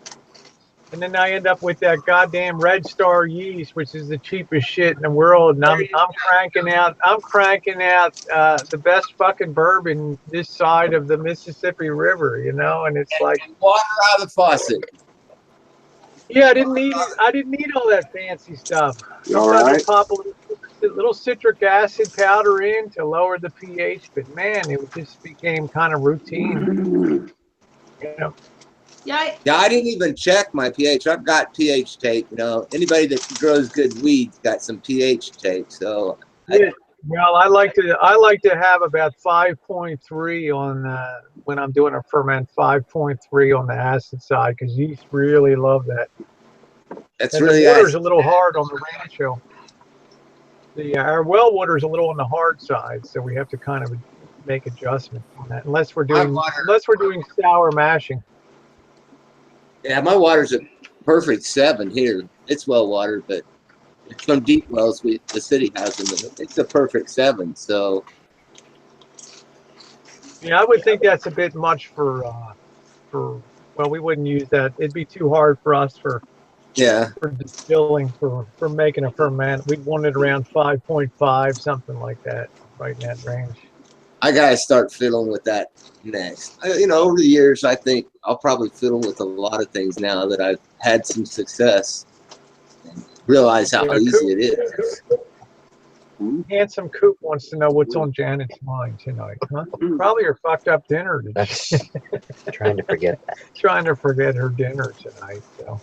And then I end up with that goddamn Red Star yeast, which is the cheapest shit in the world. And I'm cranking out the best fucking bourbon this side of the Mississippi River, you know. And it's like water out of the faucet. Yeah, I didn't need all that fancy stuff. All right. Pop a little citric acid powder in to lower the pH, but man, it just became kind of routine. You know. Yeah, I didn't even check my pH. I've got pH tape. You know, anybody that grows good weeds got some pH tape. So yeah, Well, I like to have about 5.3 on when I'm doing a ferment, 5.3 on the acid side, because yeast really love that. That's And really the water's nice. a little hard on the rancho. Our well water's a little on the hard side, so we have to kind of make adjustments on that, unless we're doing sour mashing. Yeah, my water's a perfect 7 here. It's well watered, but some deep wells the city has them. It's a perfect 7. So Yeah, I would think that's a bit much for well, we wouldn't use that. It'd be too hard for us for distilling for making a ferment. We'd want it around 5.5, something like that, right in that range. I gotta start fiddling with that next. You know, over the years, I think I'll probably fiddle with a lot of things now that I've had some success. And realize how easy it is. Handsome Coop wants to know what's on Janet's mind tonight, huh? Probably her fucked up dinner. Trying to forget that. Trying to forget her dinner tonight. So,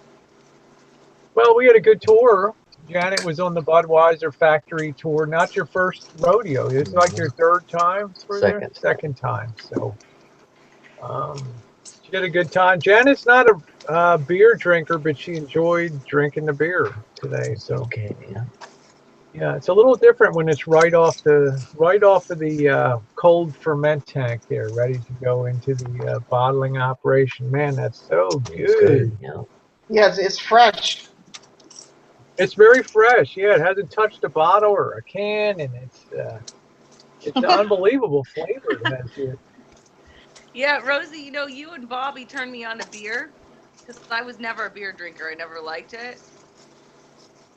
well, we had a good tour. Janet was on the Budweiser factory tour. Not your first rodeo. It's like your third time through there? Second time. So, she had a good time. Janet's not a beer drinker, but she enjoyed drinking the beer today. So, okay, yeah. Yeah, it's a little different when it's right off of the cold ferment tank there, ready to go into the bottling operation. Man, that's so good. Yeah. Yes, it's fresh. It's very fresh. Yeah, it hasn't touched a bottle or a can, and it's an unbelievable flavor. That's it. Yeah, Rosie, you know, you and Bobby turned me on to beer because I was never a beer drinker. I never liked it.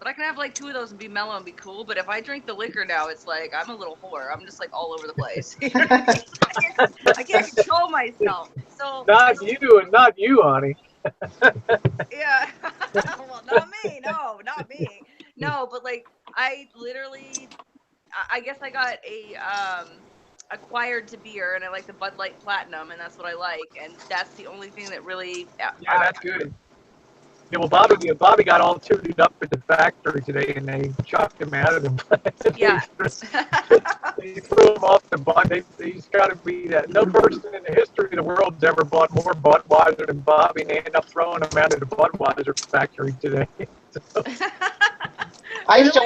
But I can have like 2 of those and be mellow and be cool. But if I drink the liquor now, it's like I'm a little whore. I'm just like all over the place. I can't control myself. So Not you, honey. yeah. Well, not me. No, not me. No, but like I literally, I guess I got acquired to beer, and I like the Bud Light Platinum, and that's what I like, and that's the only thing that really. Yeah, that's good. Yeah, well, Bobby got all tooted up at the factory today, and they chucked him out of the Yeah. They threw him off the Bud. He's got to be that. No person in the history of the world has ever bought more Budweiser than Bobby, and they ended up throwing him out of the Budweiser factory today. I used to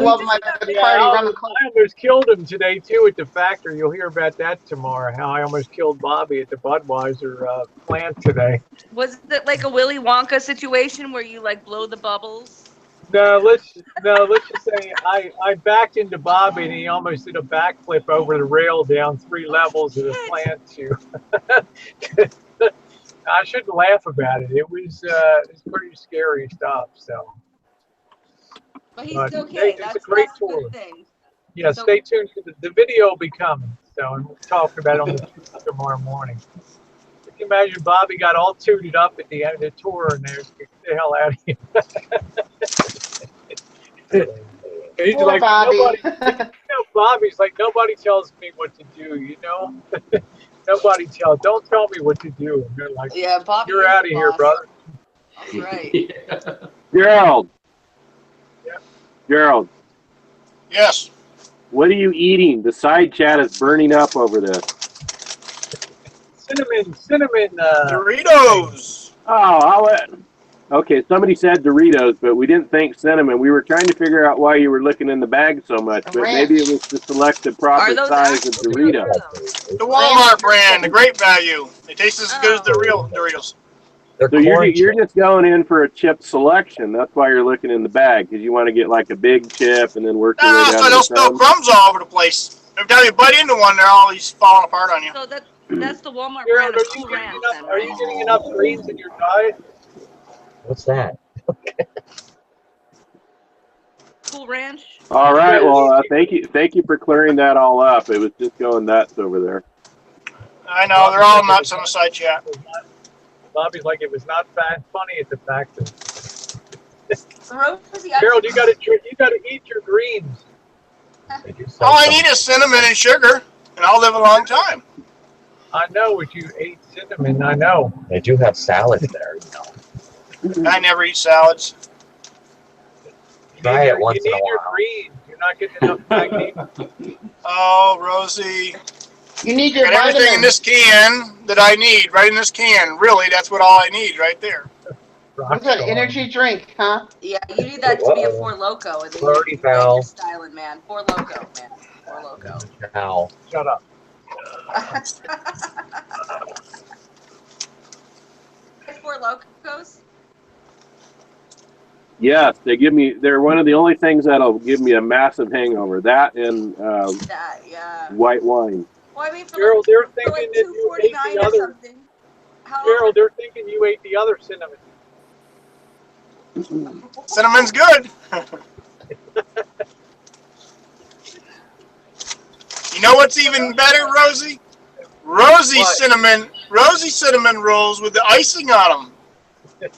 love my party rum and coke. I almost killed him today too at the factory. You'll hear about that tomorrow. How I almost killed Bobby at the Budweiser plant today. Was it like a Willy Wonka situation where you like blow the bubbles? No, let's just say I backed into Bobby, and he almost did a backflip over the rail down 3 levels of the plant too. I shouldn't laugh about it. It was pretty scary stuff. So. But he's okay. It's a great tour. Good thing. Yeah, So- stay tuned. The video will be coming. So, and we'll talk about it on the tomorrow morning. You can imagine Bobby got all tooted up at the end of the tour, and there's get the hell out of here. He's Poor like, Bobby. Bobby's like, nobody tells me what to do, you know? Nobody don't tell me what to do. And they're like, Yeah, Bobby. you're out of here, brother. That's right. Gerald. Yeah. Gerald, Yes. what are you eating? The side chat is burning up over this. Cinnamon. Doritos. Oh, okay. Somebody said Doritos, but we didn't think cinnamon. We were trying to figure out why you were looking in the bag so much, but maybe it was to select the proper size of Dorito. The Walmart brand, the great value. They taste as good as the real Doritos. So you're just going in for a chip selection. That's why you're looking in the bag, because you want to get like a big chip and then work your way down to They'll the spill crumbs. crumbs all over the place. Every time you bite into one, they're always falling apart on you. So that's the Walmart Gerald, brand of Cool Ranch then, are you right? getting enough greens in your diet? What's that? Cool Ranch. All right. Well, thank you for clearing that all up. It was just going nuts over there. I know, they're all nuts on the side chat. Bobby's like, it was not funny at the factory. Rosie, Gerald, you gotta eat your greens. All I need is cinnamon and sugar, and I'll live a long time. I know what you ate cinnamon. I know. They do have salads there, you know. I never eat salads. Try it once in a You need your while. greens. You You're not getting enough magnesium. Oh, Rosie. You need your Got everything in vitamins. this can that I need, right in this can. Really, that's what all I need right there. What's that energy drink, huh? Yeah, you need that to be a Four Loco, and then Flirty you're foul. styling, man. Four Loco, man. Four Loco. Ow. Shut up. Four Locos. Yes, they're one of the only things that'll give me a massive hangover. That and That, yeah. white wine. Well, I mean, for Gerald, they're for thinking like that you ate $2.49 the or other. something. How Gerald, they're thinking you ate the other cinnamon. Cinnamon's good. You know what's even better, Rosie? Rosie cinnamon rolls with the icing on them.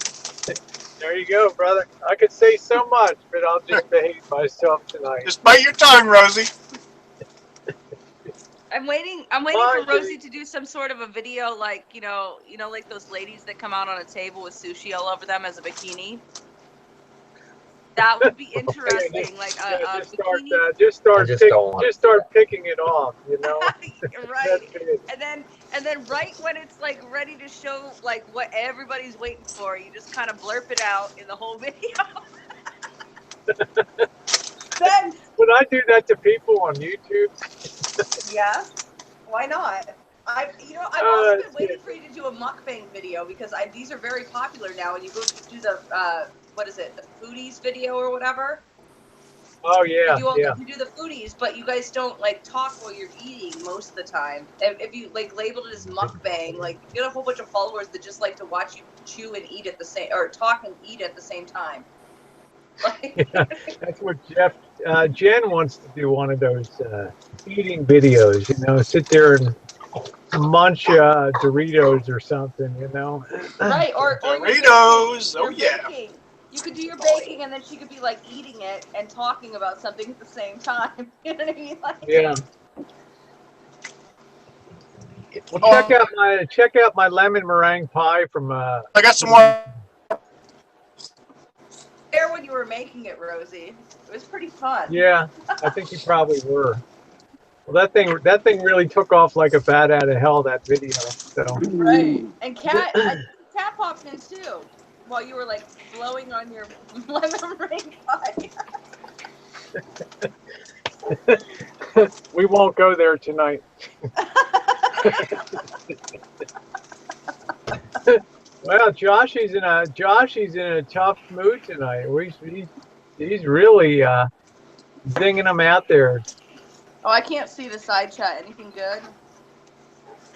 There you go, brother. I could say so much, but I'll just behave myself tonight. Just bite your tongue, Rosie. I'm waiting for Rosie to do some sort of a video, like like those ladies that come out on a table with sushi all over them as a bikini. That would be interesting. Like a bikini. Just start picking it off, Right. And then right when it's like ready to show like what everybody's waiting for, you just kind of blurp it out in the whole video. Then would I do that to people on YouTube? Yeah, why not? I've also been waiting for you to do a mukbang video because these are very popular now. And you go to do the the foodies video or whatever. Oh yeah, You do the foodies, but you guys don't like talk while you're eating most of the time. If you like labeled it as mukbang, like you get a whole bunch of followers that just like to watch you chew and eat at the same, or talk and eat at the same time. Yeah, that's what Jen wants to do, one of those eating videos, sit there and munch Doritos or something, Right, or Doritos, you're baking. You could do your baking and then she could be like eating it and talking about something at the same time. You know what I mean? Yeah. Well, check out my lemon meringue pie from I got some more. There when you were making it, Rosie. It was pretty fun. Yeah, I think you probably were. Well, that thing really took off like a bat out of hell, that video. So. Right. And Cat popped in too, while you were like blowing on your lemon meringue pie. We won't go there tonight. Well, Joshy's in a tough mood tonight. He's really zinging them out there. Oh, I can't see the side chat. Anything good?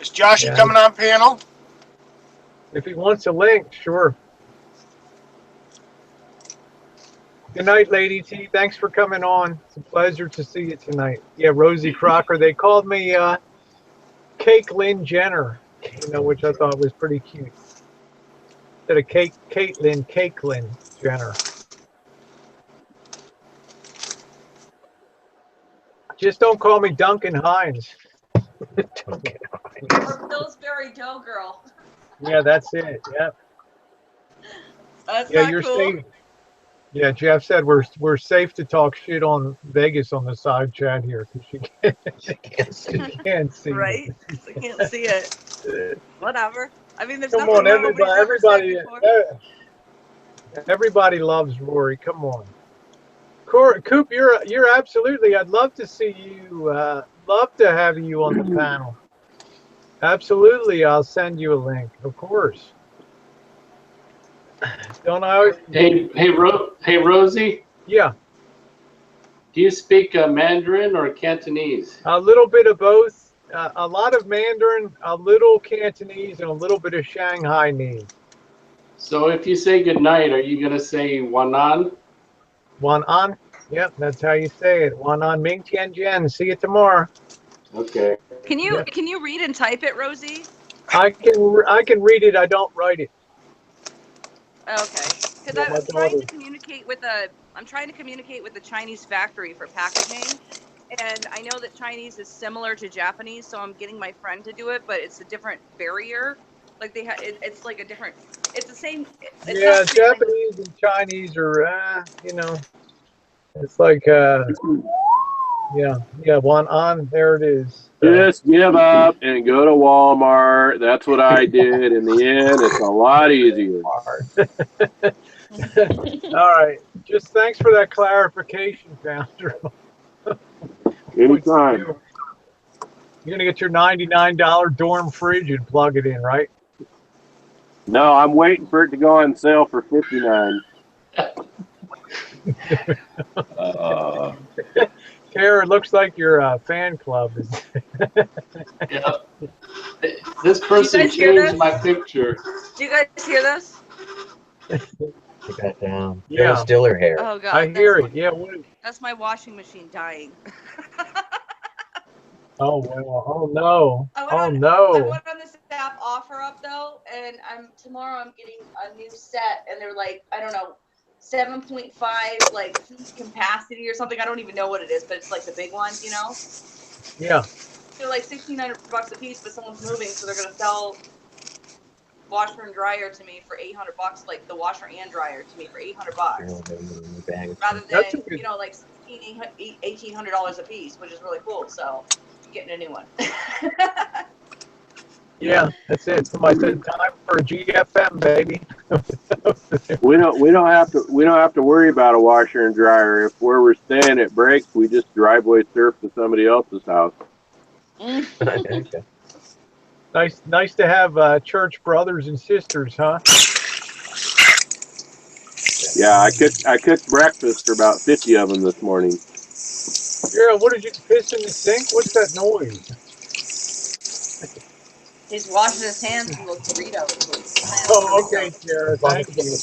Is Joshy coming on panel? If he wants a link, sure. Good night, Lady T. Thanks for coming on. It's a pleasure to see you tonight. Yeah, Rosie Crocker. They called me Caitlyn Jenner, which I thought was pretty cute. Instead of Caitlyn Jenner. Just don't call me Duncan Hines. Or Pillsbury Doughgirl. Yeah, that's it. Yeah. That's not cool. Safe. Yeah, Jeff said we're safe to talk shit on Vegas on the side chat here because she can't see. Right? She can't see it. Whatever. I mean, there's Come nothing on, everybody loves Rory. Come on, Coop, you're absolutely. I'd love to see you. Love to have you on the panel. Absolutely, I'll send you a link. Of course. Don't I always? Hey, Rosie. Yeah. Do you speak Mandarin or Cantonese? A little bit of both. A lot of Mandarin, a little Cantonese, and a little bit of Shanghainese. So if you say goodnight, are you going to say Wanan? Wanan? Yep, that's how you say it. Wanan Ming Tian Jen. See you tomorrow. Okay. Can you read and type it, Rosie? I can read it. I don't write it. Okay. Because I'm trying to communicate with the Chinese factory for packaging. And I know that Chinese is similar to Japanese, so I'm getting my friend to do it, but it's a different barrier. Like it's like a different. It's the same. Yeah, Japanese and Chinese are, It's like, yeah, one on, there it is. Just give up and go to Walmart. That's what I did. In the end, it's a lot easier. All right. Just thanks for that clarification, Founder. Anytime. You're going to get your $99 dorm fridge and plug it in, right? No, I'm waiting for it to go on sale for $59. Tara, it looks like your fan club is. Yeah. This person changed my picture. Do you guys hear this? She got down. Yeah. Still her hair. Oh god. I hear it. Yeah. That's my washing machine dying. Oh well. Oh no. I Oh went no. on this app offer up though, and tomorrow I'm getting a new set, and they're like, I don't know, 7.5 like food capacity or something. I don't even know what it is, but it's like the big ones, you know. Yeah. They're like $1,600 a piece, but someone's moving, so they're gonna sell washer and dryer to me for $800, like the washer and dryer to me for $800, rather than you know like $1,800 a piece, which is really cool. So I'm getting a new one. Yeah, that's it. Somebody said time for a GFM, baby. We don't have to worry about a washer and dryer. If where we're staying it breaks, we just driveway surf to somebody else's house. Nice to have church brothers and sisters, huh? Yeah, I cooked breakfast for about 50 of them this morning. Yeah, what did you piss in the sink? What's that noise? He's washing his hands with Doritos. Oh, okay, Tara. Thank you.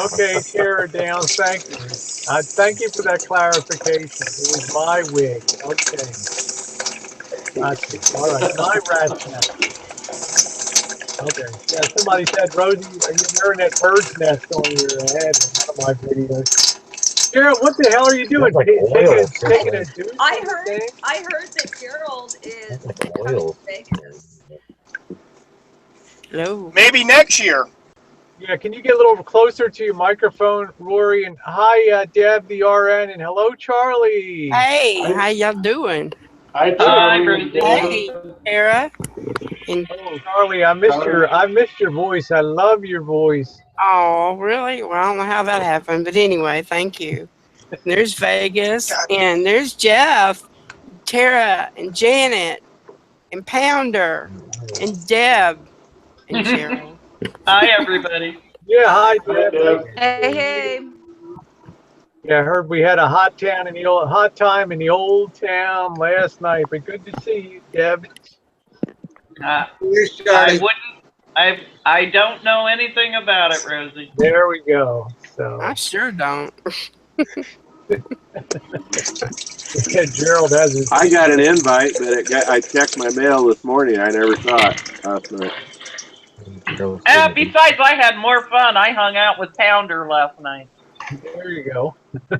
Okay, Tara down. Thank you. Thank you for that clarification. It was my wig. Okay. All right, my RASCAL. Okay. Yeah, somebody said, Rosie, you're wearing that bird's nest on your head in one of my videos. Gerald, what the hell are you doing? Taking a deuce? I heard that Gerald is coming to Vegas. Hello. Maybe next year. Yeah, can you get a little closer to your microphone, Rory? And hi, Deb, the RN, and hello, Charlie. Hey, how y'all doing? Hi, Charlie. Hey, Tara. And oh, Charlie, I missed your voice. I love your voice. oh, really? Well, I don't know how that happened, but anyway, thank you. There's Vegas, and there's Jeff, Tara, and Janet, and Pounder, and Deb, and Cheryl. Hi, everybody. Yeah, hi, Deb. Hey. Yeah, I heard we had a hot time in the old town last night, but good to see you, Deb. I don't know anything about it, Rosie. There we go. So I sure don't. Yeah, Gerald has his. I got an invite, but I checked my mail this morning. I never saw it last night. Besides, I had more fun. I hung out with Pounder last night. There you go.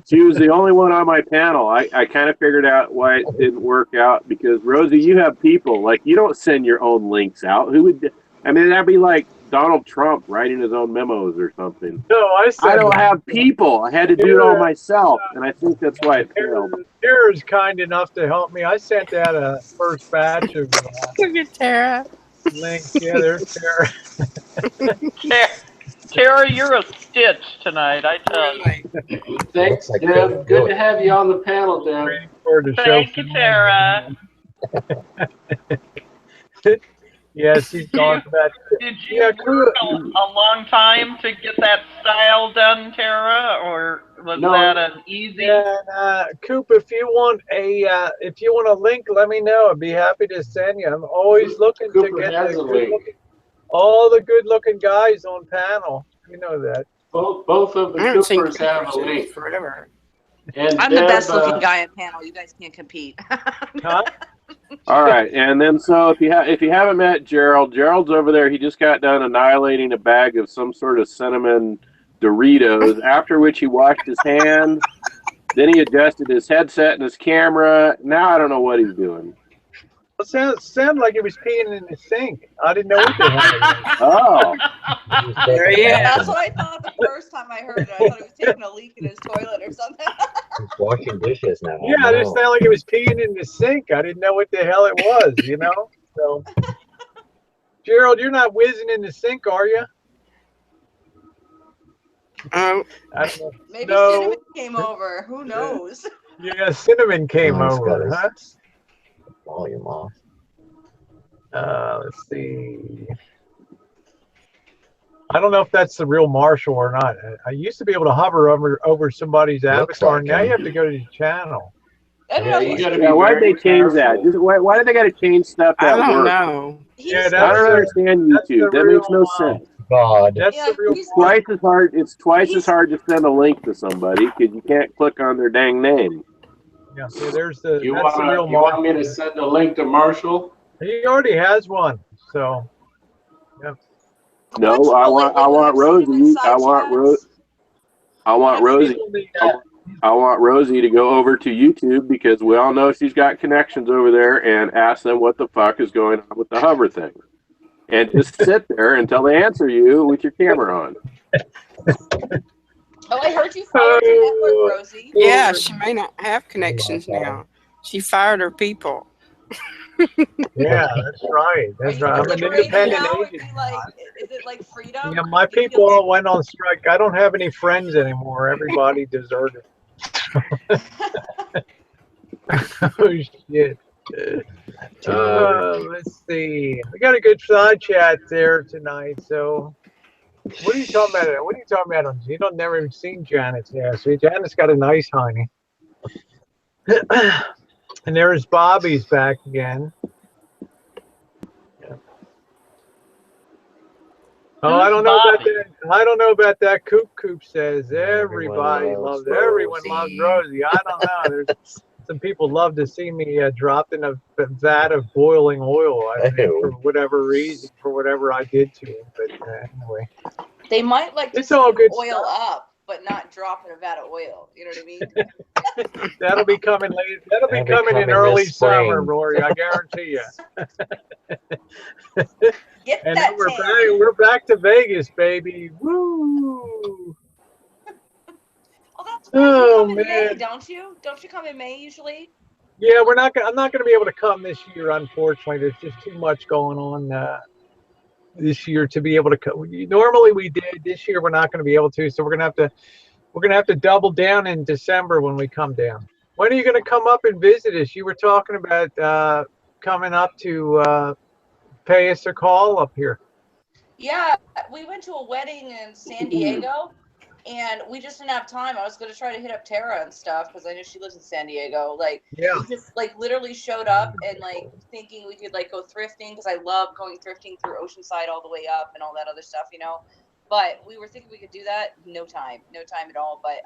She was the only one on my panel. I kind of figured out why it didn't work out because, Rosie, you have people. Like, you don't send your own links out. Who would? I mean, that'd be like Donald Trump writing his own memos or something. No, I don't have people. I had to do it all myself, and I think that's why it failed. Tara's kind enough to help me. I sent out a first batch of Look at Tara. links. Yeah, there's Tara. Tara, you're a stitch tonight, I tell you. Thanks, Deb. Good to have you on the panel, Deb. Thank you, Tara. Yeah, she's gone for that. Did you work a long time to get that style done, Tara, or was that an easy? Yeah, Coop, if you want a link, let me know. I'd be happy to send you. I'm always looking to get all the good-looking guys on panel. You know that. Both of the Coopers have a link forever. And I'm the best looking guy on panel. You guys can't compete. Huh? All right, and then so if you haven't met Gerald's over there. He just got done annihilating a bag of some sort of cinnamon Doritos. After which he washed his hands. Then he adjusted his headset and his camera. Now I don't know what he's doing. It sounded like it was peeing in the sink. I didn't know what the hell. Oh. There he is. That's what I thought the first time I heard it. I thought he was taking a leak in his toilet or something. washing dishes now. Yeah, I just sounded like it was peeing in the sink. I didn't know what the hell it was, you know? So, Gerald, you're not whizzing in the sink, are you? I don't know. Maybe No. Cinnamon came over. Who knows? Yeah, Cinnamon came Oh, it's got over, his huh? volume off. Let's see. I don't know if that's the real Marshall or not. I used to be able to hover over somebody's avatar. like Now him. you have to go to the channel. Yeah, you gotta be Yeah, why did very they change that? careful. Why did they got to change stuff I that don't works? know. Yeah, I that's don't the, understand that's the YouTube. That real, makes no sense. God. that's Yeah, the real he's- Marshall. Twice as hard. It's twice as hard to send a link to somebody because you can't click on their dang name. Yeah, there's the, You that's the real want Marshall. me to send a link to Marshall? He already has one, so. Yeah. No, Don't you I know, want like, when you have Rosie. Cinnamon I want side Rosie. chats? I want Yeah, Rosie. People need that. I want Rosie to go over to YouTube because we all know she's got connections over there and ask them what the fuck is going on with the hover thing. And just sit there until they answer you with your camera on. Oh, I heard you followed your network, Rosie. Yeah, she may not have connections now. She fired her people. Yeah, that's right. That's right. I'm an independent now? agent. Is it like freedom? Yeah, my people all went on strike. I don't have any friends anymore. Everybody deserted. Oh shit. Let's see. We got a good side chat there tonight. So, what are you talking about? What are you talking about? You don't never even seen Janet's. Yeah, see, Janet's got a nice honey. And there's Bobby's back again. Oh, I don't know about that. I don't know about that. Coop says everybody loves everyone loves Rosie. I don't know. There's some people love to see me dropped in a vat of boiling oil. I think, for whatever reason, for whatever I did to him. But anyway, They might like to it's all good oil stuff. up, but not drop in a vat of oil. You know what I mean? That'll be coming later. That'll be coming in early summer, Rory. I guarantee you. Get And that then we're back to Vegas, baby. Woo! Oh, that's right. You Oh, come in May, man. don't you? Don't you come in May usually? Yeah, we're not. I'm not going to be able to come this year, unfortunately. There's just too much going on this year to be able to come. Normally we did. This year we're not going to be able to. So we're going to have to double down in December when we come down. When are you going to come up and visit us? You were talking about coming up to pay us a call up here. Yeah, we went to a wedding in San Diego, and we just didn't have time. I was going to try to hit up Tara and stuff because I know she lives in San Diego. Like, yeah, we just like literally showed up and like thinking we could like go thrifting because I love going thrifting through Oceanside all the way up and all that other stuff, you know. But we were thinking we could do that. No time at all. But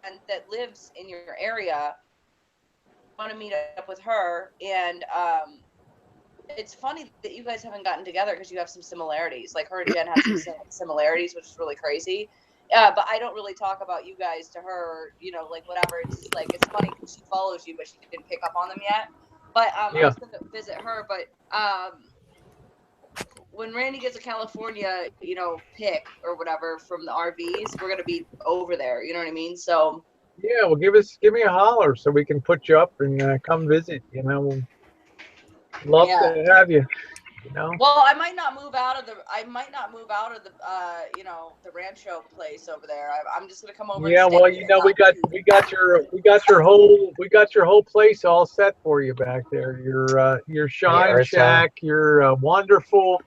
and that lives in your area, want to meet up with her and it's funny that you guys haven't gotten together because you have some similarities. Like her and Jen have some similarities, which is really crazy. But I don't really talk about you guys to her, you know, like whatever. It's just like, it's funny because she follows you, but she didn't pick up on them yet. But I was going to visit her. But when Randy gets a California, you know, pick or whatever from the RVs, we're going to be over there. You know what I mean? So. Yeah, well, give me a holler so we can put you up and come visit. You know, we'll love to have you. You know. Well, I might not move out of the you know, the Rancho place over there. I'm just gonna come over. Yeah, and stay well, you know, we got your whole place all set for you back there. Your shine shack, your wonderful.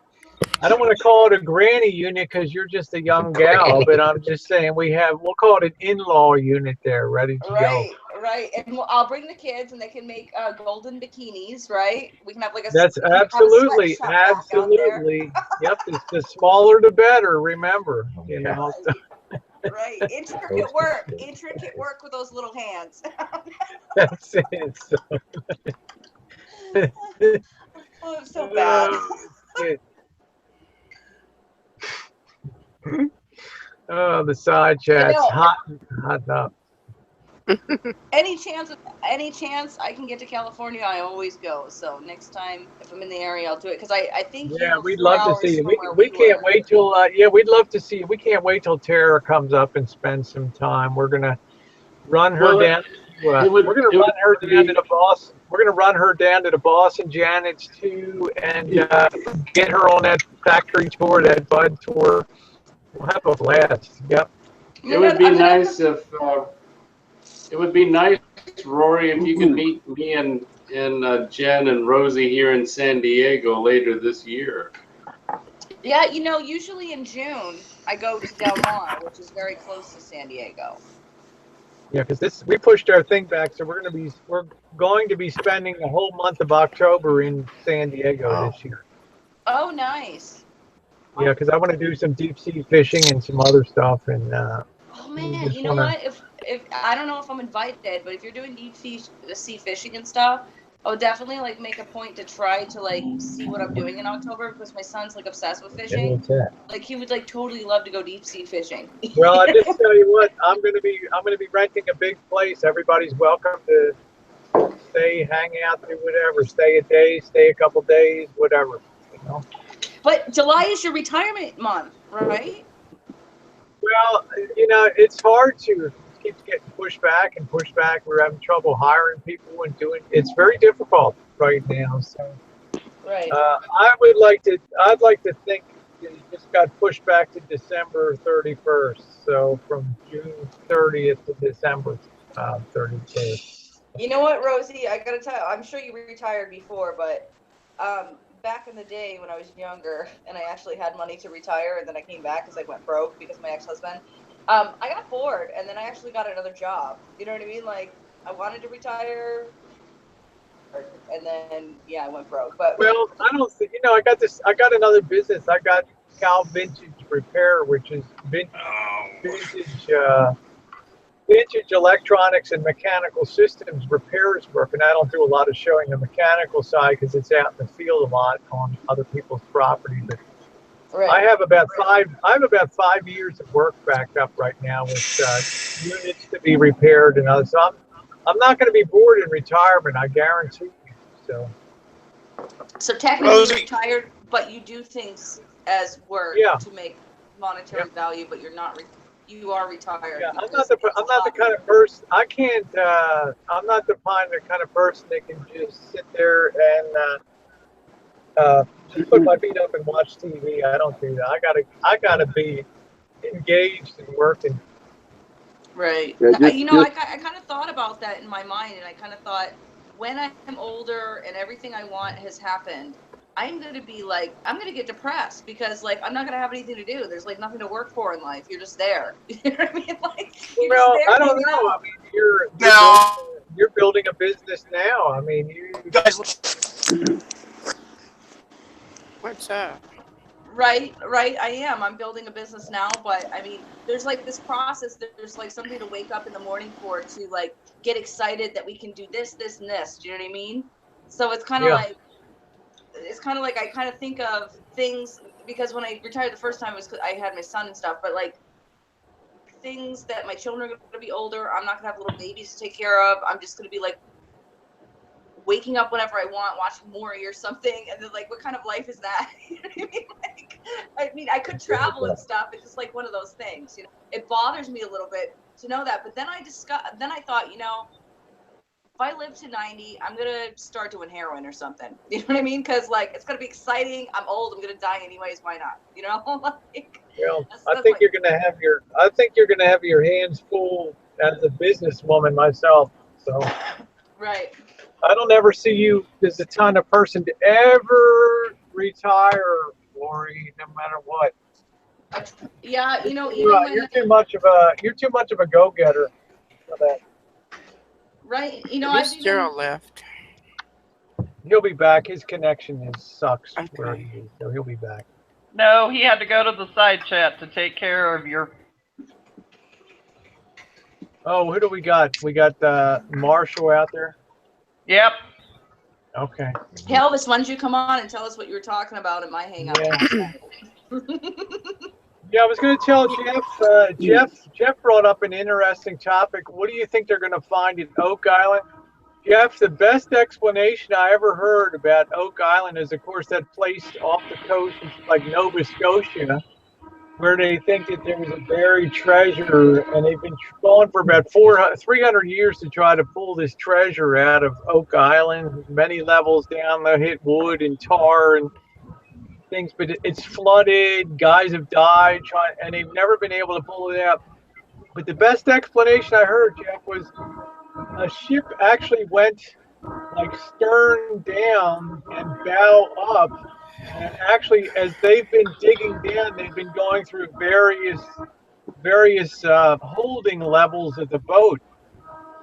I don't want to call it a granny unit because you're just a young gal, but I'm just saying we'll call it an in-law unit there, ready to go. Right, and I'll bring the kids and they can make golden bikinis, right? We can have like a. That's absolutely. Yep, the smaller the better. Remember, you know. Right, intricate work with those little hands. That's it. So. Oh, I'm so bad. Oh, the side chat's hot up. Any chance I can get to California, I always go. So next time, if I'm in the area, I'll do it because I think. Yeah, we'd love to see you. We can't wait till. Yeah, we'd love to see you. We can't wait till Tara comes up and spends some time. We're run her down. We're gonna run her down to the boss. We're gonna run her down to the boss and Janet's too, and get her on that factory tour, that Bud tour. We'll have a blast. Yep. It would be nice if it would be nice, Rory, if you could meet me and Jen and Rosie here in San Diego later this year. Yeah, you know, usually in June I go to Del Mar, which is very close to San Diego. Yeah, because we pushed our thing back, so we're going to be spending the whole month of October in San Diego this year. Oh, nice. Yeah, because I want to do some deep sea fishing and some other stuff, and oh man, you know what? If I don't know if I'm invited, but if you're doing deep sea fishing and stuff, I would definitely like make a point to try to like see what I'm doing in October because my son's like obsessed with fishing. Like he would like totally love to go deep sea fishing. Well, I just tell you what, I'm gonna be renting a big place. Everybody's welcome to stay, hang out, do whatever, stay a day, stay a couple days, whatever. You know. But July is your retirement month, right? Well, you know, it's hard to. It keeps getting pushed back and pushed back. We're having trouble hiring people and doing. It's very difficult right now. So, right. I'd like to think it just got pushed back to December 31st. So from June 30th to December 31st. You know what, Rosie? I gotta tell you, I'm sure you retired before, but back in the day when I was younger and I actually had money to retire and then I came back because I went broke because of my ex-husband, I got bored and then I actually got another job. You know what I mean? Like I wanted to retire and then yeah, I went broke. But well, I don't think, you know, I got another business. I got Cal Vintage Repair, which is vintage electronics and mechanical systems repairs work, and I don't do a lot of showing the mechanical side because it's out in the field a lot on other people's property. But right. I have about 5 years of work backed up right now with units to be repaired and others. So I'm not going to be bored in retirement, I guarantee you. So technically you're retired, but you do things as work to make monetary value, but you're not. You are retired. Yeah, I'm not the kind of person. I can't. I'm not the kind of person that can just sit there and just put my feet up and watch TV. I don't do that. I gotta be engaged and working. Right. Yeah, you know, I kind of thought about that in my mind, and I kind of thought, when I'm older and everything I want has happened, I'm going to get depressed because, like, I'm not going to have anything to do. There's, like, nothing to work for in life. You're just there. You know what I mean? Like, well, I don't know. I mean, you're building a business now. I mean, you guys. What's up? Right. I am. I'm building a business now, but, I mean, there's, like, this process. There's, like, something to wake up in the morning for to, like, get excited that we can do this, this, and this. Do you know what I mean? So it's kind of like, I kind of think of things, because when I retired the first time, it was 'cause I had my son and stuff, but like things that my children are going to be older, I'm not going to have little babies to take care of. I'm just going to be like waking up whenever I want, watching Maury or something. And then like, what kind of life is that? You know what I mean? Like, I mean, I could travel and stuff. It's just like one of those things, you know, it bothers me a little bit to know that. But then I thought, you know, if I live to 90, I'm going to start doing heroin or something. You know what I mean? Because, like, it's going to be exciting. I'm old. I'm going to die anyways. Why not? You know? Like, well, I think you're going to have your hands full as a businesswoman myself. So, right. I don't ever see you as the kind of person to ever retire, Lori, no matter what. Yeah, you know, you're too much of a go-getter for that. Right, you know, Gerald left. He'll be back. His connection sucks where he is, so he'll be back. No, he had to go to the side chat to take care of your. Oh, who do we got? We got Marshall out there. Yep. Okay. Hey, Elvis, why don't you come on and tell us what you were talking about at my hangout? Yeah. Yeah, I was going to tell Jeff. Jeff brought up an interesting topic. What do you think they're going to find in Oak Island? Jeff, the best explanation I ever heard about Oak Island is, of course, that place off the coast is like Nova Scotia. where they think that there was a buried treasure, and they've been going for about 300 years to try to pull this treasure out of Oak Island. Many levels down, they hit wood and tar and things, but it's flooded. Guys have died trying, and they've never been able to pull it out. But the best explanation I heard, Jeff, was a ship actually went like stern down and bow up. And actually, as they've been digging down, they've been going through various holding levels of the boat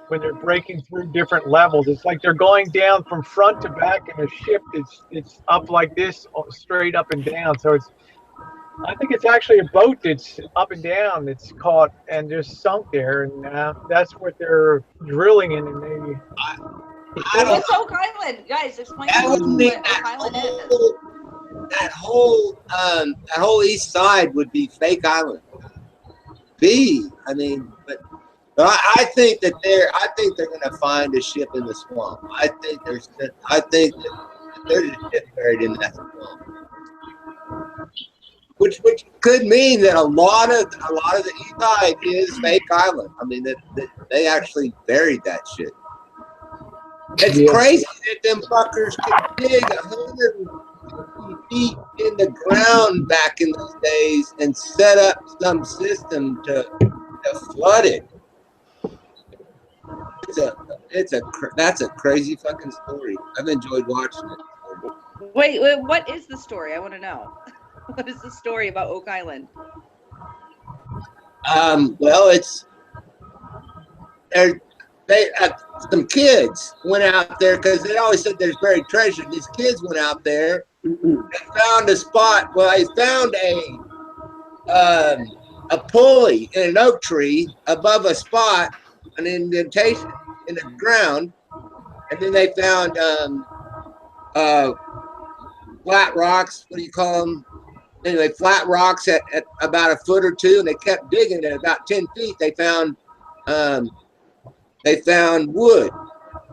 when they're breaking through different levels. It's like they're going down from front to back in a ship. It's up like this, straight up and down. So I think it's actually a boat that's up and down that's caught and just sunk there, and that's what they're drilling in. And maybe What's Oak Island, guys? Explain to us what Oak Island is. That whole east side would be fake island. I mean, but I think that they're going to find a ship in the swamp. I think that there's a ship buried in that swamp, which could mean that a lot of the east side is fake island. I mean that they actually buried that shit. It's crazy that them fuckers could dig 150 feet in the ground back in those days and set up some system to flood it. That's a crazy fucking story. I've enjoyed watching it. Wait, what is the story? I want to know. What is the story about Oak Island? Well, it's some kids went out there because they always said there's buried treasure. These kids went out there and found a spot. Well, they found a pulley in an oak tree above a spot, an indentation in the ground, and then they found flat rocks. What do you call them? Anyway, flat rocks at about a foot or two, and they kept digging. At about 10 feet, they found wood,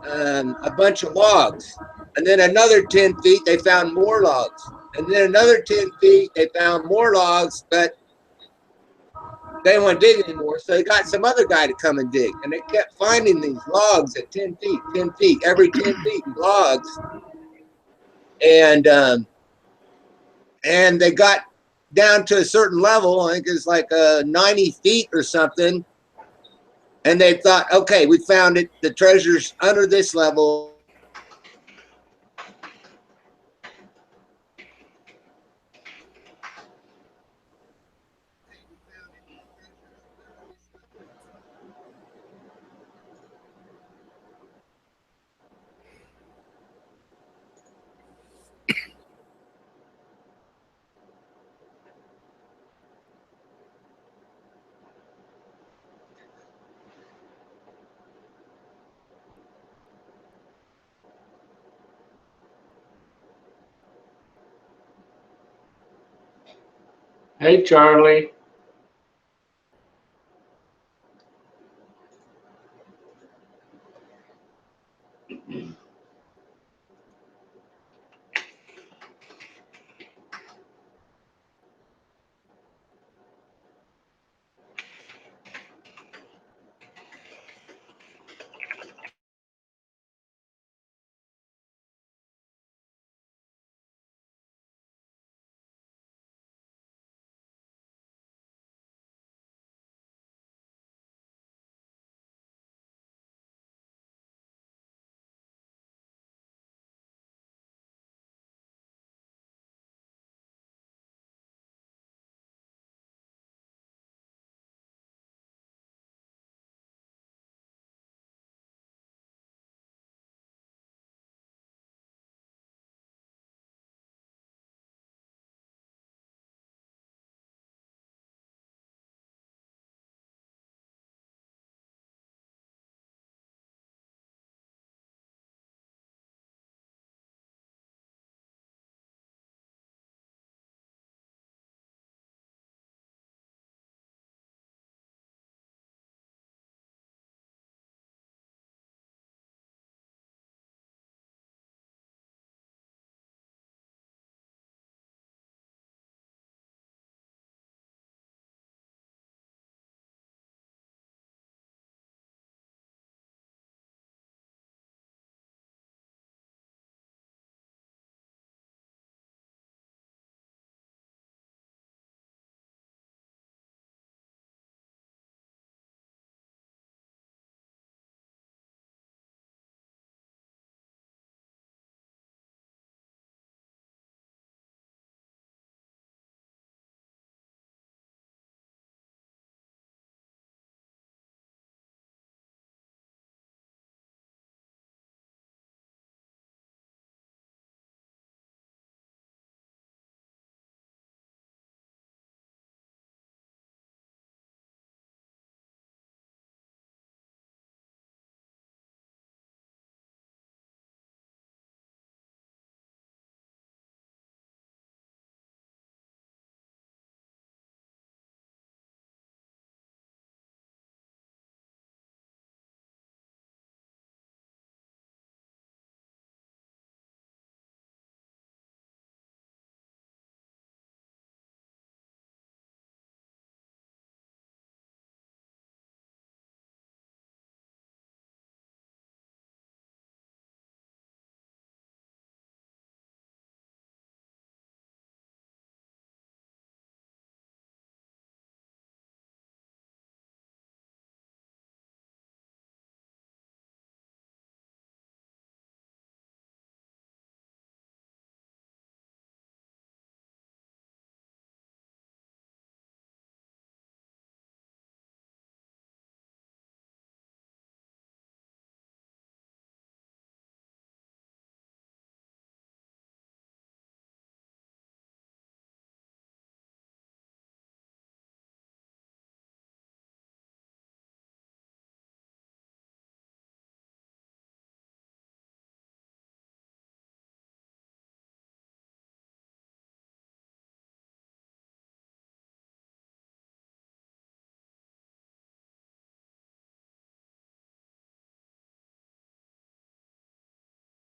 a bunch of logs, and then another 10 feet, they found more logs, and then another 10 feet, they found more logs, but they didn't want to dig anymore, so they got some other guy to come and dig, and they kept finding these logs at 10 feet, every 10 feet logs, and they got down to a certain level. I think it's like 90 feet or something. And they thought, okay, we found it. The treasure's under this level. Hey, Charlie.